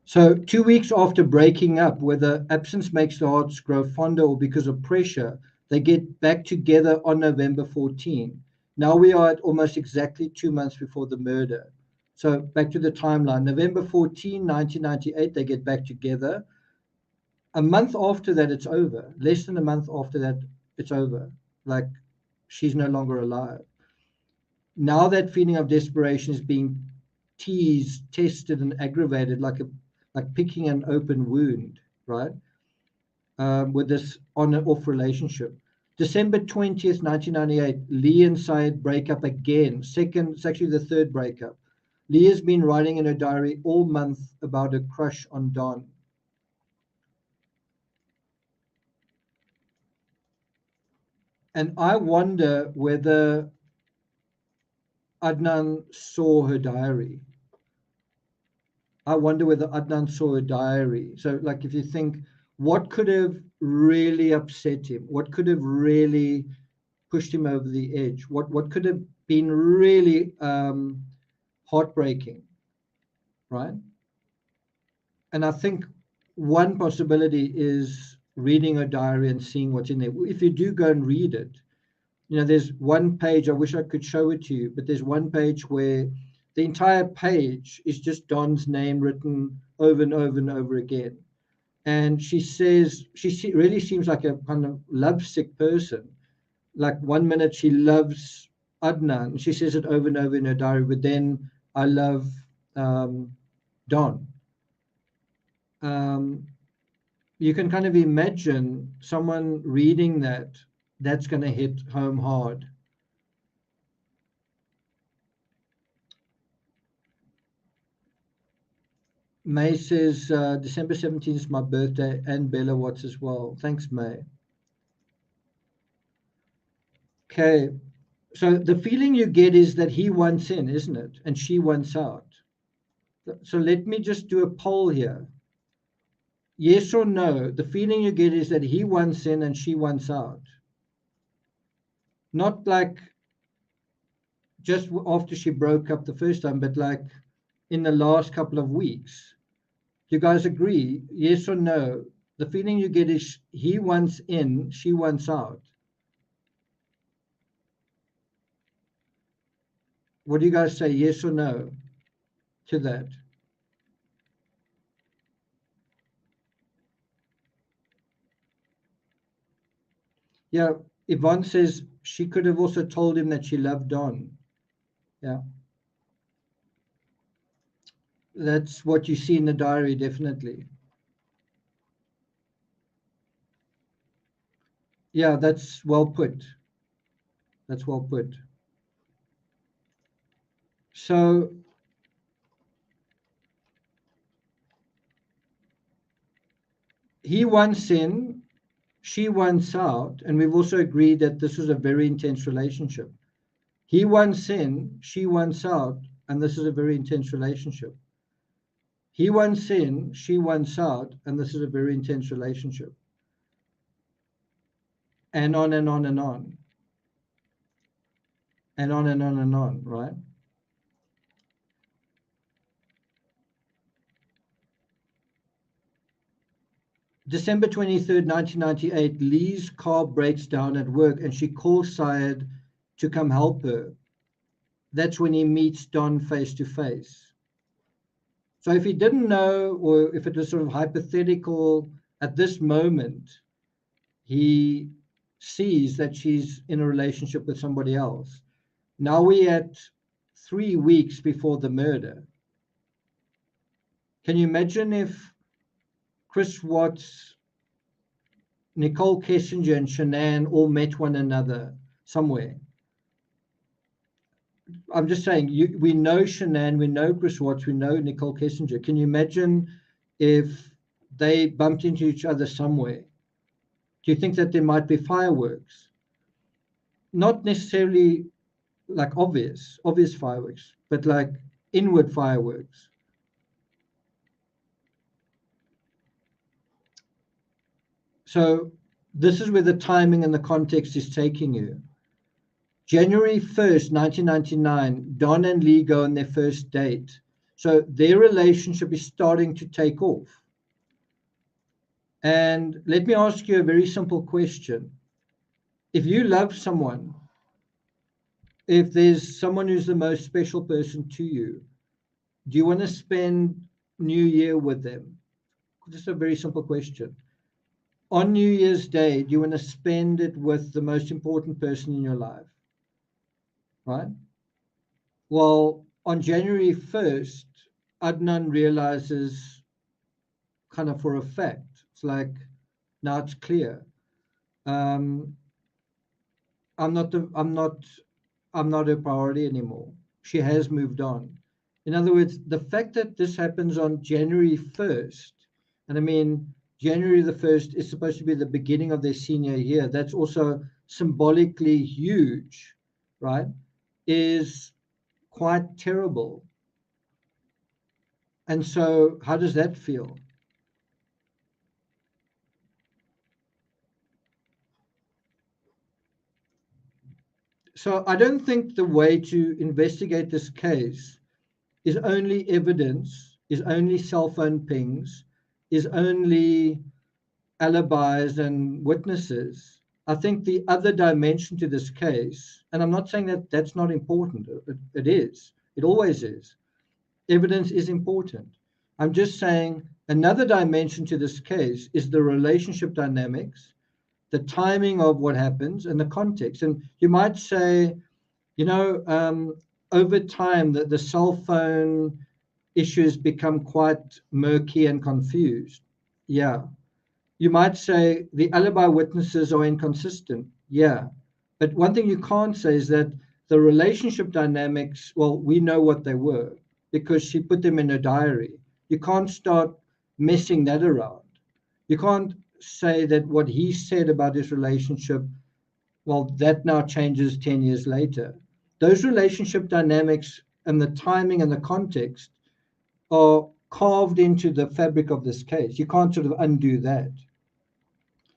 S1: So 2 weeks after breaking up, whether absence makes the hearts grow fonder or because of pressure, they get back together on November 14. Now we are at almost exactly 2 months before the murder. So back to the timeline. November 14, 1998, they get back together. A month after that, it's over. Less than a month after that, it's over. Like, she's no longer alive. Now that feeling of desperation is being teased, tested, and aggravated, like picking an open wound, right? With this on and off relationship. December 20th, 1998, Lee and Syed break up again. It's actually the third breakup. Lee has been writing in her diary all month about a crush on Don. And I wonder whether Adnan saw her diary. I wonder whether Adnan saw her diary. So, like, if you think, what could have really upset him? What could have really pushed him over the edge? What could have been really heartbreaking, right? And I think one possibility is reading a diary and seeing what's in there. If you do go and read it, there's one page, I wish I could show it to you, but there's one page where the entire page is just Don's name written over and over and over again. And she says, she really seems like a kind of lovesick person. Like, 1 minute she loves Adnan, she says it over and over in her diary, but then I love Don. You can kind of imagine someone reading that's going to hit home hard. May says, December 17th is my birthday, and Bella Watts as well. Thanks, May. Okay, so the feeling you get is that he wants in, isn't it? And she wants out. So let me just do a poll here. Yes or no? The feeling you get is that he wants in and she wants out. Not like just after she broke up the first time, but like in the last couple of weeks. You guys agree? Yes or no? The feeling you get is he wants in, she wants out. What do you guys say? Yes or no to that? Yeah, Yvonne says she could have also told him that she loved Don. Yeah. That's what you see in the diary, definitely. Yeah, that's well put. That's well put. So he wants in, she wants out, and we've also agreed that this was a very intense relationship. He wants in, she wants out, and this is a very intense relationship. He wants in, she wants out, and this is a very intense relationship. And on and on and on. And on and on and on, right? December 23rd, 1998, Lee's car breaks down at work and she calls Syed to come help her. that's when he meets Don face to face. So if he didn't know, or if it was sort of hypothetical at this moment, he sees that she's in a relationship with somebody else. Now we're at 3 weeks before the murder. Can you imagine if Chris Watts, Nicole Kessinger, and Shanann all met one another somewhere? I'm just saying, we know Shanann, we know Chris Watts, we know Nicole Kessinger. Can you imagine if they bumped into each other somewhere? Do you think that there might be fireworks? Not necessarily like obvious fireworks, but like inward fireworks. So this is where the timing and the context is taking you. January 1st, 1999, Don and Lee go on their first date. So their relationship is starting to take off. And let me ask you a very simple question. If you love someone, if there's someone who's the most special person to you, do you want to spend New Year with them? Just a very simple question. On New Year's Day, do you want to spend it with the most important person in your life? Right? Well, on January 1st, Adnan realizes kind of for a fact, it's like, now it's clear. I'm not a priority anymore. She has moved on. In other words, the fact that this happens on January 1st, and I mean, January the 1st is supposed to be the beginning of their senior year. That's also symbolically huge, right? Is quite terrible. And so how does that feel? So I don't think the way to investigate this case is only evidence, is only cell phone pings, is only alibis and witnesses. I think the other dimension to this case, and I'm not saying that that's not important, it is, it always is. Evidence is important. I'm just saying another dimension to this case is the relationship dynamics, the timing of what happens, and the context. And you might say, over time, the cell phone issues become quite murky and confused. Yeah. You might say the alibi witnesses are inconsistent. Yeah. But one thing you can't say is that the relationship dynamics, well, we know what they were because she put them in a diary. You can't start messing that around. You can't say that what he said about his relationship, well, that now changes 10 years later. Those relationship dynamics and the timing and the context are carved into the fabric of this case. You can't sort of undo that.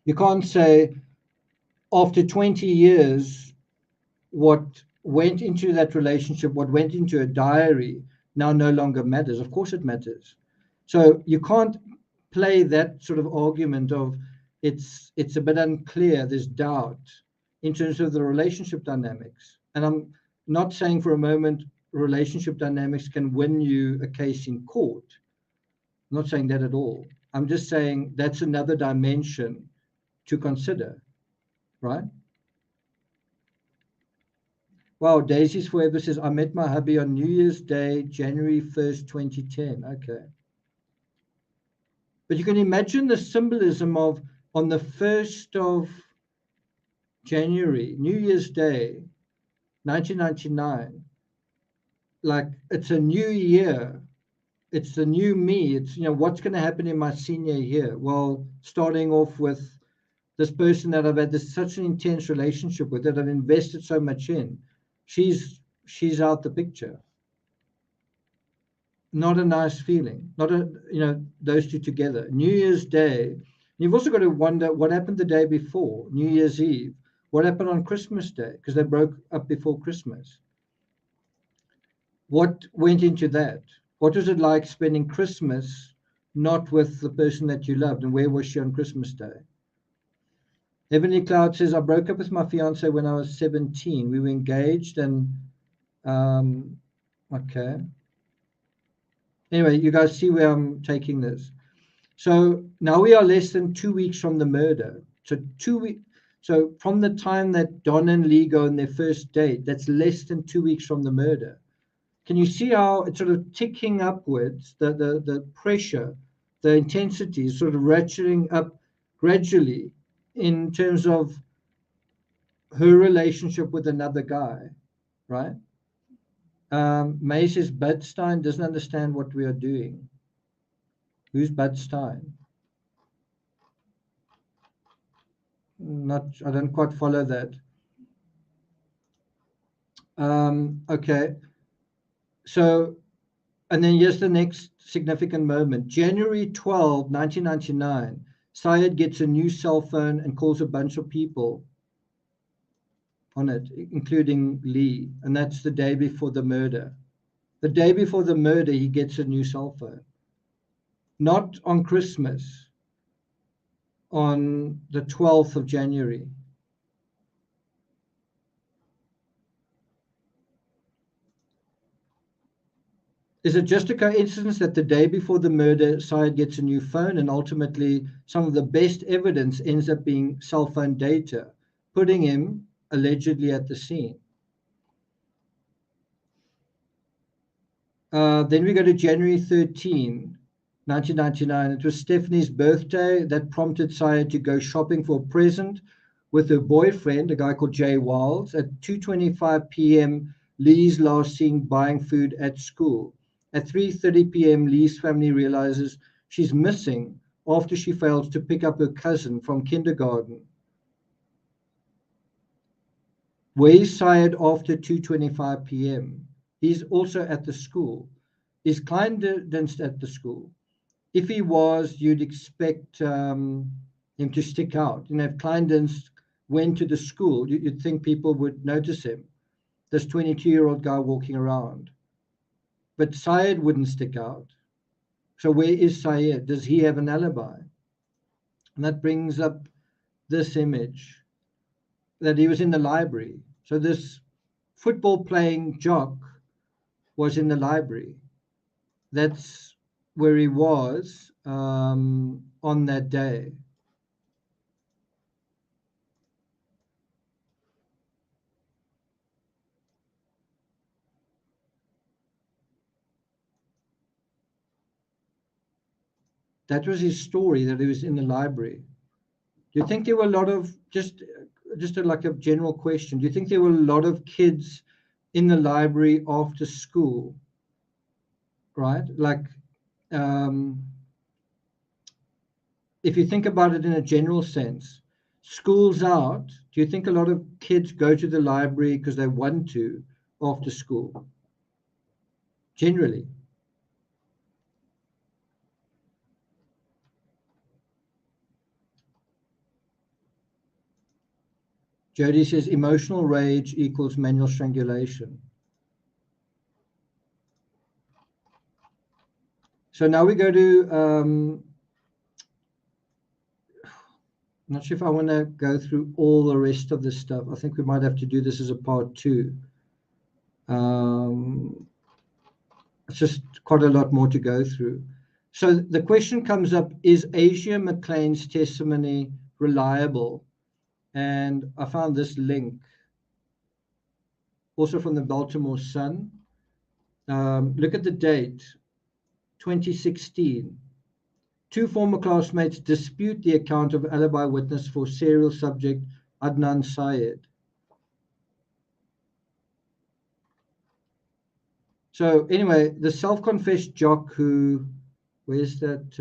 S1: You can't say after 20 years, what went into that relationship, what went into a diary, now no longer matters. Of course it matters. So you can't play that sort of argument of it's a bit unclear, there's doubt in terms of the relationship dynamics. And I'm not saying for a moment relationship dynamics can win you a case in court. I'm not saying that at all. I'm just saying that's another dimension to consider, right? Wow, Daisy's Forever says, I met my hubby on New Year's Day, January 1st, 2010. Okay. But you can imagine the symbolism of on the 1st of January, New Year's Day, 1999, like it's a new year. It's the new me. It's, what's going to happen in my senior year? Well, starting off with this person that I've had such an intense relationship with, that I've invested so much in, she's out the picture. Not a nice feeling. Not those two together. New Year's Day. You've also got to wonder what happened the day before, New Year's Eve. What happened on Christmas Day? Because they broke up before Christmas. What went into that? What was it like spending Christmas not with the person that you loved? And where was she on Christmas Day? Heavenly Cloud says, I broke up with my fiance when I was 17. We were engaged and Okay. Anyway, you guys see where I'm taking this. So now we are less than 2 weeks from the murder. So 2 weeks. So from the time that Don and Lee go on their first date, that's less than 2 weeks from the murder. Can you see how it's sort of ticking upwards, the pressure, the intensity is sort of ratcheting up gradually in terms of her relationship with another guy, right? May says Bud Stein doesn't understand what we are doing. Who's Bud Stein? I don't quite follow that. Okay. So, and then here's the next significant moment. January 12, 1999, Syed gets a new cell phone and calls a bunch of people on it, including Lee. And that's the day before the murder. The day before the murder, he gets a new cell phone. Not on Christmas, on the 12th of January. Is it just a coincidence that the day before the murder, Syed gets a new phone and ultimately some of the best evidence ends up being cell phone data, putting him allegedly at the scene? Then we go to January 13, 1999. It was Stephanie's birthday that prompted Syed to go shopping for a present with her boyfriend, a guy called Jay Wilds. At 2:25 p.m., Lee's last seen buying food at school. At 3:30 p.m., Lee's family realizes she's missing after she fails to pick up her cousin from kindergarten. Where's Syed after 2:25 p.m.? He's also at the school. Is Kleindienst at the school? If he was, you'd expect him to stick out. If Kleindienst went to the school, you'd think people would notice him, this 22-year-old guy walking around. But Syed wouldn't stick out. So where is Syed? Does he have an alibi? And that brings up this image that he was in the library. So this football playing jock was in the library. That's where he was on that day. That was his story, that he was in the library. Do you think there were a lot of, just like a general question, do you think there were a lot of kids in the library after school, right? Like, if you think about it in a general sense, school's out, do you think a lot of kids go to the library because they want to after school? Generally. Jody says emotional rage equals manual strangulation. So now we go to, I'm not sure if I want to go through all the rest of this stuff. I think we might have to do this as a part 2. It's just quite a lot more to go through. So the question comes up, is Asia Mclean's testimony reliable? And I found this link also from the Baltimore Sun. Look at the date, 2016. 2 former classmates dispute the account of alibi witness for serial subject Adnan Syed. So anyway, the self-confessed jock who, where's that?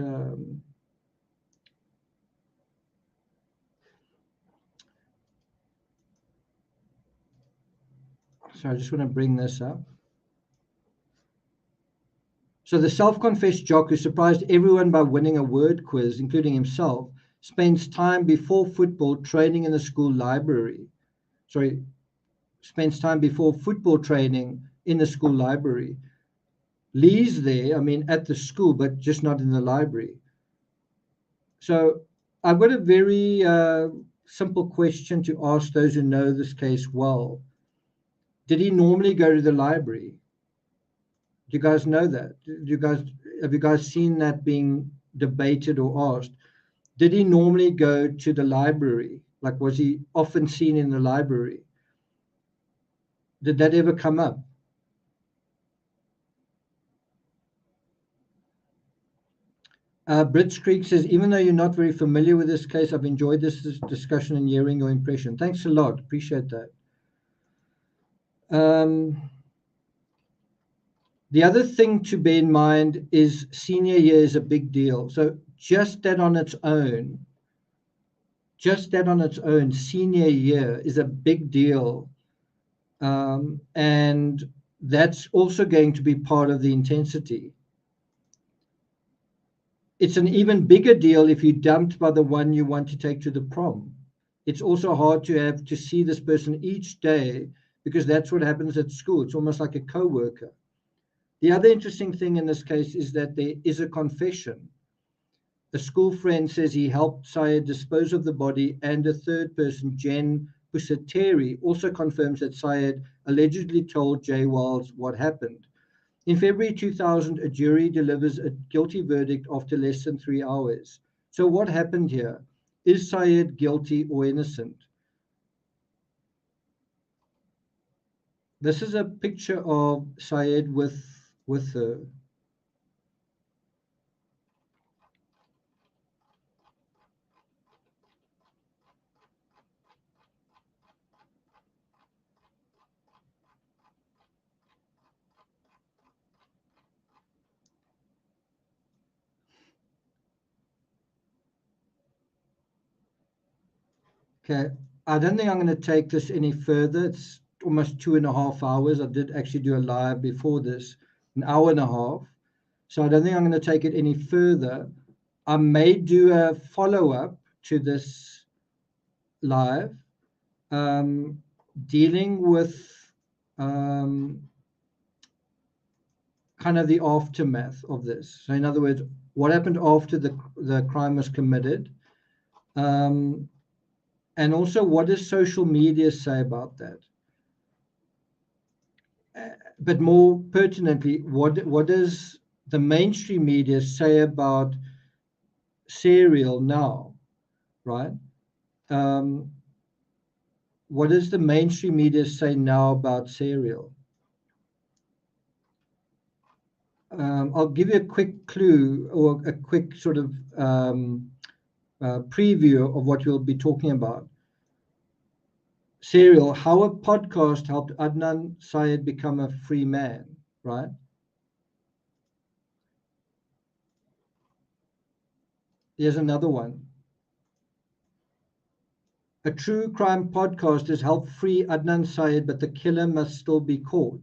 S1: So I just want to bring this up. So the self-confessed jock who surprised everyone by winning a word quiz, including himself, spends time before football training in the school library. Spends time before football training in the school library. Lee's there, at the school, but just not in the library. So I've got a very simple question to ask those who know this case well. Did he normally go to the library? Do you guys know that? Have you guys seen that being debated or asked? Did he normally go to the library? Like, was he often seen in the library? Did that ever come up? Brits Creek says, even though you're not very familiar with this case, I've enjoyed this discussion and hearing your impression. Thanks a lot. Appreciate that. The other thing to bear in mind is senior year is a big deal. So just that on its own, senior year is a big deal. And that's also going to be part of the intensity. It's an even bigger deal if you're dumped by the one you want to take to the prom. It's also hard to have to see this person each day because that's what happens at school. It's almost like a co-worker. The other interesting thing in this case is that there is a confession. A school friend says he helped Syed dispose of the body, and a third person, Jen Pusateri, also confirms that Syed allegedly told Jay Wiles what happened. In February 2000, a jury delivers a guilty verdict after less than 3 hours. So what happened here? Is Syed guilty or innocent? This is a picture of Syed with her. Okay, I don't think I'm going to take this any further. It's almost 2.5 hours. I did actually do a live before this, an hour and a half. So I don't think I'm going to take it any further. I may do a follow-up to this live, dealing with kind of the aftermath of this. So in other words, what happened after the crime was committed? And also, what does social media say about that? But more pertinently, what does the mainstream media say about serial now, right? What does the mainstream media say now about serial? I'll give you a quick clue or a quick sort of preview of what we'll be talking about. Serial, how a podcast helped Adnan Syed become a free man, right? Here's another one. A true crime podcast has helped free Adnan Syed, but the killer must still be caught.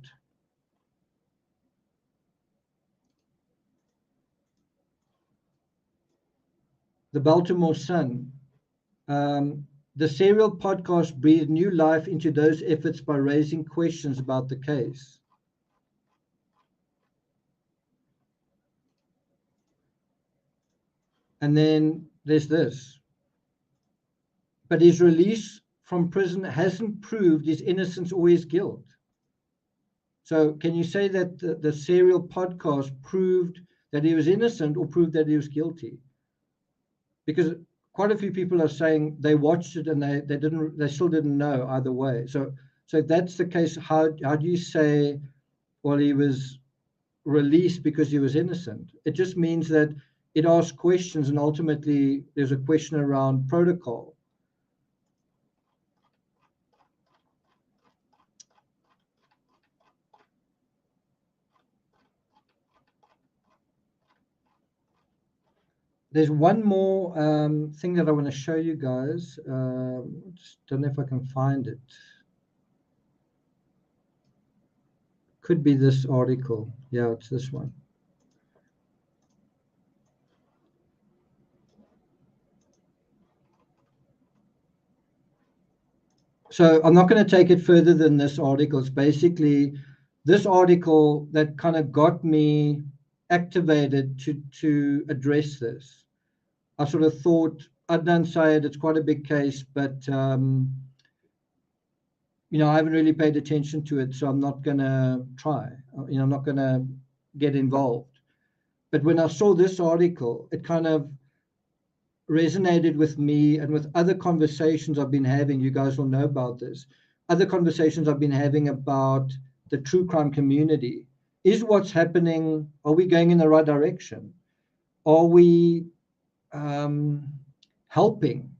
S1: The Baltimore Sun. The serial podcast breathed new life into those efforts by raising questions about the case. And then there's this. But his release from prison hasn't proved his innocence or his guilt. So can you say that the serial podcast proved that he was innocent or proved that he was guilty? Because quite a few people are saying they watched it and they still didn't know either way. So if that's the case, how do you say, well, he was released because he was innocent? It just means that it asks questions, and ultimately there's a question around protocol. There's one more thing that I want to show you guys. Just don't know if I can find it. Could be this article. Yeah, it's this one. So I'm not going to take it further than this article. It's basically this article that kind of got me activated to address this. I sort of thought, Adnan Syed, it's quite a big case, but I haven't really paid attention to it, so I'm not going to try. I'm not going to get involved. But when I saw this article, it kind of resonated with me and with other conversations I've been having. You guys will know about this. Other conversations I've been having about the true crime community. Is what's happening, are we going in the right direction? Are we helping,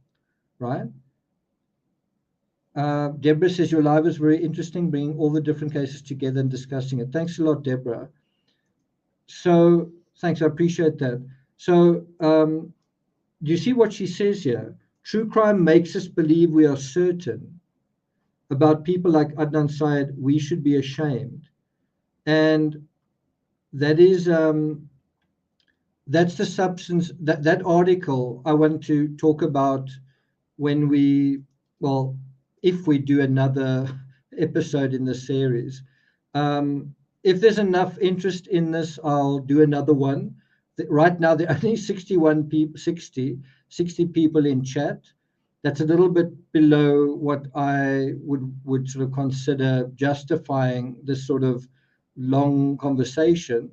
S1: right? Deborah says your live is very interesting, bringing all the different cases together and discussing it. Thanks a lot, Deborah. So thanks, I appreciate that. So do you see what she says here? True crime makes us believe we are certain. About people like Adnan Syed, we should be ashamed. And that is that's the substance, that article I want to talk about when if we do another episode in the series. If there's enough interest in this, I'll do another one. Right now, there are only 61 people, 60 people in chat. That's a little bit below what I would sort of consider justifying this sort of long conversation.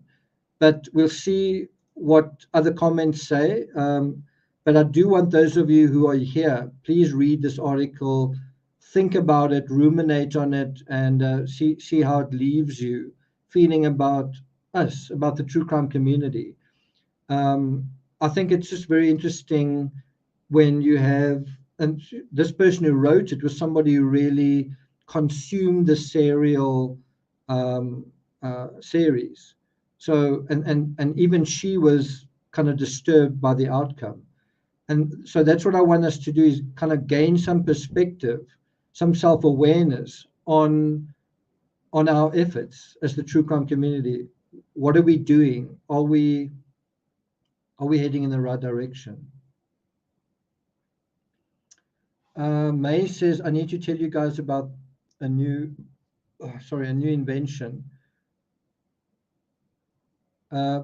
S1: But we'll see what other comments say. But I do want those of you who are here, please read this article, think about it, ruminate on it, and see how it leaves you feeling about us, about the true crime community. I think it's just very interesting when you have, and this person who wrote it was somebody who really consumed the serial series. So, and even she was kind of disturbed by the outcome. And so that's what I want us to do, is kind of gain some perspective, some self-awareness on our efforts as the true crime community. What are we doing? Are we heading in the right direction? May says, I need to tell you guys about a new invention.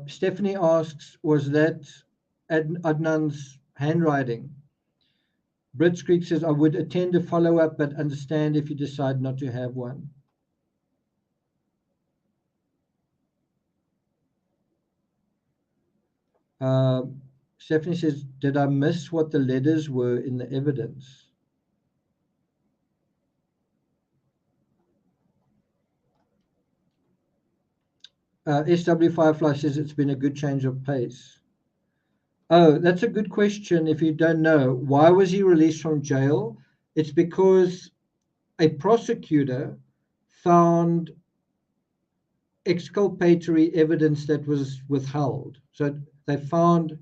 S1: Stephanie asks, was that Adnan's handwriting? Brits Creek says, I would attend a follow-up, but understand if you decide not to have one. Stephanie says, did I miss what the letters were in the evidence? SW Firefly says it's been a good change of pace. Oh, that's a good question. If you don't know, why was he released from jail? It's because a prosecutor found exculpatory evidence that was withheld. So they found,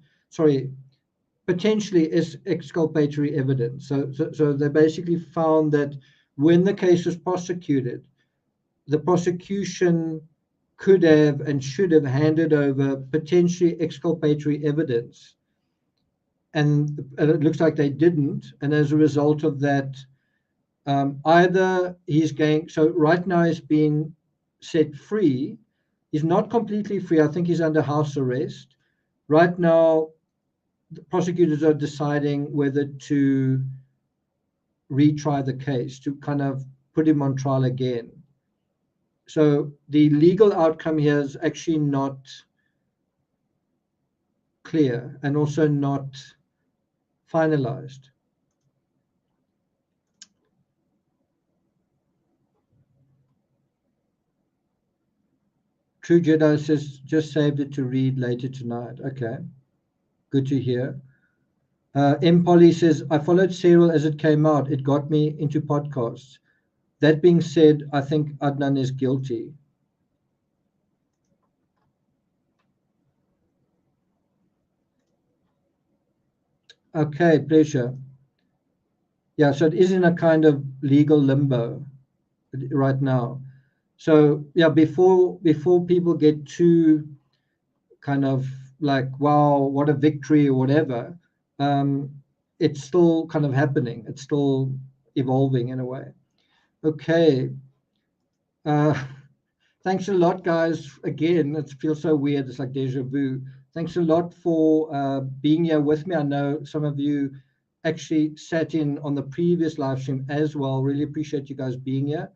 S1: potentially is exculpatory evidence. So they basically found that when the case was prosecuted, the prosecution could have and should have handed over potentially exculpatory evidence. And it looks like they didn't. And as a result of that, either he's going, so right now he's been set free. He's not completely free. I think he's under house arrest. Right now, the prosecutors are deciding whether to retry the case, to kind of put him on trial again. So the legal outcome here is actually not clear and also not finalized. True Jedi says, just saved it to read later tonight. Okay, good to hear. M. Polly says, I followed serial as it came out. It got me into podcasts. That being said, I think Adnan is guilty. Okay, pleasure. Yeah, so it is in a kind of legal limbo right now. So yeah, before people get too kind of like, wow, what a victory or whatever, it's still kind of happening. It's still evolving in a way. Okay. Thanks a lot, guys. Again, it feels so weird. It's like deja vu. Thanks a lot for being here with me. I know some of you actually sat in on the previous live stream as well. Really appreciate you guys being here.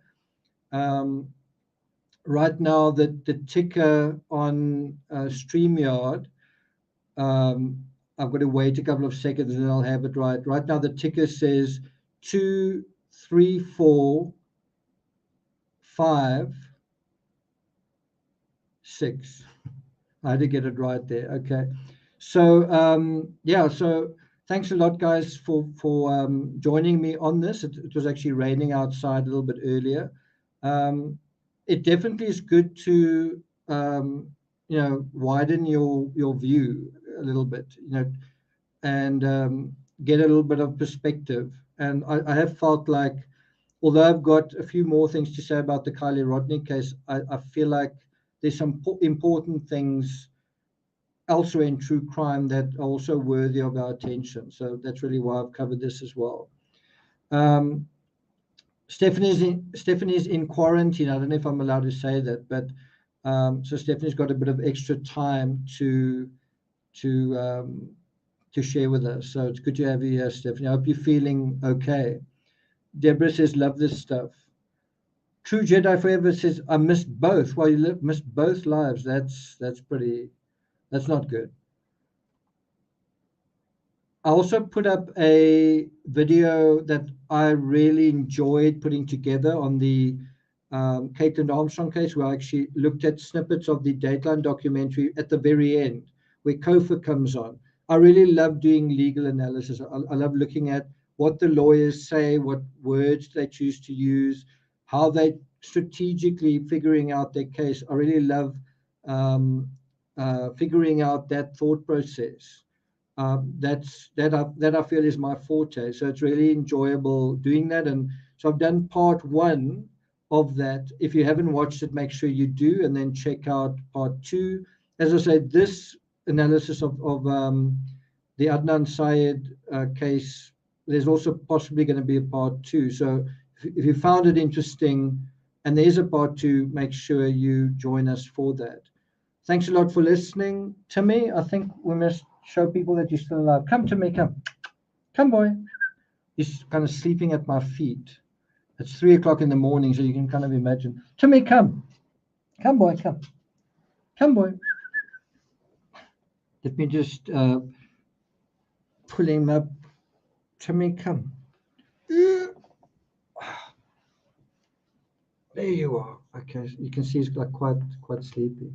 S1: Right now, the ticker on StreamYard, I've got to wait a couple of seconds and then I'll have it right. Right now, the ticker says 2345.6. I had to get it right there. Okay. So yeah, so thanks a lot, guys, for joining me on this. It was actually raining outside a little bit earlier. It definitely is good to widen your view a little bit, and get a little bit of perspective. And I have felt like, although I've got a few more things to say about the Kylie Rodney case, I feel like there's some important things elsewhere in true crime that are also worthy of our attention. So that's really why I've covered this as well. Stephanie is in quarantine. I don't know if I'm allowed to say that, but so Stephanie's got a bit of extra time to share with us. So it's good to have you here, Stephanie. I hope you're feeling okay. Deborah says, love this stuff. True Jedi Forever says, I missed both. Well, you missed both lives. That's not good. I also put up a video that I really enjoyed putting together on the Caitlin Armstrong case, where I actually looked at snippets of the Dateline documentary at the very end, where Kofa comes on. I really love doing legal analysis. I love looking at what the lawyers say, what words they choose to use, how they strategically figuring out their case. I really love figuring out that thought process. That I feel is my forte. So it's really enjoyable doing that. And so I've done part 1 of that. If you haven't watched it, make sure you do, and then check out part 2. As I said, this analysis of the Adnan Syed case, there's also possibly going to be a part 2. So if you found it interesting and there's a part 2, make sure you join us for that. Thanks a lot for listening. Timmy, I think we must show people that you're still alive. Come, Timmy, come. Come, boy. He's kind of sleeping at my feet. It's 3 o'clock in the morning, so you can kind of imagine. Timmy, come. Come, boy, come. Come, boy. Let me just pull him up. Timmy, come. There you are. Okay, you can see he's like quite sleepy.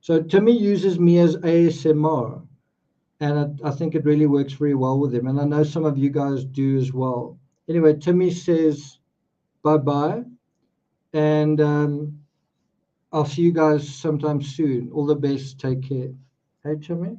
S1: So Timmy uses me as ASMR, and I think it really works very well with him. And I know some of you guys do as well. Anyway, Timmy says bye-bye, and I'll see you guys sometime soon. All the best. Take care. Hey, Timmy.